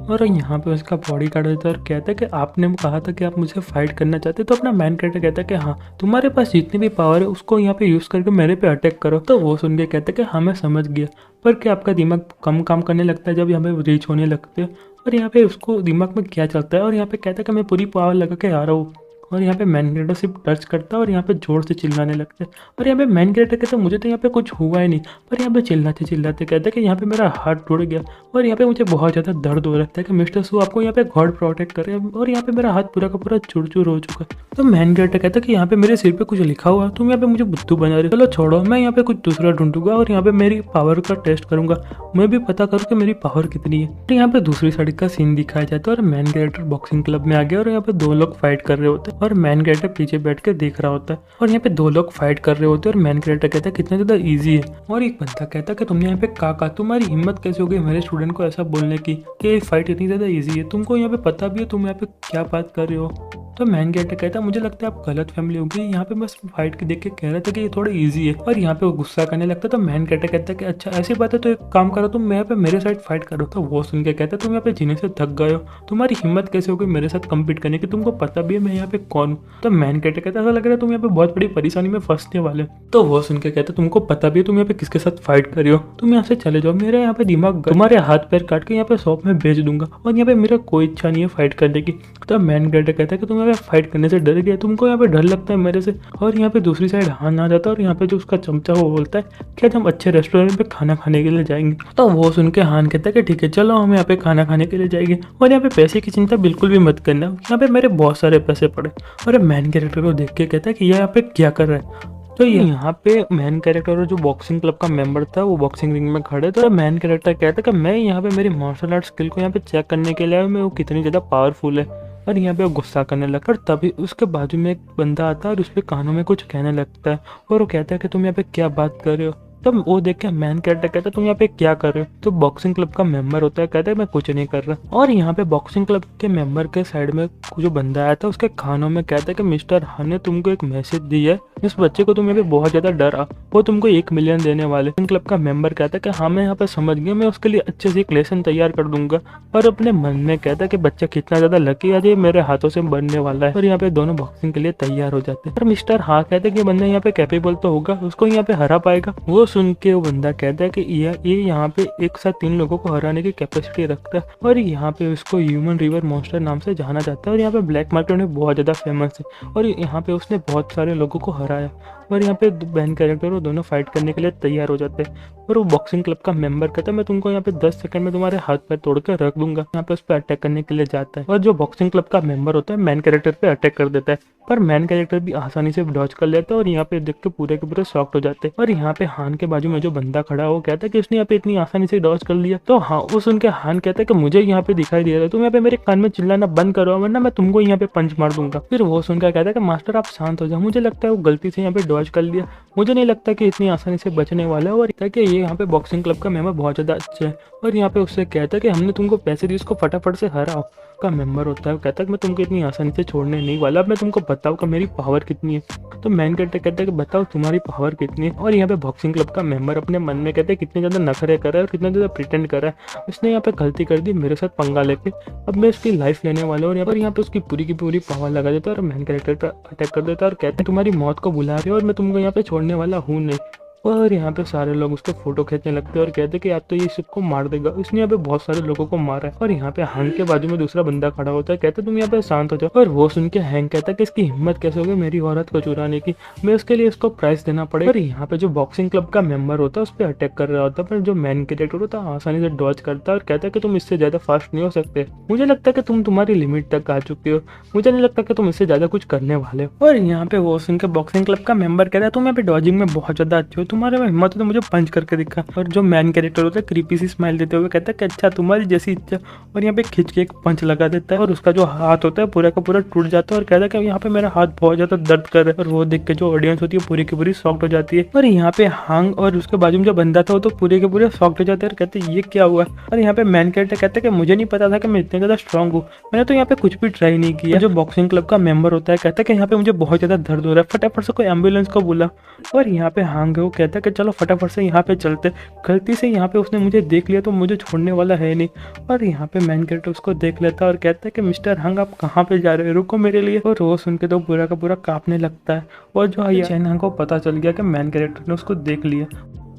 और यहाँ पे उसका बॉडी गार्ड होता है और कहता है कि आपने कहा था कि आप मुझे फाइट करना चाहते। तो अपना मैन कैरेक्टर कहता है कि हाँ तुम्हारे पास जितनी भी पावर है उसको यहाँ पे यूज करके मेरे पे अटैक करो। तो वो सुन के कहता है कि हाँ मैं समझ गया पर क्या आपका दिमाग कम काम करने लगता है जब यहाँ पे रीच होने लगते हैं। और यहाँ पे उसको दिमाग में क्या चलता है और यहाँ पे कहता है कि मैं पूरी पावर लगा के आ रहा हूँ। और यहाँ पे मैन कैरेक्टर सिर्फ टच करता है और यहाँ पे जोर से चिल्लाने लगता है। और यहाँ पे मैन कैरेक्टर कहता है मुझे तो यहाँ पे कुछ हुआ ही नहीं पर यहाँ पे चिल्लाते चिल्लाते कहता है कि यहाँ पे मेरा हाथ टूट गया और यहाँ पे मुझे बहुत ज़्यादा दर्द हो रहा है कि मिस्टर सू आपको यहाँ पे गॉड प्रोटेक्ट करे और यहाँ पे मेरा हाथ पूरा का पूरा चूर हो चुका है। तो मैन कैरेक्टर कहता है कि यहाँ पे मेरे सिर पे कुछ लिखा हुआ तुम यहाँ पे मुझे बुद्धू बना रहे, चलो छोड़ो मैं यहाँ पे कुछ दूसरा ढूंढूंगा और यहाँ पे मेरी पावर का टेस्ट करूंगा, मैं भी पता करूँ कि मेरी पावर कितनी है। तो यहाँ पे दूसरी साइड का सीन दिखाया जाता है और मैन कैरेक्टर बॉक्सिंग क्लब में आ गया और यहाँ पे दो लोग फाइट कर रहे होते हैं और मैन कैरेक्टर पीछे बैठ के देख रहा होता है। और यहाँ पे दो लोग फाइट कर रहे होते हैं और मैन कैरेक्टर कहता है कितना ज्यादा इजी है। और एक बंदा कहता है कि तुमने यहाँ पे कहा तुम्हारी हिम्मत कैसे हो गई मेरे स्टूडेंट को ऐसा बोलने की कि फाइट इतनी ज्यादा इजी है, तुमको यहाँ पे पता भी है तुम यहाँ पे क्या बात कर रहे हो। तो मैन कैरेक्टर कहता है मुझे लगता है आप गलत फैमिली होगी, यहाँ पे बस फाइट के देख के कह रहे थे कि ये थोड़ा इजी है। और यहाँ पे वो गुस्सा करने लगता है। तो मैन कैरेक्टर कहता है कि अच्छा ऐसी बात है तो एक काम करो तुम यहाँ पे मेरे साइड फाइट करो। तो वो सुन के कहता है तुम यहाँ पे जीने से थक गए हो, तुम्हारी हिम्मत कैसे हो गई मेरे साथ कम्पीट करने की, तुमको पता भी है मैं यहाँ पे कौन हूँ। तो मैन कैरेक्टर कहता है ऐसा लग रहा है तुम यहाँ पे बहुत बड़ी परेशानी में फंसने वाले। तो वो सुन के कहता है तुमको पता भी है तुम यहाँ पे किसके साथ फाइट कर रहे हो, तुम यहाँ से चले जाओ, मेरे यहाँ पे दिमाग तुम्हारे हाथ पैर काट के यहाँ पे शॉप में भेज दूंगा और यहाँ पे मेरा कोई इच्छा नहीं है फाइट करने की। तो मैन कैरेक्टर कहता है कि तुम यहाँ पे फाइट करने से डर गया, तुमको यहाँ पे डर लगता है मेरे से। और यहाँ पे दूसरी साइड हान आ जाता है और यहाँ पे जो उसका चमचा वो बोलता है कि आज हम अच्छे रेस्टोरेंट पे खाना खाने के लिए जाएंगे। तो वो सुन के हान कहता है कि ठीक है चलो हम यहाँ पे खाना खाने के लिए जाएंगे और यहाँ पे पैसे की चिंता बिल्कुल भी मत करना, यहाँ पे मेरे बहुत सारे पैसे पड़े। और मैन कैरेक्टर को देख के कहता है कि यहाँ पे क्या कर रहा है। तो यहाँ पे मैन कैरेक्टर और जो बॉक्सिंग क्लब का मेंबर था वो बॉक्सिंग रिंग में खड़े। तो मैन कैरेक्टर कहता है कि मैं यहाँ पे मेरी मार्शल आर्ट स्किल को यहाँ पे चेक करने के लिए आया हूं, मैं वो कितनी ज़्यादा पावरफुल है। और यहाँ पे वो गुस्सा करने लगता है और तभी उसके बाजू में एक बंदा आता है और उसके कानों में कुछ कहने लगता है और वो कहता है कि तुम यहाँ पे क्या बात कर रहे हो। तब वो देख के मैन कैरेक्टर कहता है तुम यहाँ पे क्या कर रहे हो। तो बॉक्सिंग क्लब का मेंबर होता है, कहता है मैं कुछ नहीं कर रहा। और यहाँ पे बॉक्सिंग क्लब के मेंबर के साइड में जो बंदा आया था उसके कानों में कहता है कि मिस्टर हान ने तुमको एक मैसेज दी है, इस बच्चे को तुम यहाँ पे बहुत ज्यादा डरा, वो तुमको 1 मिलियन देने वाले। क्लब का मेंबर कहता है कि हाँ मैं यहाँ पे समझ गया, मैं उसके लिए अच्छे से एक लेसन तैयार कर दूंगा। और अपने मन में कहता है कि बच्चा कितना ज्यादा लकी है, ये मेरे हाथों से बनने वाला है। और यहाँ पे दोनों बॉक्सिंग के लिए तैयार हो जाते हैं। और मिस्टर हाँ कहते हैं कि बंदा यहाँ पे कैपेबल तो होगा, उसको यहाँ पे हरा पाएगा। वो सुन के वो बंदा कहता है कि ये यहाँ पे एक साथ 3 लोगों को हराने की कैपेसिटी रखता है और यहाँ पे उसको ह्यूमन रिवर मॉन्स्टर नाम से जाना जाता है। और यहाँ पे ब्लैक मार्केट में बहुत ज्यादा फेमस है और यहाँ पे उसने बहुत सारे लोगों को हराया। और यहाँ पे बैन कैरेक्टर वो दोनों फाइट करने के लिए तैयार हो जाते हैं। और वो बॉक्सिंग क्लब का मेंबर कहता है मैं तुमको यहाँ पे 10 सेकंड में तुम्हारे हाथ पैर तोड़ कर रख दूंगा। यहाँ पे उस पर अटैक करने के लिए जाता है और जो बॉक्सिंग क्लब का मेंबर होता है मैन कैरेक्टर पे अटैक कर देता है, पर मैन कैरेक्टर भी आसानी से डॉज कर लेता है और यहाँ पे देख के पूरे शॉक्ड हो जाते हैं। और यहाँ पे हान के बाजू में जो बंदा खड़ा है वो कहता है कि उसने यहाँ पे इतनी आसानी से डॉज कर लिया। तो हाँ वो सुन के हान कहता है कि मुझे यहाँ पे दिखाई दे रहा है, तुम यहाँ पे मेरे कान में चिल्लाना बंद करो वरना मैं तुमको यहाँ पे पंच मार दूंगा। फिर वो सुनकर कहता है कि मास्टर आप शांत हो जाओ, मुझे लगता है वो गलती से यहाँ पे डॉज कर लिया, मुझे नहीं लगता कि इतनी आसानी से बचने वाला है। और कि ये यहाँ पे बॉक्सिंग क्लब का मेंबर बहुत ज़्यादा अच्छा है। और यहाँ पे उससे कहता है कि हमने तुमको पैसे दिए, उसको फटाफट से हराओ। का मेंबर होता है, वो कहता है कि मैं तुमको इतनी आसानी से छोड़ने नहीं वाला, अब मैं तुमको बताऊँ कि मेरी पावर कितनी है। तो मैन कैरेक्टर कहता है कि बताओ तुम्हारी पावर कितनी है। और यहाँ पे बॉक्सिंग क्लब का मेंबर अपने मन में कहते हैं कितने ज़्यादा नखरे कर रहा है और कितना ज़्यादा प्रिटेंड कर रहा है, उसने यहाँ पे गलती कर दी मेरे साथ पंगा लेके, अब मैं उसकी लाइफ लेने वाला हूँ। और यहाँ पे उसकी पूरी की पूरी पावर लगा देता है और मैन कैरेक्टर पर अटैक कर देता है और कहते हैं तुम्हारी मौत को बुला रहे हो और मैं तुमको यहाँ पे छोड़ने वाला हूँ नहीं। और यहाँ पे सारे लोग उसको फोटो खींचने लगते हैं और कहते हैं कि आप तो ये सबको मार देगा, इसने यहाँ पे बहुत सारे लोगों को मारा है। और यहाँ पे हैंक के बाजू में दूसरा बंदा खड़ा होता है, कहते तुम यहाँ पे शांत हो जाओ। और वो सुन के हैंक कहता है कि इसकी हिम्मत कैसे होगी मेरी औरत को चुराने की, मैं उसके लिए इसको प्राइस देना पड़ेगा। और यहाँ पे जो बॉक्सिंग क्लब का मेंबर होता है उस पर अटैक कर रहा होता है, पर जो मैन कैरेक्टर होता है आसानी से डॉज करता है और कहता है कि तुम इससे ज्यादा फास्ट नहीं हो सकते, मुझे लगता है कि तुम तुम्हारी लिमिट तक आ चुके हो, मुझे नहीं लगता कि तुम इससे ज्यादा कुछ करने वाले हो। और यहाँ पे वो सुन के बॉक्सिंग क्लब का मेंबर कहता है तुम यहाँ पे डॉजिंग में बहुत ज्यादा अच्छे हो, तुम्हारे में हिम्मत मुझे पंच करके दिखा। और जो मैन कैरेक्टर होता है क्रीपी सी स्माइल देते हुए कहता है कि अच्छा तुम्हारी जैसी इच्छा, और यहाँ पे खिंच के एक पंच लगा देता है और उसका जो हाथ होता है पूरा का पूरा टूट जाता है और कहता है कि यहाँ पे मेरा हाथ बहुत ज्यादा दर्द कर रहा है। और वो देख के जो ऑडियंस होती है पूरी की पूरी शॉक्ड हो जाती है। और यहाँ पे हांग और उसके बाजू में जो बंदा था वो तो पूरे के पूरे शॉक्ड हो जाते हैं और कहते हैं ये क्या हुआ। और यहाँ पे मैन कैरेक्टर कहता है कि मुझे नहीं पता था कि मैं इतने ज्यादा स्ट्रांग हूँ, मैंने तो यहाँ पे कुछ भी ट्राई नहीं किया। जो बॉक्सिंग क्लब का मेंबर होता है कहता है कि यहाँ पे मुझे बहुत ज्यादा दर्द हो रहा है, फटाफट से कोई एम्बुलेंस को बुला। और यहाँ पे हांग है वो कहता है कि चलो फटाफट से यहाँ पे चलते, गलती से यहाँ पे उसने मुझे देख लिया तो मुझे छोड़ने वाला है नहीं। और यहाँ पे मैन कैरेक्टर उसको देख लेता है और कहता है कि मिस्टर हंग आप कहाँ पे जा रहे हो, रुको मेरे लिए। और वो सुन के तो पूरा का पूरा कांपने लगता है। और जो चैन हंग को पता चल गया कि मैन कैरेक्टर ने उसको देख लिया,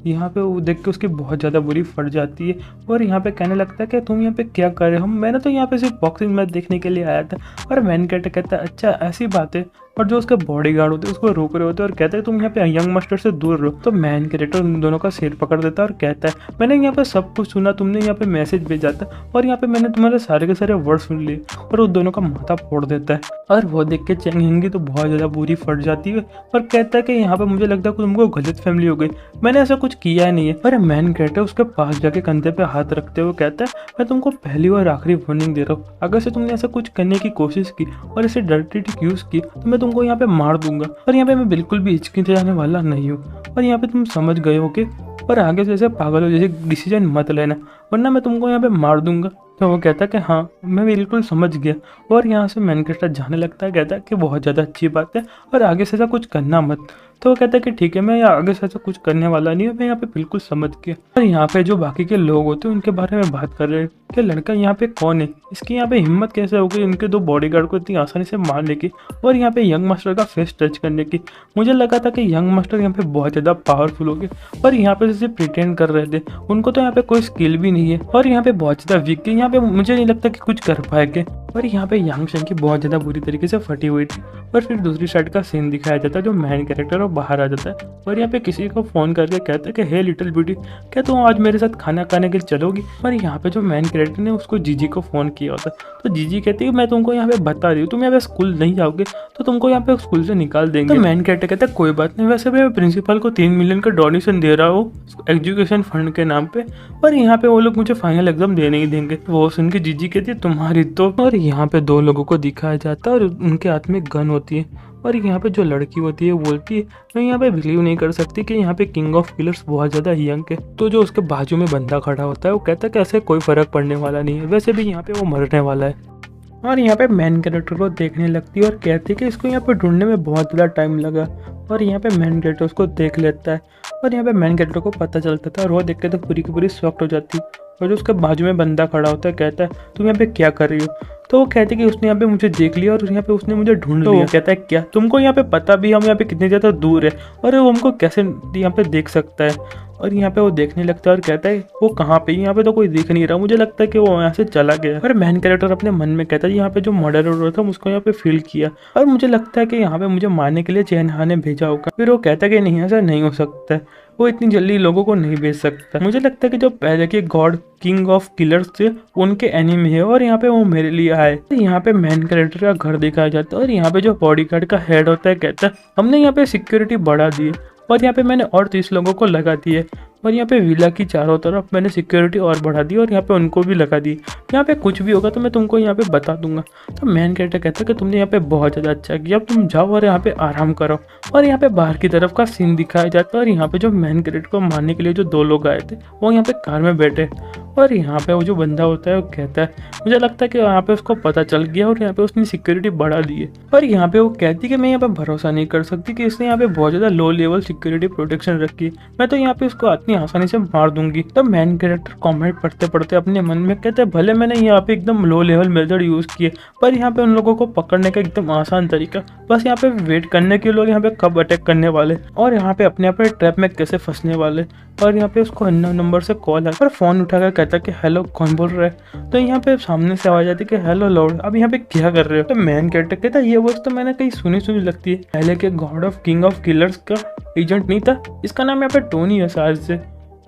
यहाँ पे वो देख के उसकी बहुत ज़्यादा बुरी फट जाती है। और यहाँ पे कहने लगता है कि तुम यहाँ पे क्या कर रहे हो, मैंने तो यहाँ पे सिर्फ बॉक्सिंग मैच देखने के लिए आया था। और मैन कैरेक्टर कहता है अच्छा ऐसी बात है। और जो उसके बॉडीगार्ड होते हैं उसको रोक रहे होते हैं और कहते हैं तुम यहाँ पे यंग मास्टर से दूर रहो। तो मैन कैरेक्टर उन दोनों का सिर पकड़ देता है और कहता है मैंने यहाँ पे सब कुछ सुना, तुमने यहाँ पे मैसेज भेजा था और यहाँ पे मैंने तुम्हारे सारे के सारे वर्ड सुन लिए। और उन दोनों का माथा फोड़ देता है। और वो देख के चेंग हिंगी तो बहुत ज़्यादा बुरी फट जाती है और कहता है कि यहाँ पे मुझे लगता है कि तुमको गलत फैमिली हो गई, मैंने ऐसा कुछ किया नहीं है। पर मैन कैरेक्टर उसके पास जाके कंधे पे हाथ रखते हुए कहता है मैं तुमको पहली और आखिरी वार्निंग दे रहा हूँ, अगर से तुमने ऐसा कुछ करने की कोशिश की और इसे डर्टी ट्रिक यूज की तो मैं तुमको यहाँ पे मार दूंगा। और यहाँ पे मैं बिल्कुल भी हिचकिचाने जाने वाला नहीं हूँ। और यहाँ पे तुम समझ गए हो कि और आगे से ऐसे पागलों जैसे डिसीजन मत लेना वरना मैं तुमको यहाँ पे मार दूंगा। तो वो कहता है कि हाँ मैं बिल्कुल समझ गया। और यहाँ से मैन कैरेक्टर जाने लगता है, कहता है कि बहुत ज़्यादा अच्छी बात है और आगे से ऐसा कुछ करना मत। तो वो कहता है कि ठीक है मैं आगे से ऐसा कुछ करने वाला नहीं हूँ, मैं यहाँ पे बिल्कुल समझ गया। और यहाँ पे जो बाकी के लोग होते हैं उनके बारे में बात कर रहे हैं कि लड़का यहाँ पे कौन है, इसकी यहाँ पे हिम्मत कैसे हो गई इनके 2 बॉडीगार्ड को इतनी आसानी से मारने की और यहाँ पे यंग मास्टर का फेस टच करने की। मुझे लगा था कि यंग मास्टर यहाँ पे बहुत ज़्यादा पावरफुल हो गए और यहाँ पे जैसे प्रिटेंड कर रहे थे, उनको तो यहाँ पे कोई स्किल भी नहीं है और यहाँ पे बहुत ज़्यादा वीक है, यहाँ पे मुझे नहीं लगता कि कुछ कर पाएंगे। और यहाँ पे यांग शेंग की बहुत ज़्यादा बुरी तरीके से फटी हुई थी। और फिर दूसरी साइड का सीन दिखाया जाता है, जो मैन कैरेक्टर है बाहर आ जाता है और यहाँ पे किसी को फ़ोन करके कहता है कि हे लिटिल ब्यूटी क्या तुम आज मेरे साथ खाना खाने के लिए चलोगी। और यहाँ पे जो मैन कैरेक्टर ने उसको जीजी को फ़ोन किया होता है, तो जीजी कहती है मैं तुमको यहाँ पे बता रही हूँ तुम यहाँ पे स्कूल नहीं जाओगे तो तुमको यहाँ पे स्कूल से निकाल देंगे। तो मैन कैरेक्टर कहता है कोई बात नहीं, वैसे मैं प्रिंसिपल को 3 मिलियन का डोनेशन दे रहा हूँ एजुकेशन फंड के नाम पे, और यहाँ पे वो लोग मुझे फाइनल एग्जाम देने ही देंगे। वो सुन के जीजी कहती है तुम्हारी तो। और यहाँ पे दो लोगों को दिखाया जाता है और उनके हाथ में गन होती है। और यहाँ पे जो लड़की होती है वो बोलती है मैं यहाँ पे बिलीव नहीं कर सकती कि यहाँ पे किंग ऑफ किलर्स बहुत ज़्यादा यंग है। तो जो उसके बाजू में बंदा खड़ा होता है वो कहता है कि ऐसे कोई फ़र्क पड़ने वाला नहीं है, वैसे भी यहाँ पे वो मरने वाला है। और यहाँ पे मेन कैरेक्टर को देखने लगती है और कहती है कि इसको यहाँ पे ढूंढने में बहुत ज़्यादा टाइम लगा। और यहाँ पे मेन कैरेक्टर उसको देख लेता है और यहाँ पे मेन कैरेक्टर को पता चलता था और वो देख के तो पूरी की पूरी शॉक्ड हो जाती। और जो उसके बाजू में बंदा खड़ा होता है कहता है तुम यहाँ पे क्या कर रही हो। तो वो कहते कि उसने यहाँ पे मुझे देख लिया और यहाँ पे उसने मुझे ढूंढ लिया। तो वो कहता है क्या तुमको यहाँ पे पता भी हम यहाँ पे कितनी ज़्यादा दूर है और वो हमको कैसे यहाँ पे देख सकता है। और यहाँ पे वो देखने लगता है और कहता है वो कहाँ पे, यहाँ पे तो कोई दिख नहीं रहा, मुझे लगता है कि वो यहाँ से चला गया। और मेन कैरेक्टर अपने मन में कहता है यहाँ पे जो मर्डर हो रहा था उसको यहाँ पे फील किया और मुझे लगता है कि यहाँ पे मुझे मारने के लिए चेन्हा ने भेजा होगा। फिर वो कहता है कि नहीं ऐसा नहीं हो सकता है, वो इतनी जल्दी लोगों को नहीं भेज सकता। मुझे लगता है कि जो पहले के गॉड किंग ऑफ किलर्स थे उनके एनिमी है और यहाँ पे वो मेरे लिए आए। तो यहाँ पे मेन कैरेक्टर का घर दिखाया जाता है और यहाँ पे जो बॉडीगार्ड का हेड होता है कहता है हमने यहाँ पे सिक्योरिटी बढ़ा दी है और यहाँ पे मैंने और 30 लोगों को लगा दी है और यहाँ पे विला की चारों तरफ मैंने सिक्योरिटी और बढ़ा दी और यहाँ पे उनको भी लगा दी। यहाँ पे कुछ भी होगा तो मैं तुमको यहाँ पे बता दूंगा। तो मेन कैरेक्टर कहता है कि तुमने यहाँ पे बहुत ज़्यादा अच्छा किया, अब तुम जाओ और यहाँ पे आराम करो। और यहाँ पे बाहर की तरफ का सीन दिखाया जाता है और यहाँ पे जो मेन कैरेक्टर को मारने के लिए जो 2 लोग आए थे वो यहाँ पे कार में बैठे और यहाँ पे वो जो बंदा होता है वो कहता है मुझे लगता है कि यहाँ पे उसको पता चल गया और यहाँ पे उसने सिक्योरिटी बढ़ा दी है। और यहाँ पे वो कहती है कि मैं यहाँ पे भरोसा नहीं कर सकती कि इसने यहाँ पे बहुत ज़्यादा लो लेवल सिक्योरिटी प्रोटेक्शन रखी है, मैं तो यहाँ पे उसको इतनी आसानी से मार दूंगी। तो मेन कैरेक्टर कमेंट पढ़ते पढ़ते अपने मन में कहते हैं भले मैंने यहाँ पे एकदम लो लेवल मेथड यूज़ किए पर यहाँ पे उन लोगों को पकड़ने का एकदम आसान तरीका बस यहाँ पे वेट करने के लोग यहाँ पे कब अटैक करने वाले और यहाँ पे अपने अपने ट्रैप में कैसे फंसने वाले। और यहाँ पे उसको अननोन नंबर से कॉल आया और फोन उठाकर कहता कि हेलो कौन बोल रहा है। तो यहाँ पे सामने से आवाज आती कि हेलो लॉर्ड अब यहाँ पे क्या कर रहे हो। तो मेन कैरेक्टर कहता ये वॉइस तो मैंने कहीं सुनी सुनी लगती है, पहले के God of king of killers का एजेंट नहीं था, इसका नाम यहाँ पे टोनी है शायद से।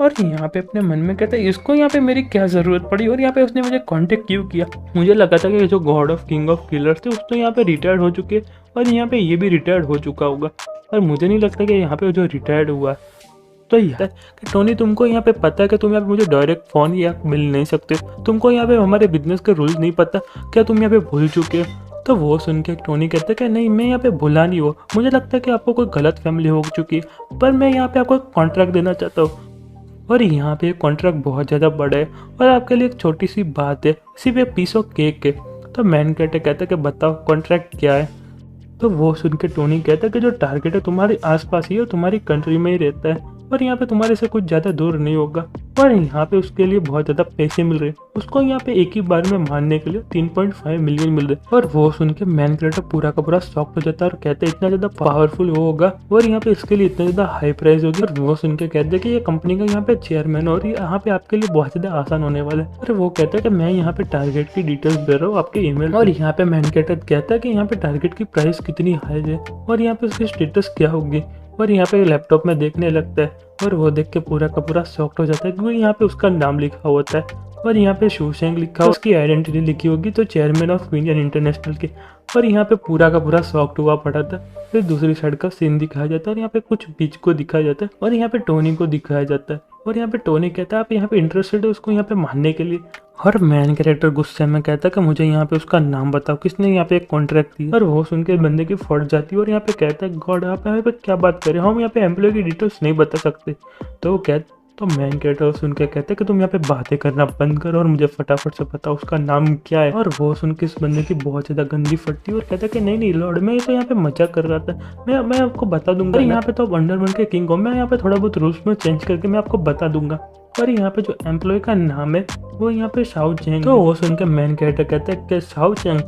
और यहाँ पे अपने मन में कहता है इसको यहाँ पे मेरी क्या ज़रूरत पड़ी और यहाँ पे उसने मुझे कांटेक्ट क्यों किया। मुझे लगा था कि जो God of king of killers थे उस तो यहाँ पे रिटायर्ड हो चुके और यहाँ पे ये भी रिटायर्ड हो चुका होगा और मुझे नहीं लगता कि यहाँ पे जो रिटायर्ड हुआ। तो यार कि टोनी तुमको यहाँ पे पता है कि तुम यहाँ पे मुझे डायरेक्ट फ़ोन या मिल नहीं सकते, तुमको यहाँ पे हमारे बिजनेस के रूल्स नहीं पता क्या, तुम यहाँ पे भूल चुके हो। तो वो सुन के टोनी कहता है कि नहीं मैं यहाँ पे भुला नहीं हुआ, मुझे लगता है कि आपको कोई गलत फैमिली हो चुकी है पर मैं यहाँ पे आपको कॉन्ट्रैक्ट देना चाहता हूँ और यहाँ पे कॉन्ट्रैक्ट बहुत ज़्यादा बड़ा है और आपके लिए एक छोटी सी बात है, सिर्फ एक पीस ऑफ केक है। तो मैन कहता है कि बताओ कॉन्ट्रैक्ट क्या है। तो वो सुन के टोनी कहता है कि जो टारगेट है तुम्हारे आसपास ही है और तुम्हारी कंट्री में ही रहता है और यहाँ पे तुम्हारे से कुछ ज़्यादा दूर नहीं होगा और यहाँ पे उसके लिए बहुत ज़्यादा पैसे मिल रहे हैं, उसको यहाँ पे एक ही बार में मारने के लिए 3.5 मिलियन मिल रहे। और वो सुन के मैन कैरेक्टर पूरा का पूरा शॉक हो जाता है और कहते हैं इतना ज़्यादा पावरफुल वो होगा और यहाँ पे इसके लिए इतना ज़्यादा हाई प्राइस होगी। और वो सुन के कहते हैं कि ये कंपनी का यहाँ पे चेयरमैन और यहाँ पे आपके लिए बहुत ज़्यादा आसान होने वाला है। और वो कहता है कि मैं यहाँ पे टारगेट की डिटेल्स दे रहा हूँ आपके ईमेल। और यहाँ पे मैन कैरेक्टर कहता है कि यहाँ पे टारगेट की प्राइस कितनी हाई है और यहाँ पे उसकी स्टेटस क्या होगी। और यहाँ पे लैपटॉप में देखने लगता है और वो देख के पूरा का पूरा शॉक्ड हो जाता है क्योंकि यहाँ पे उसका नाम लिखा होता है और यहाँ पे शूशेंग लिखा है, उसकी आइडेंटिटी लिखी होगी तो चेयरमैन ऑफ क्वीन इंटरनेशनल के। और यहाँ पे पूरा का पूरा शॉक्ड हुआ पड़ा था। फिर दूसरी साइड का सीन दिखाया जाता है और यहाँ पे कुछ बीच को दिखाया जाता है और यहाँ पे टोनी को दिखाया जाता है और यहाँ पे टोनी कहता है आप यहाँ पे इंटरेस्टेड है उसको यहाँ पे मारने के लिए। और मैन कैरेक्टर गुस्से में कहता है कि मुझे यहाँ पे उसका नाम बताओ किसने यहाँ पे एक कॉन्ट्रैक्ट दिया। और वो सुन के बंदे की फट जाती है और यहाँ पे कहता है गॉड आप यहाँ पे क्या बात करें, हम यहाँ पे एम्प्लॉय की डिटेल्स नहीं बता सकते। तो वो तो मैन कैरेक्टर सुन के कहते हैं कि तुम यहाँ पे बातें करना बंद करो और मुझे फटाफट से बताओ उसका नाम क्या है। और वो सुन के इस बंदे की बहुत ज़्यादा गंदी फटती है और कहता है कि नहीं लॉर्ड मैं तो यहाँ पे मजाक कर रहा था, मैं आपको बता दूंगा, यहाँ पे तो अंडरवर्ल्ड के किंग हो, मैं यहाँ पे थोड़ा बहुत रूल्स में चेंज करके मैं आपको बता दूंगा। और यहाँ पे जो एम्प्लॉय का नाम है वो यहाँ पे शाओ चेंग। तो वो सुन के मैन कैरेक्टर कहता है कि शाओ चेंग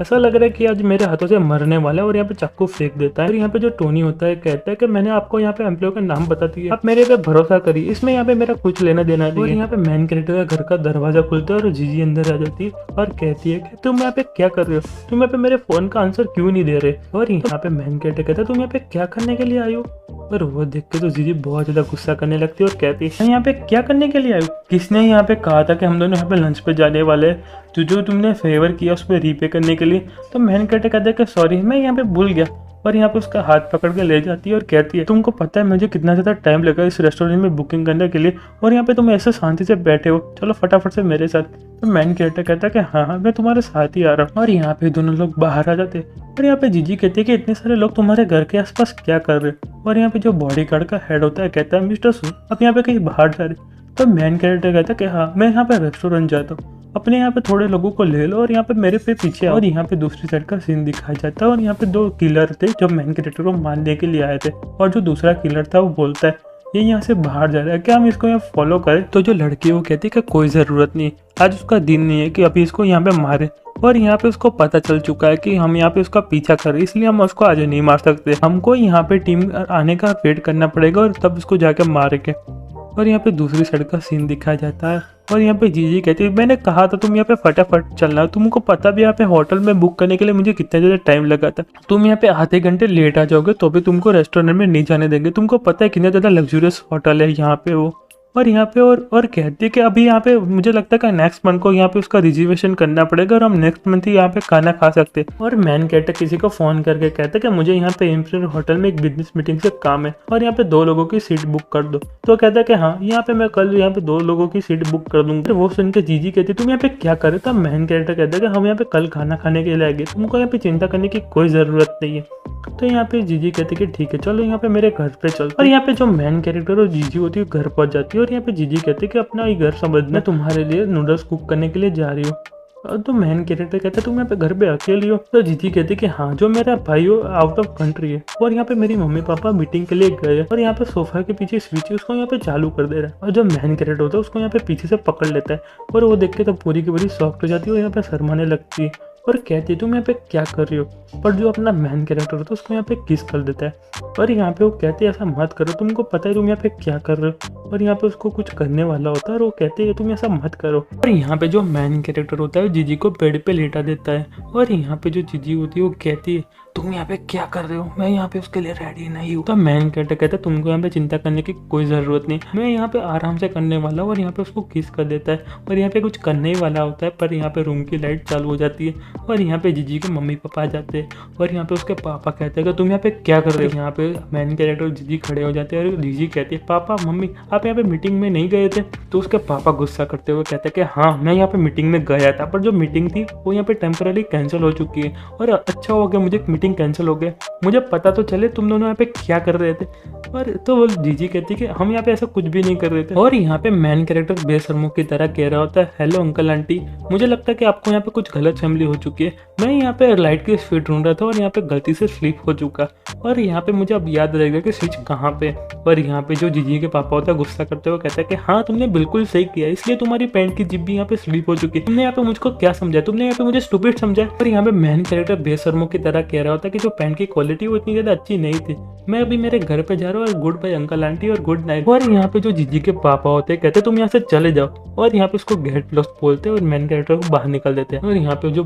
ऐसा लग रहा है कि आज मेरे हाथों से मरने वाला है और यहाँ पे चाकू फेंक देता है। और यहाँ पे जो टोनी होता है कहता है कि मैंने आपको यहाँ पे एम्प्लॉय का नाम बता दिया, आप मेरे पे भरोसा करिए, इसमें यहाँ पे मेरा कुछ लेना देना नहीं। और यहाँ पे मैन कैरेक्टर का घर का दरवाजा खुलता है और जीजी अंदर आ जाती है और कहती है कि तुम यहाँ पे क्या कर रहे हो, तुम यहाँ पे मेरे फोन का आंसर क्यों नहीं दे रहे। और यहाँ पे मैन कैरेक्टर कहता है तुम यहाँ पे क्या करने के लिए आई हो। और वो देख के तो जीजी बहुत ज्यादा गुस्सा करने लगती है और कहती है यहाँ पे क्या करने के लिए आई हो, किसने यहाँ पे कहा था कि हम दोनों यहाँ पे लंच पे जाने वाले, जो तुमने फेवर किया उस पर रीपे करने के लिए। तो मैन कैरेक्टर कहता है कि सॉरी मैं यहाँ पे भूल गया, और यहाँ पे उसका हाथ पकड़ के ले जाती है और कहती है तुमको पता है मुझे कितना ज़्यादा टाइम लगा इस रेस्टोरेंट में बुकिंग करने के लिए, और यहाँ पे तुम ऐसे शांति से बैठे हो, चलो फटाफट से मेरे साथ। तो मैन कैरेक्टर कहता है कि हाँ हाँ मैं तुम्हारे साथ ही आ रहा हूँ। और यहाँ पे दोनों लोग बाहर आ जाते हैं और यहाँ पे जीजी कहती है कि इतने सारे लोग तुम्हारे घर के आसपास क्या कर रहे हो। और यहाँ पे जो बॉडीगार्ड का हेड होता है कहता है मिस्टर सू आप यहाँ पे कहीं बाहर जा रहे। तो मैन कैरेक्टर कहता है कि हाँ मैं यहाँ पे रेस्टोरेंट जाता हूँ, अपने यहाँ पे थोड़े लोगों को ले लो और यहाँ पे मेरे पे पीछे आओ। और यहाँ पे दूसरी साइड का सीन दिखाया जाता है और यहाँ पे दो किलर थे जो मेन कैरेक्टर को मारने के लिए आए थे, और जो दूसरा किलर था वो बोलता है ये यहाँ से बाहर जा रहा है, क्या हम इसको यहाँ फॉलो करें। तो जो लड़की वो कहती है कि कोई ज़रूरत नहीं, आज उसका दिन नहीं है कि अभी इसको यहाँ पे मारे। और यहाँ पे उसको पता चल चुका है कि हम यहाँ पे उसका पीछा कर रहे हैं, इसलिए हम उसको आज नहीं मार सकते, हमको यहाँ पे टीम आने का वेट करना पड़ेगा और तब उसको जाके मारेंगे। और यहाँ पे दूसरी साइड का सीन दिखाया जाता है और यहाँ पे जीजी कहती है मैंने कहा था तुम यहाँ पे फटाफट चलना, तुमको पता भी यहाँ पे होटल में बुक करने के लिए मुझे कितना ज़्यादा टाइम लगा था, तुम यहाँ पे आधे घंटे लेट आ जाओगे तो भी तुमको रेस्टोरेंट में नहीं जाने देंगे, तुमको पता है कितना ज़्यादा लग्जूरियस होटल है यहाँ पे वो। और यहाँ पे और कहती है कि अभी यहाँ पे मुझे लगता है कि नेक्स्ट मंथ को यहाँ पे उसका रिजर्वेशन करना पड़ेगा और हम नेक्स्ट मंथ ही यहाँ पे खाना खा सकते हैं। और मैन कैरेक्टर किसी को फोन करके कहता है कि मुझे यहाँ पे इम्पीरियल होटल में एक बिजनेस मीटिंग से काम है और यहाँ पे 2 लोगों की सीट बुक कर दो। तो कहता है कि हाँ यहाँ पे मैं कल यहाँ पे 2 लोगों की सीट बुक कर दूंगा। वो सुन के जीजी कहती है तुम यहाँ पे क्या कर रहे हो। तो मैन कैरेक्टर कहता है कि हम यहाँ पे कल खाना खाने के लिए आएंगे, तुमको यहाँ पे चिंता करने की कोई ज़रूरत नहीं है। तो यहाँ पे जीजी कहते कि ठीक है चलो यहाँ पे मेरे घर पे चल। और यहाँ पे जो मैन कैरेक्टर और जीजी होती है घर पहुंच जाती है और यहाँ पे जीजी कहते कि अपना ही घर समझना, तुम्हारे लिए नूडल्स कुक करने के लिए जा रही हो। तो मैन कैरेक्टर कहता है तुम यहाँ पे घर पे अकेली हो। तो जीजी कहते कि हाँ जो मेरा भाई हो आउट ऑफ कंट्री है और यहाँ पे मेरी मम्मी पापा मीटिंग के लिए गए और यहाँ पे सोफा के पीछे स्विच है उसको यहाँ पे चालू कर दे रहा है। और जो मैन कैरेक्टर होता है उसको यहाँ पे पीछे से पकड़ लेता है और वो देख के तो पूरी की पूरी शॉक्ड हो जाती है और यहाँ पे शर्माने लगती है और कहती है तुम यहाँ पे क्या कर रही हो। पर जो अपना मैन कैरेक्टर होता है उसको यहाँ पे किस कर देता है और यहाँ पे वो कहते हैं ऐसा मत करो, तुमको पता है तुम यहाँ पे क्या कर रहे हो। और यहाँ पे उसको कुछ करने वाला होता है और वो कहते हैं तुम ऐसा मत करो। और यहाँ पे जो मैन कैरेक्टर होता है जीजी को बेड पे लेटा देता है और यहाँ पे जो जीजी होती है वो कहती है तुम यहाँ पे क्या कर रहे हो, मैं यहाँ पे उसके लिए रेडी नहीं हूँ। तो मैन कैरेक्टर कहता है तुमको यहाँ पे चिंता करने की कोई ज़रूरत नहीं, मैं यहाँ पे आराम से करने वाला हूँ। और यहाँ पे उसको किस कर देता है और यहाँ पे कुछ करने ही वाला होता है पर यहाँ पे रूम की लाइट चालू हो जाती है और यहाँ पे जीजी के मम्मी पापा आ जाते हैं और यहाँ पे उसके पापा कहते हैं कि तुम यहाँ पे क्या कर रहे हो। यहाँ पे मैन कैरेक्टर जीजी खड़े हो जाते हैं और जीजी कहती है पापा मम्मी आप यहाँ पे मीटिंग में नहीं गए थे। तो उसके पापा गुस्सा करते हुए कहते हैं कि हाँ मैं यहाँ पे मीटिंग में गया था पर जो मीटिंग थी वो यहाँ पे टेम्पररी कैंसिल हो चुकी है और अच्छा हो गया मुझे मीटिंग कैंसिल हो गया, मुझे पता तो चले तुम दोनों यहाँ पे क्या कर रहे थे। और तो वो जीजी कहती कि हम यहाँ पे ऐसा कुछ भी नहीं कर रहे थे। और यहाँ पे मैन कैरेक्टर बेशर्मों की तरह कह रहा होता है हेलो अंकल आंटी, मुझे लगता है कि आपको यहाँ पे कुछ गलत फैमिली हो चुकी है, मैं यहाँ पे लाइट की स्विच ढूंढ रहा था और यहाँ पे गलती से स्लिप हो चुका और यहाँ पे मुझे अब याद रहेगा कि स्विच कहाँ पे। और यहाँ पे जो जीजी के पापा होता है गुस्सा करते हुए कहता है कि हाँ तुमने बिल्कुल सही किया, इसलिए तुम्हारी पैंट की जिप भी यहाँ पे स्लिप हो चुकी है, तुमने यहाँ पे मुझको क्या समझा, तुमने यहाँ पे मुझे स्टूपिड समझा। और यहाँ पे मैन कैरेक्टर बेशर्मों की तरह कह रहा होता है कि जो पैंट की क्वालिटी वो इतनी ज्यादा अच्छी नहीं थी, मैं अभी मेरे घर पे जा रहा हूँ और गुड बाय अंकल आंटी और गुड नाइट। और यहाँ पे जो जीजी के पापा होते हैं कहते तुम यहाँ से चले जाओ और यहाँ पे उसको गेट क्लोज बोलते हैं और मैन कैरेक्टर को बाहर निकल देते हैं। और यहाँ पे जो